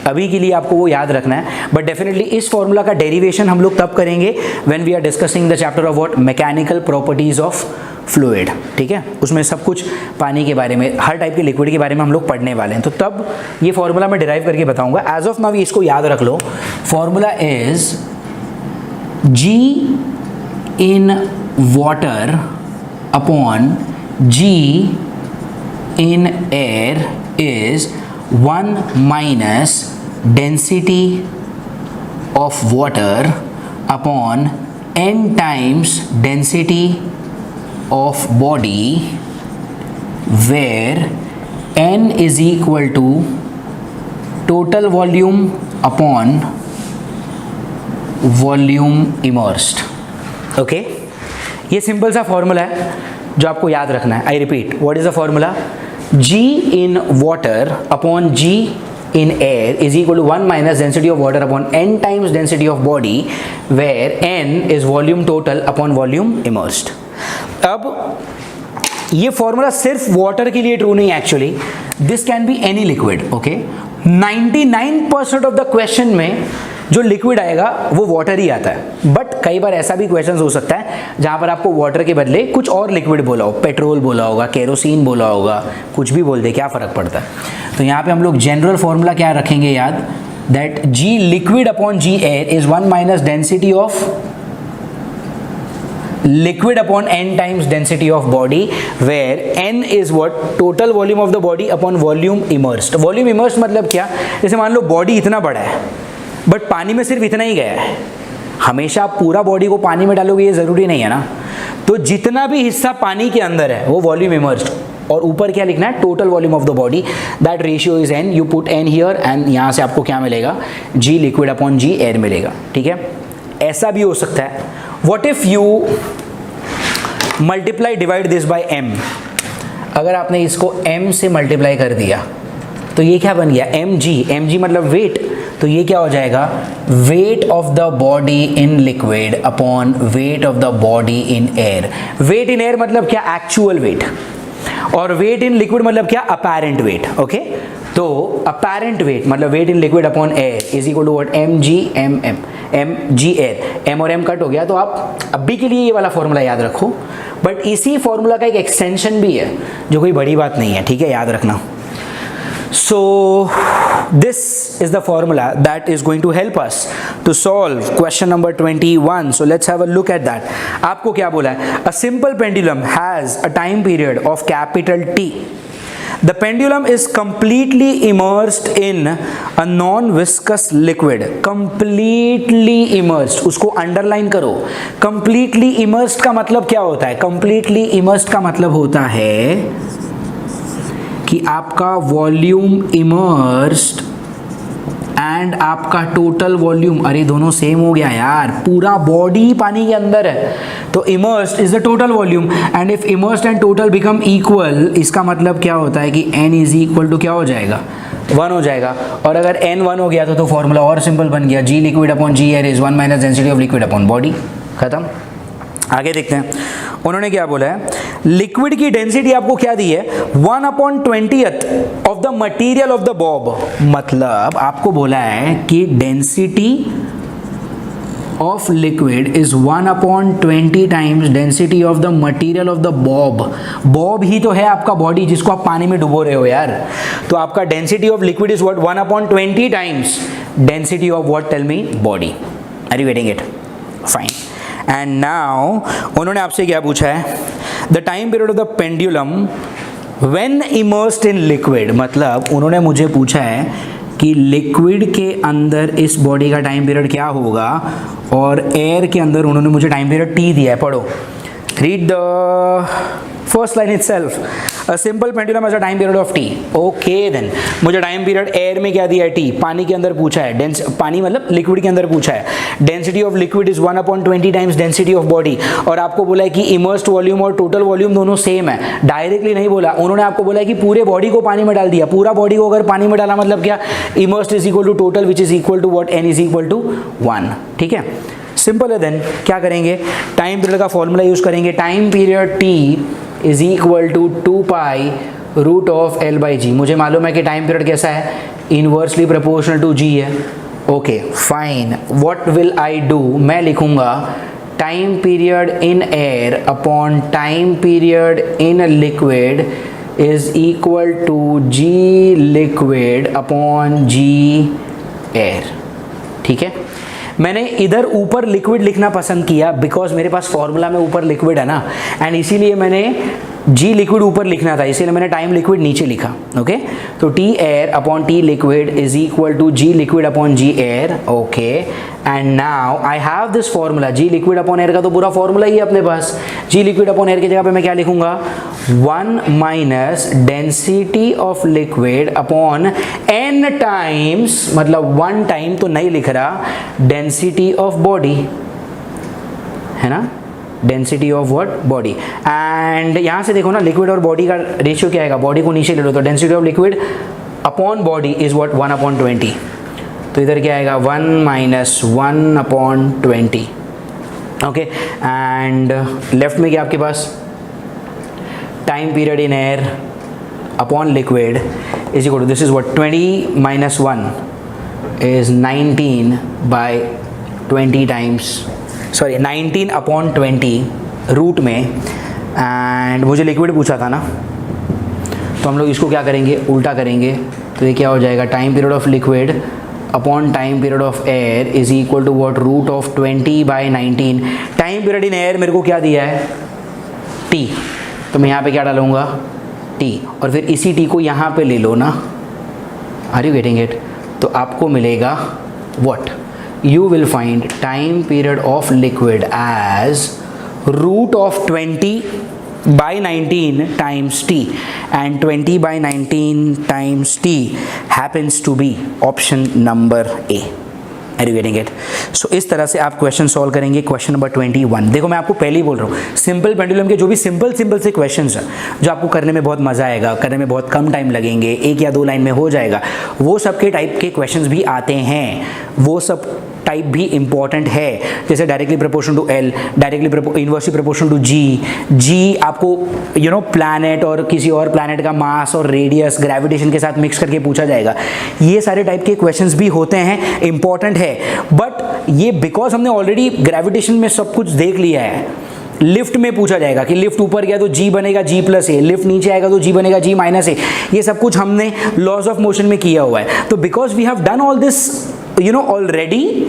अभी के लिए आपको वो याद रखना है. बट डेफिनेटली इस फॉर्मूला का डेरिवेशन हम लोग तब करेंगे when we are discussing the chapter of what, mechanical properties of fluid. ठीक है, उसमें सब कुछ पानी के बारे में, हर टाइप के लिक्विड के बारे में हम लोग पढ़ने वाले हैं. तो तब ये फॉर्मूला मैं डिराइव करके बताऊंगा. एज ऑफ नाउ इसको याद रख लो. Formula is g in water upon g in air is 1 minus density of water upon n times density of body, where n is equal to total volume upon volume immersed. Okay, ये सिंपल सा फॉर्मूला है जो आपको याद रखना है. I repeat, what is the formula? g in water upon g in air is equal to 1 minus density of water upon n times density of body, where n is volume total upon volume immersed. अब ये फॉर्मूला सिर्फ वाटर के लिए ट्रू नहीं है. Actually this can be any liquid. Okay, 99% of the question में जो लिक्विड आएगा वो वाटर ही आता है. बट कई बार ऐसा भी क्वेश्चन हो सकता है जहां पर आपको वाटर के बदले कुछ और लिक्विड बोला हो, पेट्रोल बोला होगा, केरोसिन बोला होगा, कुछ भी बोल दे, क्या फर्क पड़ता है. तो यहाँ पे हम लोग जनरल फॉर्मूला क्या रखेंगे याद, that g liquid upon g air is 1 minus density of liquid upon n times density of body, where n is what, total volume of the body upon volume immersed. volume immersed मतलब क्या, जैसे मान लो बॉडी इतना बड़ा है बट पानी में सिर्फ इतना ही गया है. हमेशा आप पूरा बॉडी को पानी में डालोगे ये ज़रूरी नहीं है ना. तो जितना भी हिस्सा पानी के अंदर है वो वॉल्यूम इमर्स्ड. और ऊपर क्या लिखना है, total volume of the body. That ratio is n. You put n here and यहाँ से आपको क्या मिलेगा, g liquid upon g air मिलेगा. ठीक है, ऐसा भी हो सकता है. What if you multiply divide this by m? अगर आपने इसको m से मल्टीप्लाई कर दिया तो ये क्या बन गया, mg मतलब वेट. तो ये क्या हो जाएगा, weight of the body in liquid upon weight of the body in air. Weight in air मतलब क्या, एक्चुअल वेट. और वेट इन लिक्विड मतलब क्या, अपैरेंट वेट. ओके, तो अपैरेंट वेट मतलब weight in liquid upon air is equal to what, mg air. m और m कट हो गया. तो आप अभी के लिए ये वाला फॉर्मूला याद रखो. बट इसी फॉर्मूला का एक एक्सटेंशन भी है जो कोई बड़ी बात नहीं है. ठीक है, याद रखना. So this is the formula that is going to help us to solve question number 21. So let's have a look at that. आपको क्या बोला है, a simple pendulum has a time period of capital T. The pendulum is completely immersed in a non-viscous liquid. Completely immersed, उसको underline करो. Completely immersed का मतलब क्या होता है, completely immersed का मतलब होता है कि आपका वॉल्यूम इमर्स्ड एंड आपका टोटल वॉल्यूम, अरे दोनों सेम हो गया यार, पूरा बॉडी पानी के अंदर है, तो immersed is the total volume, and if immersed and total become equal, इसका मतलब क्या होता है कि n इज इक्वल टू क्या हो जाएगा, 1 हो जाएगा। और अगर n 1 हो गया तो फॉर्मूला और सिंपल बन गया, g liquid upon g air is 1 minus density of liquid upon body, खत्म। आगे देखते हैं उन्होंने क्या बोला है, लिक्विड की डेंसिटी आपको क्या दी है, 1/20th of the material of the bob, मतलब आपको बोला है कि density of liquid is 1/20 times density of the material of the bob. Bob ही तो है आपका बॉडी जिसको आप पानी में डुबो रहे हो यार, तो आपका density of liquid is what, 1/20 times density of what, tell me, body. Are you getting it? Fine. And now उन्होंने आपसे क्या पूछा है, the time period of the pendulum when immersed in liquid, मतलब उन्होंने मुझे पूछा है कि लिक्विड के अंदर इस बॉडी का टाइम पीरियड क्या होगा, और एयर के अंदर उन्होंने मुझे टाइम पीरियड t दिया है। पढ़ो, read the first line itself, a simple pendulum has a time period of t, okay then मुझे टाइम पीरियड एयर में क्या दिया है, t, पानी के अंदर पूछा है, पानी मतलब लिक्विड के अंदर पूछा है, density of liquid is 1/20 times density of body, और आपको बोला है कि इमर्स्ड वॉल्यूम और टोटल वॉल्यूम दोनों सेम है। डायरेक्टली नहीं बोला, उन्होंने आपको बोला है कि पूरे बॉडी को पानी में डाल दिया, पूरा बॉडी को अगर पानी में डाला मतलब क्या, immersed is equal to total which is equal to what, n is equal to 1, ठीक है, सिंपल है। देन क्या करेंगे, टाइम पीरियड का फॉर्मूला यूज करेंगे, time period t is equal to 2 pi root of L by g. मुझे मालूम है कि टाइम पीरियड कैसा है, इनवर्सली प्रोपोर्शनल टू g है, okay fine. What will I do, मैं लिखूंगा time period in air upon time period in liquid is equal to g liquid upon g air, ठीक है। मैंने इधर ऊपर लिक्विड लिखना पसंद किया बिकॉज मेरे पास फॉर्मूला में ऊपर लिक्विड है ना, एंड इसीलिए मैंने जी लिक्विड ऊपर लिखना था, इसीलिए मैंने टाइम लिक्विड नीचे लिखा, ओके। तो T air upon T liquid is equal to G liquid upon G air, okay. And now I have this formula, G liquid upon air का तो पूरा फॉर्मूला ही है अपने पास। जी लिक्विड अपॉन एयर की जगह पे मैं क्या लिखूंगा, 1 minus density of liquid upon n times, मतलब 1 टाइम तो नहीं लिख रहा, डेंसिटी ऑफ बॉडी, है ना, density of what, body. And यहाँ से देखो ना, लिक्विड और बॉडी का रेशियो क्या आएगा, बॉडी को नीचे ले लो तो density of liquid upon body is what, 1/20, तो इधर क्या आएगा, 1 माइनस 1/20, ओके। एंड लेफ्ट में क्या आपके पास, time period in air upon liquid is equal to, this is what, 20 minus 1 is 19/20 times, sorry 19/20 root में, एंड मुझे लिक्विड पूछा था ना, तो हम लोग इसको क्या करेंगे, उल्टा करेंगे, तो ये क्या हो जाएगा, time period of liquid upon time period of air is equal to what, root of 20/19। Time period in air मेरे को क्या दिया है, t, तो मैं यहाँ पे क्या डालूंगा, t, और फिर इसी t को यहाँ पे ले लो ना, आर यू गेटिंग इट, तो आपको मिलेगा what, you will find time period of liquid as root of 20/19 times t, and 20/19 times t happens to be option number A. Are you getting it? So इस तरह से आप क्वेश्चन सॉल्व करेंगे। क्वेश्चन नंबर 21, देखो मैं आपको पहले ही बोल रहा हूँ, सिंपल पेंडुलम के जो भी सिंपल से क्वेश्चंस हैं जो आपको करने में बहुत मजा आएगा, करने में बहुत कम टाइम लगेंगे, 1 या 2 लाइन में हो जाएगा, वो सब के टाइप के क्वेश्चंस भी आते हैं, वो सब टाइप भी इंपॉर्टेंट है, जैसे directly proportional to L, directly inversely proportional to g आपको यू नो प्लैनेट और किसी और प्लैनेट का मास और रेडियस ग्रेविटेशन के साथ मिक्स करके पूछा जाएगा। ये सारे टाइप के क्वेश्चंस भी होते हैं, इंपॉर्टेंट है, बट ये बिकॉज हमने ऑलरेडी ग्रेविटेशन में सब कुछ देख लिया है। लिफ्ट में पूछा जाएगा कि लिफ्ट ऊपर गया तो जी बनेगा जी प्लस ए, लिफ्ट नीचे आएगा तो जी बनेगा जी माइनस ए, ये सब कुछ हमने लॉज ऑफ मोशन में किया हुआ है। तो because we have done all this you know already,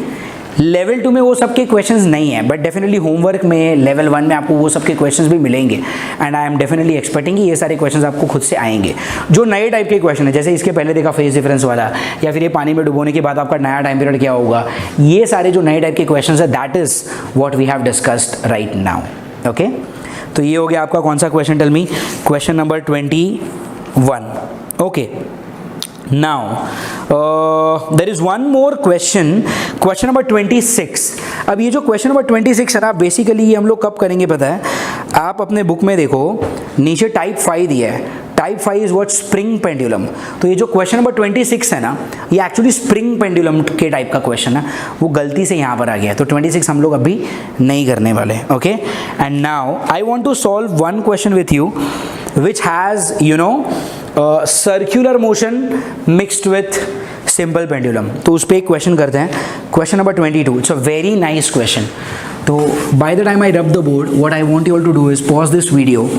level 2 में वो सब के क्वेश्चंस नहीं है, बट डेफिनेटली होमवर्क में लेवल 1 में आपको वो सब के क्वेश्चंस भी मिलेंगे, and I am definitely expecting कि ये सारे क्वेश्चंस आपको खुद से आएंगे। जो नए टाइप के क्वेश्चन है, जैसे इसके पहले देखा फेज डिफरेंस वाला, या फिर ये पानी में डुबोने के बाद आपका नया टाइम पीरियड क्या होगा, ये सारे जो नए टाइप के क्वेश्चंस है, that is what we have discussed right now, okay. तो ये हो गया आपका कौन सा question, tell me, question number 21, okay. Now there is one more question, question number 26। अब ये जो क्वेश्चन नंबर 26 है ना, बेसिकली ये हम लोग कब करेंगे पता है, आप अपने बुक में देखो नीचे टाइप 5 दिया है, type 5 is what, spring pendulum. तो ये जो क्वेश्चन नंबर 26 है ना, ये एक्चुअली स्प्रिंग पेंडुलम के टाइप का क्वेश्चन है, वो गलती से यहाँ पर आ गया है, तो 26 हम लोग अभी नहीं करने वाले, okay. And now I want to solve one question with you which has circular motion mixed with simple pendulum। तो उस पर एक क्वेश्चन करते हैं, question number 22। It's a very nice question. तो by the time I rub the board, what I want you all to do is pause this video,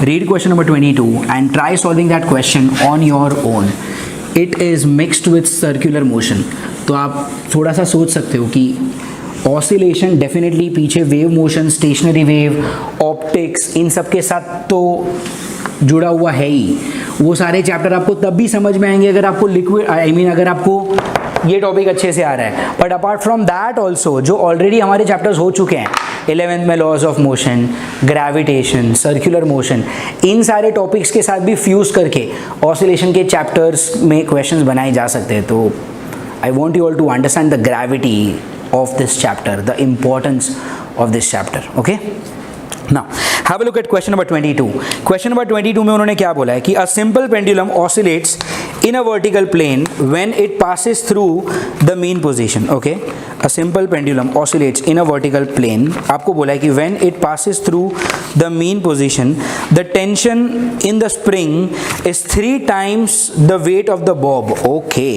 read question number 22 and try solving that question on your own. It is mixed with circular motion. तो आप थोड़ा सा सोच सकते हो कि ऑसिलेशन डेफिनेटली पीछे wave motion, stationary wave, optics, इन सब के साथ तो जुड़ा हुआ है ही। वो सारे चैप्टर आपको तब भी समझ में आएंगे अगर आपको लिक्विड अगर आपको ये टॉपिक अच्छे से आ रहा है। But apart from that also जो ऑलरेडी हमारे चैप्टर्स हो चुके हैं 11th में, laws of motion, gravitation, circular motion, इन सारे टॉपिक्स के साथ भी फ्यूज करके ऑसिलेशन के चैप्टर्स में क्वेश्चंस बनाए जा सकते हैं। तो I want you all to understand the gravity of this chapter, the importance of this chapter, okay? Now have a look at question number 22। question number 22 में उन्होंने क्या बोला है कि a simple pendulum oscillates in a vertical plane when it passes through the mean position, okay? a simple pendulum oscillates in a vertical plane। आपको बोला है कि when it passes through the mean position the tension in the spring is 3 times the weight of the bob, okay?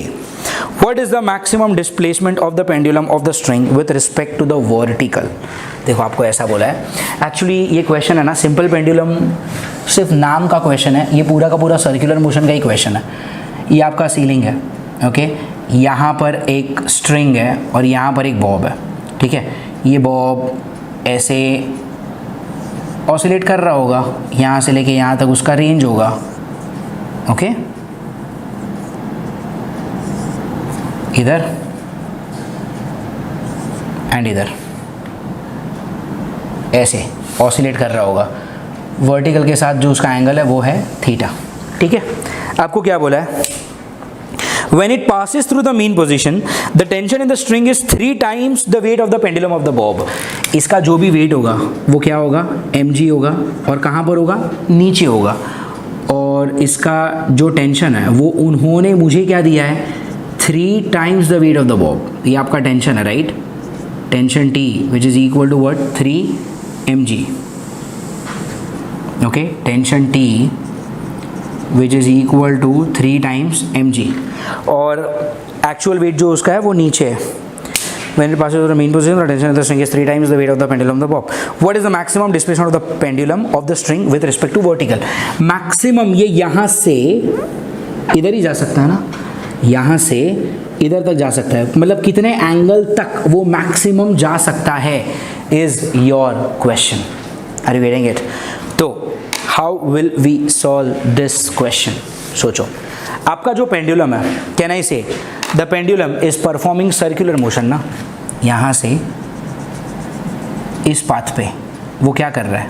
What is the maximum displacement of the pendulum of the string with respect to the vertical? देखो आपको ऐसा बोला है, एक्चुअली ये क्वेश्चन है ना, सिंपल पेंडुलम सिर्फ नाम का क्वेश्चन है, ये पूरा का पूरा सर्कुलर मोशन का ही क्वेश्चन है। ये आपका सीलिंग है, ओके, यहाँ पर एक स्ट्रिंग है और यहाँ पर एक बॉब है, ठीक है। ये बॉब ऐसे ऑसिलेट कर रहा होगा, यहाँ से लेके यहाँ तक उसका रेंज होगा, ओके। इधर एंड इधर ऐसे ऑसिलेट कर रहा होगा। वर्टिकल के साथ जो उसका एंगल है वो है थीटा, ठीक है। आपको क्या बोला है, when it passes through the mean position the tension in the string is 3 times the weight of the pendulum of the bob। इसका जो भी वेट होगा वो क्या होगा, mg होगा, और कहाँ पर होगा, नीचे होगा। और इसका जो टेंशन है वो उन्होंने मुझे क्या दिया है, 3 times the weight of the bob। ये आपका टेंशन है, right, tension T which is equal to what, 3 mg, okay, tension T which is equal to 3 times mg। और एक्चुअल वेट जो उसका है वो नीचे है। When it passes through the mean position, the tension of the string is 3 times the weight of the pendulum of the bob। What is the maximum displacement of the pendulum of the string with respect to vertical? Maximum ये यहाँ से इधर ही जा सकता है ना, यहाँ से इधर तक जा सकता है, मतलब कितने एंगल तक वो मैक्सिमम जा सकता है is your question. Are you getting it? तो how will we solve this question? सोचो, आपका जो पेंडुलम है, can I say the pendulum is performing circular motion ना, यहाँ से इस पाथ पे वो क्या कर रहा है,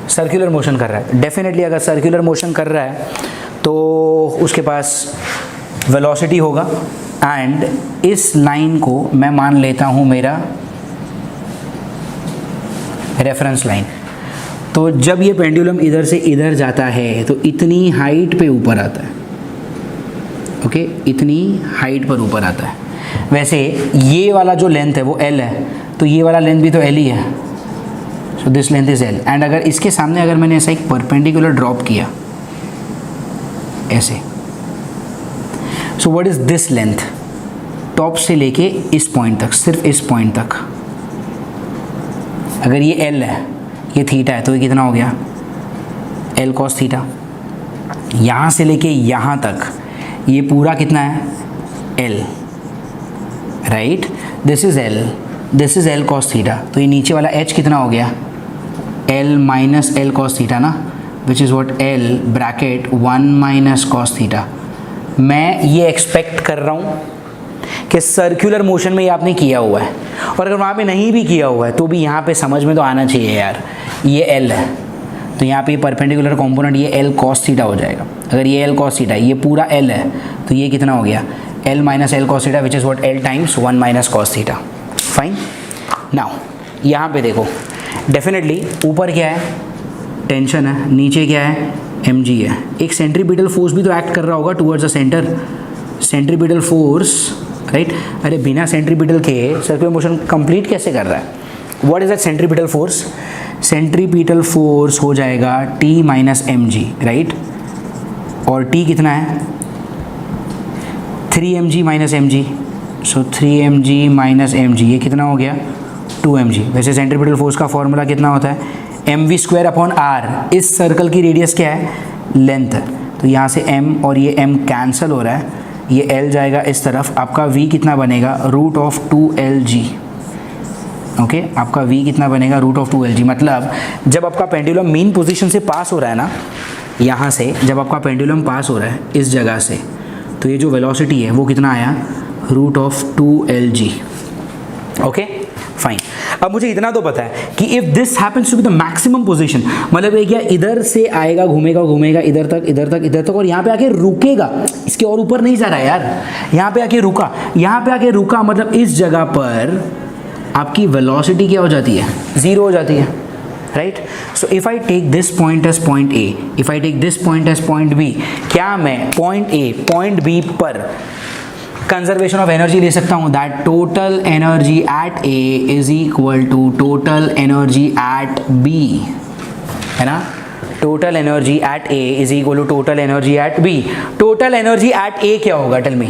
सर्कुलर मोशन कर रहा है। डेफिनेटली अगर सर्कुलर मोशन कर रहा है तो उसके पास वेलोसिटी होगा, एंड इस लाइन को मैं मान लेता हूँ मेरा रेफरेंस लाइन। तो जब ये पेंडुलम इधर से इधर जाता है तो इतनी हाइट पे ऊपर आता है, ओके, इतनी हाइट पर ऊपर आता है। वैसे ये वाला जो लेंथ है वो L है, तो ये वाला लेंथ भी तो L ही है, so this length is L। And अगर इसके सामने अगर मैंने ऐसा एक परपेंडिकुलर ड्रॉप किया ऐसे, so what is this length, top से लेके इस पॉइंट तक, सिर्फ इस पॉइंट तक। अगर ये L है, ये थीटा है, तो ये कितना हो गया, L cos थीटा। यहाँ से लेके यहाँ तक ये पूरा कितना है, L, right, this is L, this is L cos theta. तो ये नीचे वाला H कितना हो गया, L minus L cos theta ना, which is what L bracket 1 minus cos theta. मैं ये एक्सपेक्ट कर रहा हूँ कि सर्कुलर मोशन में ये आपने किया हुआ है, और अगर वहाँ पे नहीं भी किया हुआ है तो भी यहाँ पे समझ में तो आना चाहिए यार, ये L है, तो यहाँ पे परपेंडिकुलर कंपोनेंट ये L cos थीटा हो जाएगा। अगर ये L cos थीटा, ये पूरा L है, तो ये कितना हो गया L minus L cos theta, which is what L times 1 minus cos theta. Fine. Now यहाँ पे देखो, डेफिनेटली ऊपर क्या है, टेंशन है, नीचे क्या है, mg है. एक सेंट्रीपिटल फोर्स भी तो एक्ट कर रहा होगा towards the centre. Centripetal force, right. अरे बिना सेंट्रीपिटल के सर्कुलर मोशन कंप्लीट कैसे कर रहा है? What is that centripetal force? Centripetal force हो जाएगा T minus m g, right. और T कितना है? 3mg minus m g. So 3mg minus m g, ये कितना हो गया? 2mg. वैसे सेंट्रीपिटल फोर्स का फॉर्मूला कितना होता है? mv square upon r. इस सर्कल की रेडियस क्या है? लेंथ. तो यहाँ से m और ये m कैंसिल हो रहा है, ये l जाएगा इस तरफ. आपका v कितना बनेगा? Root of 2lg. ओके, आपका v कितना बनेगा? Root of 2lg. मतलब जब आपका पेंडुलम मीन पोजीशन से पास हो रहा है ना, यहाँ से जब आपका पेंडुलम पास हो रहा है इस जगह से, तो ये जो वेलोसिटी है वो कितना आया? Root of 2lg. Okay fine. अब मुझे इतना तो पता है कि if this happens to be the maximum position, मतलब ये क्या इधर से आएगा, घूमेगा घूमेगा इधर तक इधर तक इधर तक, और यहाँ पे आके रुकेगा. इसके और ऊपर नहीं जा रहा है यार, यहाँ पे आके रुका, यहाँ पे आके रुका, मतलब इस जगह पर आपकी वेलोसिटी क्या हो जाती है? जीरो हो जाती है, right. So if I take this point as point A, if I take this point as point B, क्या मैं पॉइंट ए पॉइंट बी पर कंजर्वेशन ऑफ एनर्जी ले सकता हूँ? That total energy at A is equal to total energy at B, है ना. Total energy at A is equal to total energy at B. Total energy at A क्या होगा? Tell me.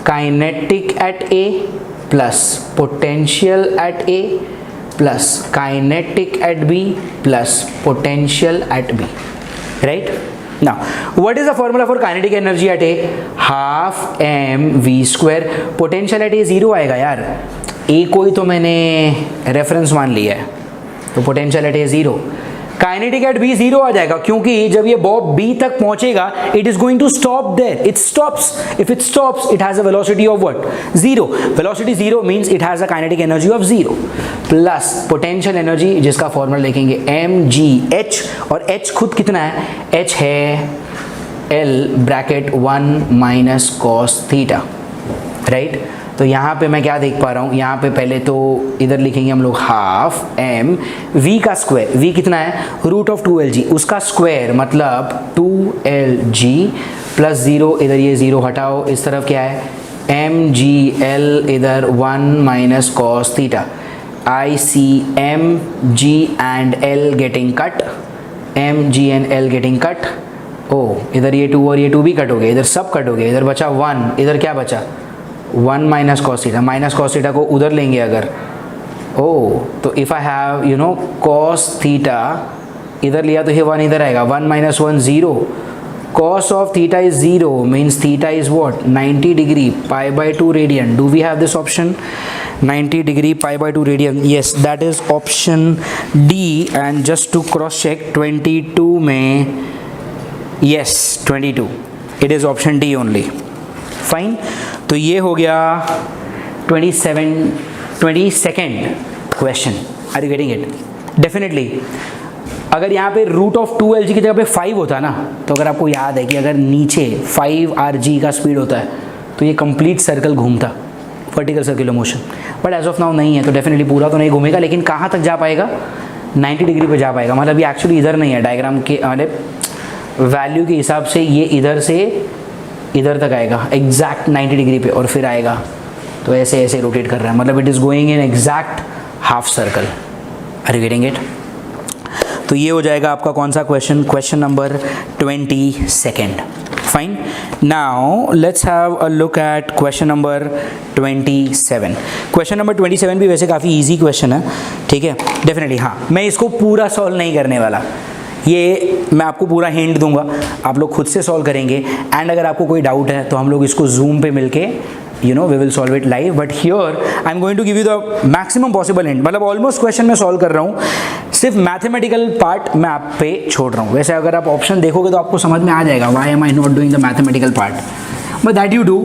Kinetic eight A plus potential at A plus kinetic at B plus potential at B, right. Now, what is the formula for kinetic energy at A? Half mv square. Potential at A zero आएगा यार. A को ही तो मैंने रेफरेंस मान लिया है, तो potential at A zero. Kinetic at B zero आ जाएगा, क्योंकि जब ये बॉब B तक पहुंचेगा it is going to stop there. It stops. If it stops it has a velocity of what? Zero. Velocity zero means it has a kinetic energy of zero plus potential energy, जिसका फॉर्मूला लिखेंगे mgh. और h खुद कितना है? h है L bracket 1 minus cos theta, right. तो यहाँ पे मैं क्या देख पा रहा हूँ? यहाँ पे पहले तो इधर लिखेंगे हम लोग हाफ m v का स्क्वायर. v कितना है? Root of 2lg. उसका स्क्वायर मतलब 2lg प्लस जीरो. इधर ये जीरो हटाओ, इस तरफ क्या है? mgl. इधर 1 minus cos theta. I see m g and l getting cut. m g and l getting cut. oh, इधर ये 2 और ये 2 भी कट हो गए, इधर सब कट हो गए. इधर बचा 1, इधर क्या बचा? 1 minus cos theta. Minus cos theta को उधर लेंगे अगर, तो if I have you know cos theta इधर लिया तो ये 1 इधर आएगा. 1 minus 1 zero. cos of theta is 0 means theta is what? 90 degree pi by 2 radian. Do we have this option? 90 degree pi by 2 radian. Yes, that is option D. And just to cross check, 22 में, yes 22, it is option D only. Fine. तो ये हो गया 22nd question. Are you getting it? Definitely. अगर यहाँ पे रूट ऑफ 2lg की जगह पे 5 होता है ना, तो अगर आपको याद है कि अगर नीचे 5rg का स्पीड होता है तो ये कंप्लीट सर्कल घूमता, vertical circular motion. But as of now नहीं है, तो डेफिनेटली पूरा तो नहीं घूमेगा, लेकिन कहाँ तक जा पाएगा? 90 डिग्री पे जा पाएगा. मतलब ये एक्चुअली इधर नहीं है, डायग्राम के वैल्यू के हिसाब से ये इधर से इधर तक आएगा एग्जैक्ट 90 डिग्री पे, और फिर आएगा तो ऐसे ऐसे रोटेट कर रहा है. मतलब it is going in exact half circle. Are you getting it? तो ये हो जाएगा आपका कौन सा question? Question number 22nd. Fine. Now let's have a look at question number 27. Question number 27 भी वैसे काफ़ी इजी क्वेश्चन है, ठीक है. डेफिनेटली हाँ, मैं इसको पूरा सॉल्व नहीं करने वाला, ये मैं आपको पूरा हिंट दूंगा, आप लोग खुद से सॉल्व करेंगे. एंड अगर आपको कोई डाउट है तो हम लोग इसको जूम पे मिलके we will solve it live. But here I'm going to give you the maximum possible hint. मतलब ऑलमोस्ट क्वेश्चन मैं सॉल्व कर रहा हूँ, सिर्फ मैथमेटिकल पार्ट मैं आप पे छोड़ रहा हूँ. वैसे अगर आप ऑप्शन देखोगे तो आपको समझ में आ जाएगा why am I not doing the mathematical part. But that you do,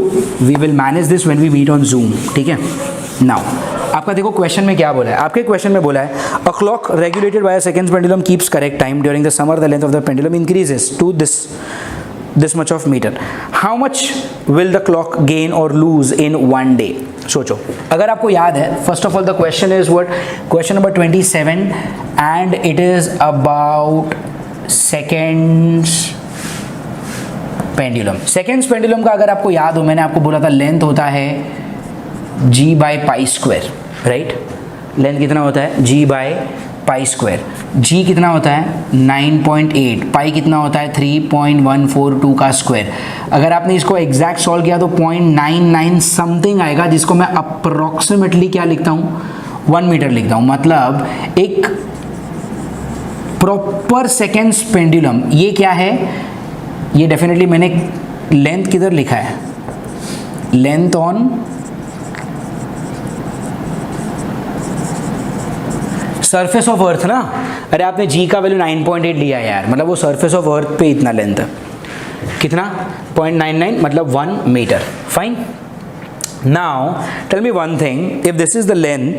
we will manage this when we meet on Zoom. ठीक है. Now आपका देखो क्वेश्चन में क्या बोला है. आपके क्वेश्चन में बोला है a clock regulated by a seconds pendulum keeps correct time during the summer. The length of the pendulum increases to this this much of meter. How much will the clock gain और लूज इन 1 डे? सोचो. अगर आपको याद है, first of all the question is what? Question number 27 and it is about seconds pendulum. Seconds pendulum का अगर आपको याद हो, मैंने आपको बोला था लेंथ होता है g by pi square, right? Length कितना होता है? g by pi square. g कितना होता है? 9.8. पाई कितना होता है? 3.142 का स्क्वायर. अगर आपने इसको एग्जैक्ट सॉल्व किया तो 0.99 समथिंग आएगा, जिसको मैं अप्रोक्सीमेटली क्या लिखता हूँ? 1 मीटर लिखता हूँ. मतलब एक प्रॉपर सेकेंड्स पेंडुलम ये क्या है? ये डेफिनेटली मैंने लेंथ किधर लिखा है? Length on surface of earth ना. अरे आपने जी का वैल्यू 9.8 लिया यार, मतलब वो सरफेस ऑफ अर्थ पे इतना लेंथ है. कितना? 0.99 मतलब 1 meter. Fine. Now tell me one thing, if this is the length,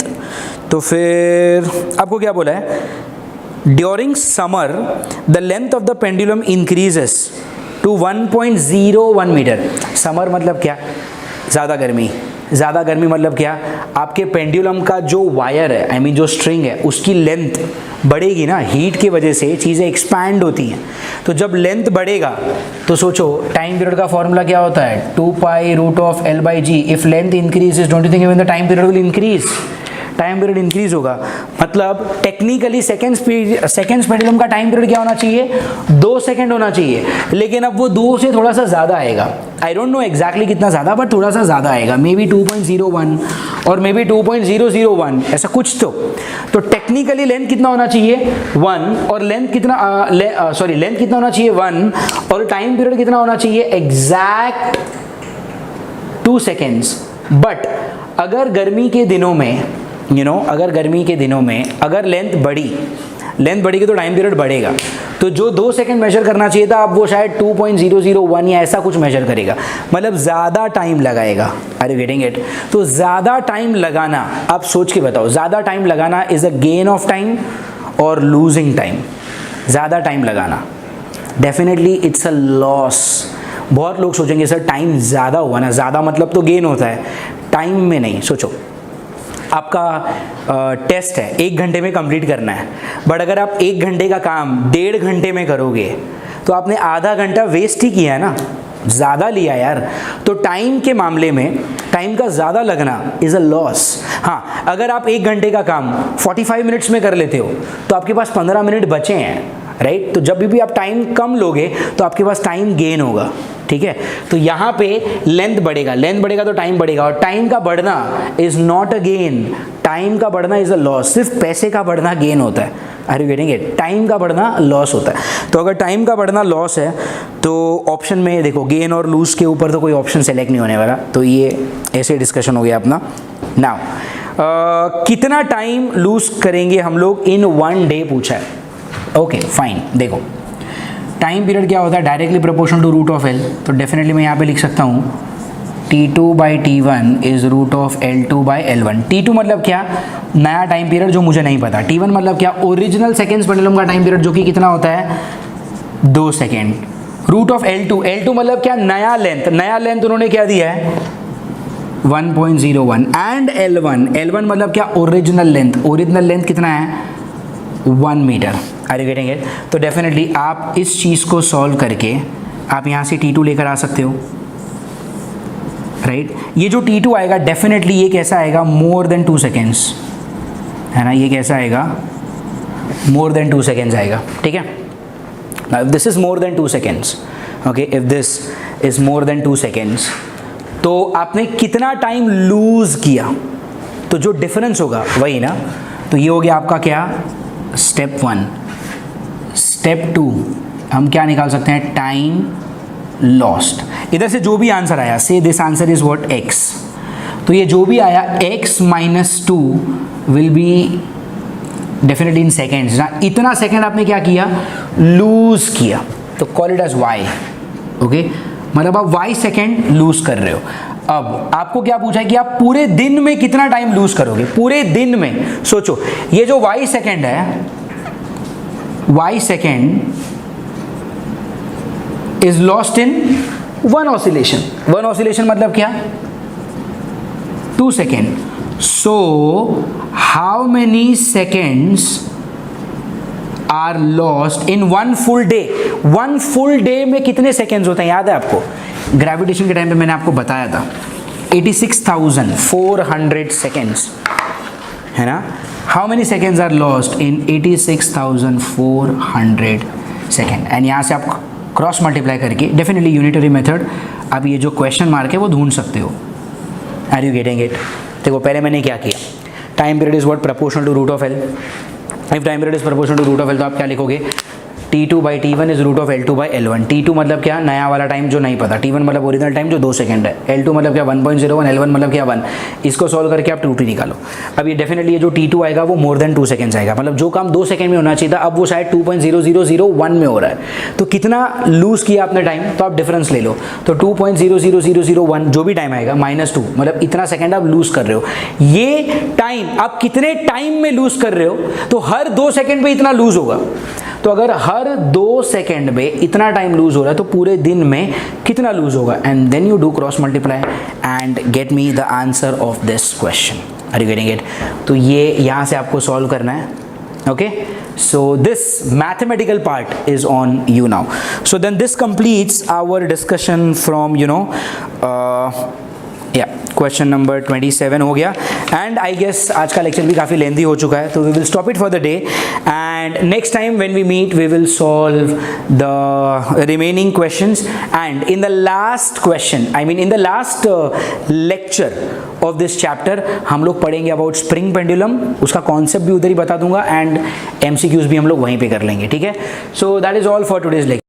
तो फिर आपको क्या बोला है? During summer the length of the pendulum increases to 1.01 meter. Summer मतलब क्या? ज़्यादा गर्मी. ज़्यादा गर्मी मतलब क्या? आपके पेंडुलम का जो वायर है, आई मीन जो स्ट्रिंग है, उसकी लेंथ बढ़ेगी ना. हीट की वजह से चीज़ें एक्सपैंड होती हैं. तो जब लेंथ बढ़ेगा तो सोचो टाइम पीरियड का फॉर्मूला क्या होता है? 2 pi root of L by G. If length increases, don't you think even the time period will increase? Time period increase होगा. मतलब टेक्निकली सेकेंड्स पेंडुलम का टाइम पीरियड क्या होना चाहिए? 2 सेकेंड होना चाहिए, लेकिन अब वो 2 से थोड़ा सा ज़्यादा आएगा. आई डोंट नो एग्जैक्टली कितना ज़्यादा, बट थोड़ा सा ज़्यादा आएगा. मे बी 2.01 और मे बी 2.001 ऐसा कुछ. तो टेक्निकली लेंथ कितना होना चाहिए? 1. और लेंथ कितना लेंथ कितना होना चाहिए? 1. और टाइम पीरियड कितना होना चाहिए? Exact 2 seconds. बट अगर गर्मी के दिनों में अगर गर्मी के दिनों में अगर लेंथ बढ़ेगी तो टाइम पीरियड बढ़ेगा. तो जो 2 सेकंड मेजर करना चाहिए था, अब वो शायद 2.001 या ऐसा कुछ मेजर करेगा. मतलब ज़्यादा टाइम लगाएगा. Are you getting it? तो ज़्यादा टाइम लगाना, आप सोच के बताओ, ज़्यादा टाइम लगाना is a gain of time और लूजिंग टाइम? ज़्यादा टाइम लगाना डेफिनेटली इट्स अ लॉस. बहुत लोग सोचेंगे सर टाइम ज़्यादा हुआ ना. ज़्यादा मतलब तो गेन होता है, टाइम में नहीं. सोचो आपका टेस्ट है 1 घंटे में कंप्लीट करना है, बट अगर आप 1 घंटे का काम 1.5 घंटे में करोगे तो आपने आधा घंटा वेस्ट ही किया है ना, ज़्यादा लिया यार. तो टाइम के मामले में टाइम का ज़्यादा लगना इज़ अ लॉस. हाँ, अगर आप 1 घंटे का काम 45 मिनट्स में कर लेते हो तो आपके पास 15 मिनट बचे हैं, राइट? तो जब भी आप टाइम कम लोगे तो आपके पास टाइम गेन होगा. ठीक है, तो यहाँ पे लेंथ बढ़ेगा तो टाइम बढ़ेगा. और टाइम का बढ़ना is not a gain, time का बढ़ना इज अ लॉस. सिर्फ पैसे का बढ़ना गेन होता है. Are you getting it? Time का बढ़ना लॉस होता है. तो अगर टाइम का बढ़ना लॉस है तो ऑप्शन में देखो गेन और लूज के ऊपर तो कोई ऑप्शन सेलेक्ट नहीं होने वाला. तो ये ऐसे डिस्कशन हो गया अपना. नाउ कितना टाइम लूज करेंगे हम लोग इन 1 डे पूछा है. Okay fine. देखो टाइम पीरियड क्या होता है? Directly proportional to root of L. तो डेफिनेटली मैं यहाँ पे लिख सकता हूँ T2 by T1 is root of L2 by L1. T2 मतलब क्या? नया टाइम पीरियड जो मुझे नहीं पता. T1 मतलब क्या? ओरिजिनल सेकेंड्स पेंडुलम का टाइम पीरियड जो कि कितना होता है? 2 सेकेंड. रूट ऑफ L2 मतलब क्या? नया लेंथ उन्होंने क्या दिया है? 1.01. एंड L1 मतलब क्या? ओरिजिनल लेंथ कितना है? 1 meter. Are you getting it? तो डेफिनेटली आप इस चीज़ को सॉल्व करके आप यहाँ से T2 लेकर आ सकते हो, राइट? ये जो T2 आएगा डेफिनेटली ये कैसा आएगा? मोर देन 2 सेकेंड्स, है ना? ये कैसा आएगा? मोर देन 2 सेकेंड्स आएगा. ठीक है. Now if this is more than 2 seconds, okay, if this is more than 2 seconds, तो आपने कितना टाइम लूज किया? तो जो डिफरेंस होगा वही ना. तो ये हो गया आपका क्या? स्टेप 1. स्टेप 2 हम क्या निकाल सकते हैं? Time lost. इधर से जो भी आंसर आया, say this answer is what? x. तो ये जो भी आया x minus 2 will be definitely in seconds ना. इतना सेकेंड आपने क्या किया? लूज किया. तो call it as y. Okay, मतलब आप y सेकेंड लूज कर रहे हो. अब आपको क्या पूछा है कि आप पूरे दिन में कितना टाइम लूज करोगे? पूरे दिन में सोचो, ये जो y सेकेंड है, y second is lost in one oscillation. One oscillation मतलब क्या? 2 seconds. So how many seconds are lost in one full day? One full day में कितने seconds होते हैं, याद है आपको? ग्रेविटेशन के टाइम पे मैंने आपको बताया था 86,400 seconds, है ना? How many seconds are lost in 86,400 seconds? And यहाँ से आप क्रॉस मल्टीप्लाई करके डेफिनेटली यूनिटरी मेथड आप ये जो क्वेश्चन मार्क है वो ढूंढ सकते हो. Are you getting it? देखो पहले मैंने क्या किया, time period is what proportional to root of L. If time period is proportional to root of L तो आप क्या लिखोगे? T2 by T1 is root of L2 by L1. T2 मतलब क्या? नया वाला टाइम जो नहीं पता. T1 मतलब ओरिजिनल टाइम जो 2 सेकंड है. L2 मतलब क्या? 1.01. L1 मतलब क्या? 1. इसको सॉल्व करके आप 2t निकालो. अब ये डेफिनेटली ये जो T2 आएगा वो मोर देन 2 सेकंड्स आएगा. मतलब जो काम 2 सेकंड में होना चाहिए था अब वो शायद 2.0001 में हो रहा है. तो कितना लूज किया आपने टाइम, तो आप डिफरेंस ले लो. तो 2.00001 जो भी टाइम आएगा -2 मतलब इतना सेकंड आप लूज कर रहे हो. ये टाइम आप कितने टाइम में लूज कर रहे हो, तो हर 2 सेकंड पे इतना लूज होगा. तो अगर हर 2 सेकंड में इतना टाइम लूज हो रहा है तो पूरे दिन में कितना लूज होगा? And then you do cross multiply and get me the answer of this question. Are you getting it? तो ये यहाँ से आपको सॉल्व करना है. Okay, so this mathematical part is on you now. So then this completes our discussion from question number 27 हो गया. एंड आई गेस आज का लेक्चर भी काफ़ी लेंथी हो चुका है, तो we will stop it for the day. And next time when we meet we will solve the remaining questions. And in the last question, I mean in the last lecture of this chapter हम लोग पढ़ेंगे अबाउट स्प्रिंग पेंडुलम. उसका कॉन्सेप्ट भी उधर ही बता दूंगा एंड MCQs भी हम लोग वहीं पे कर लेंगे. ठीक है? सो that is all for today's lecture.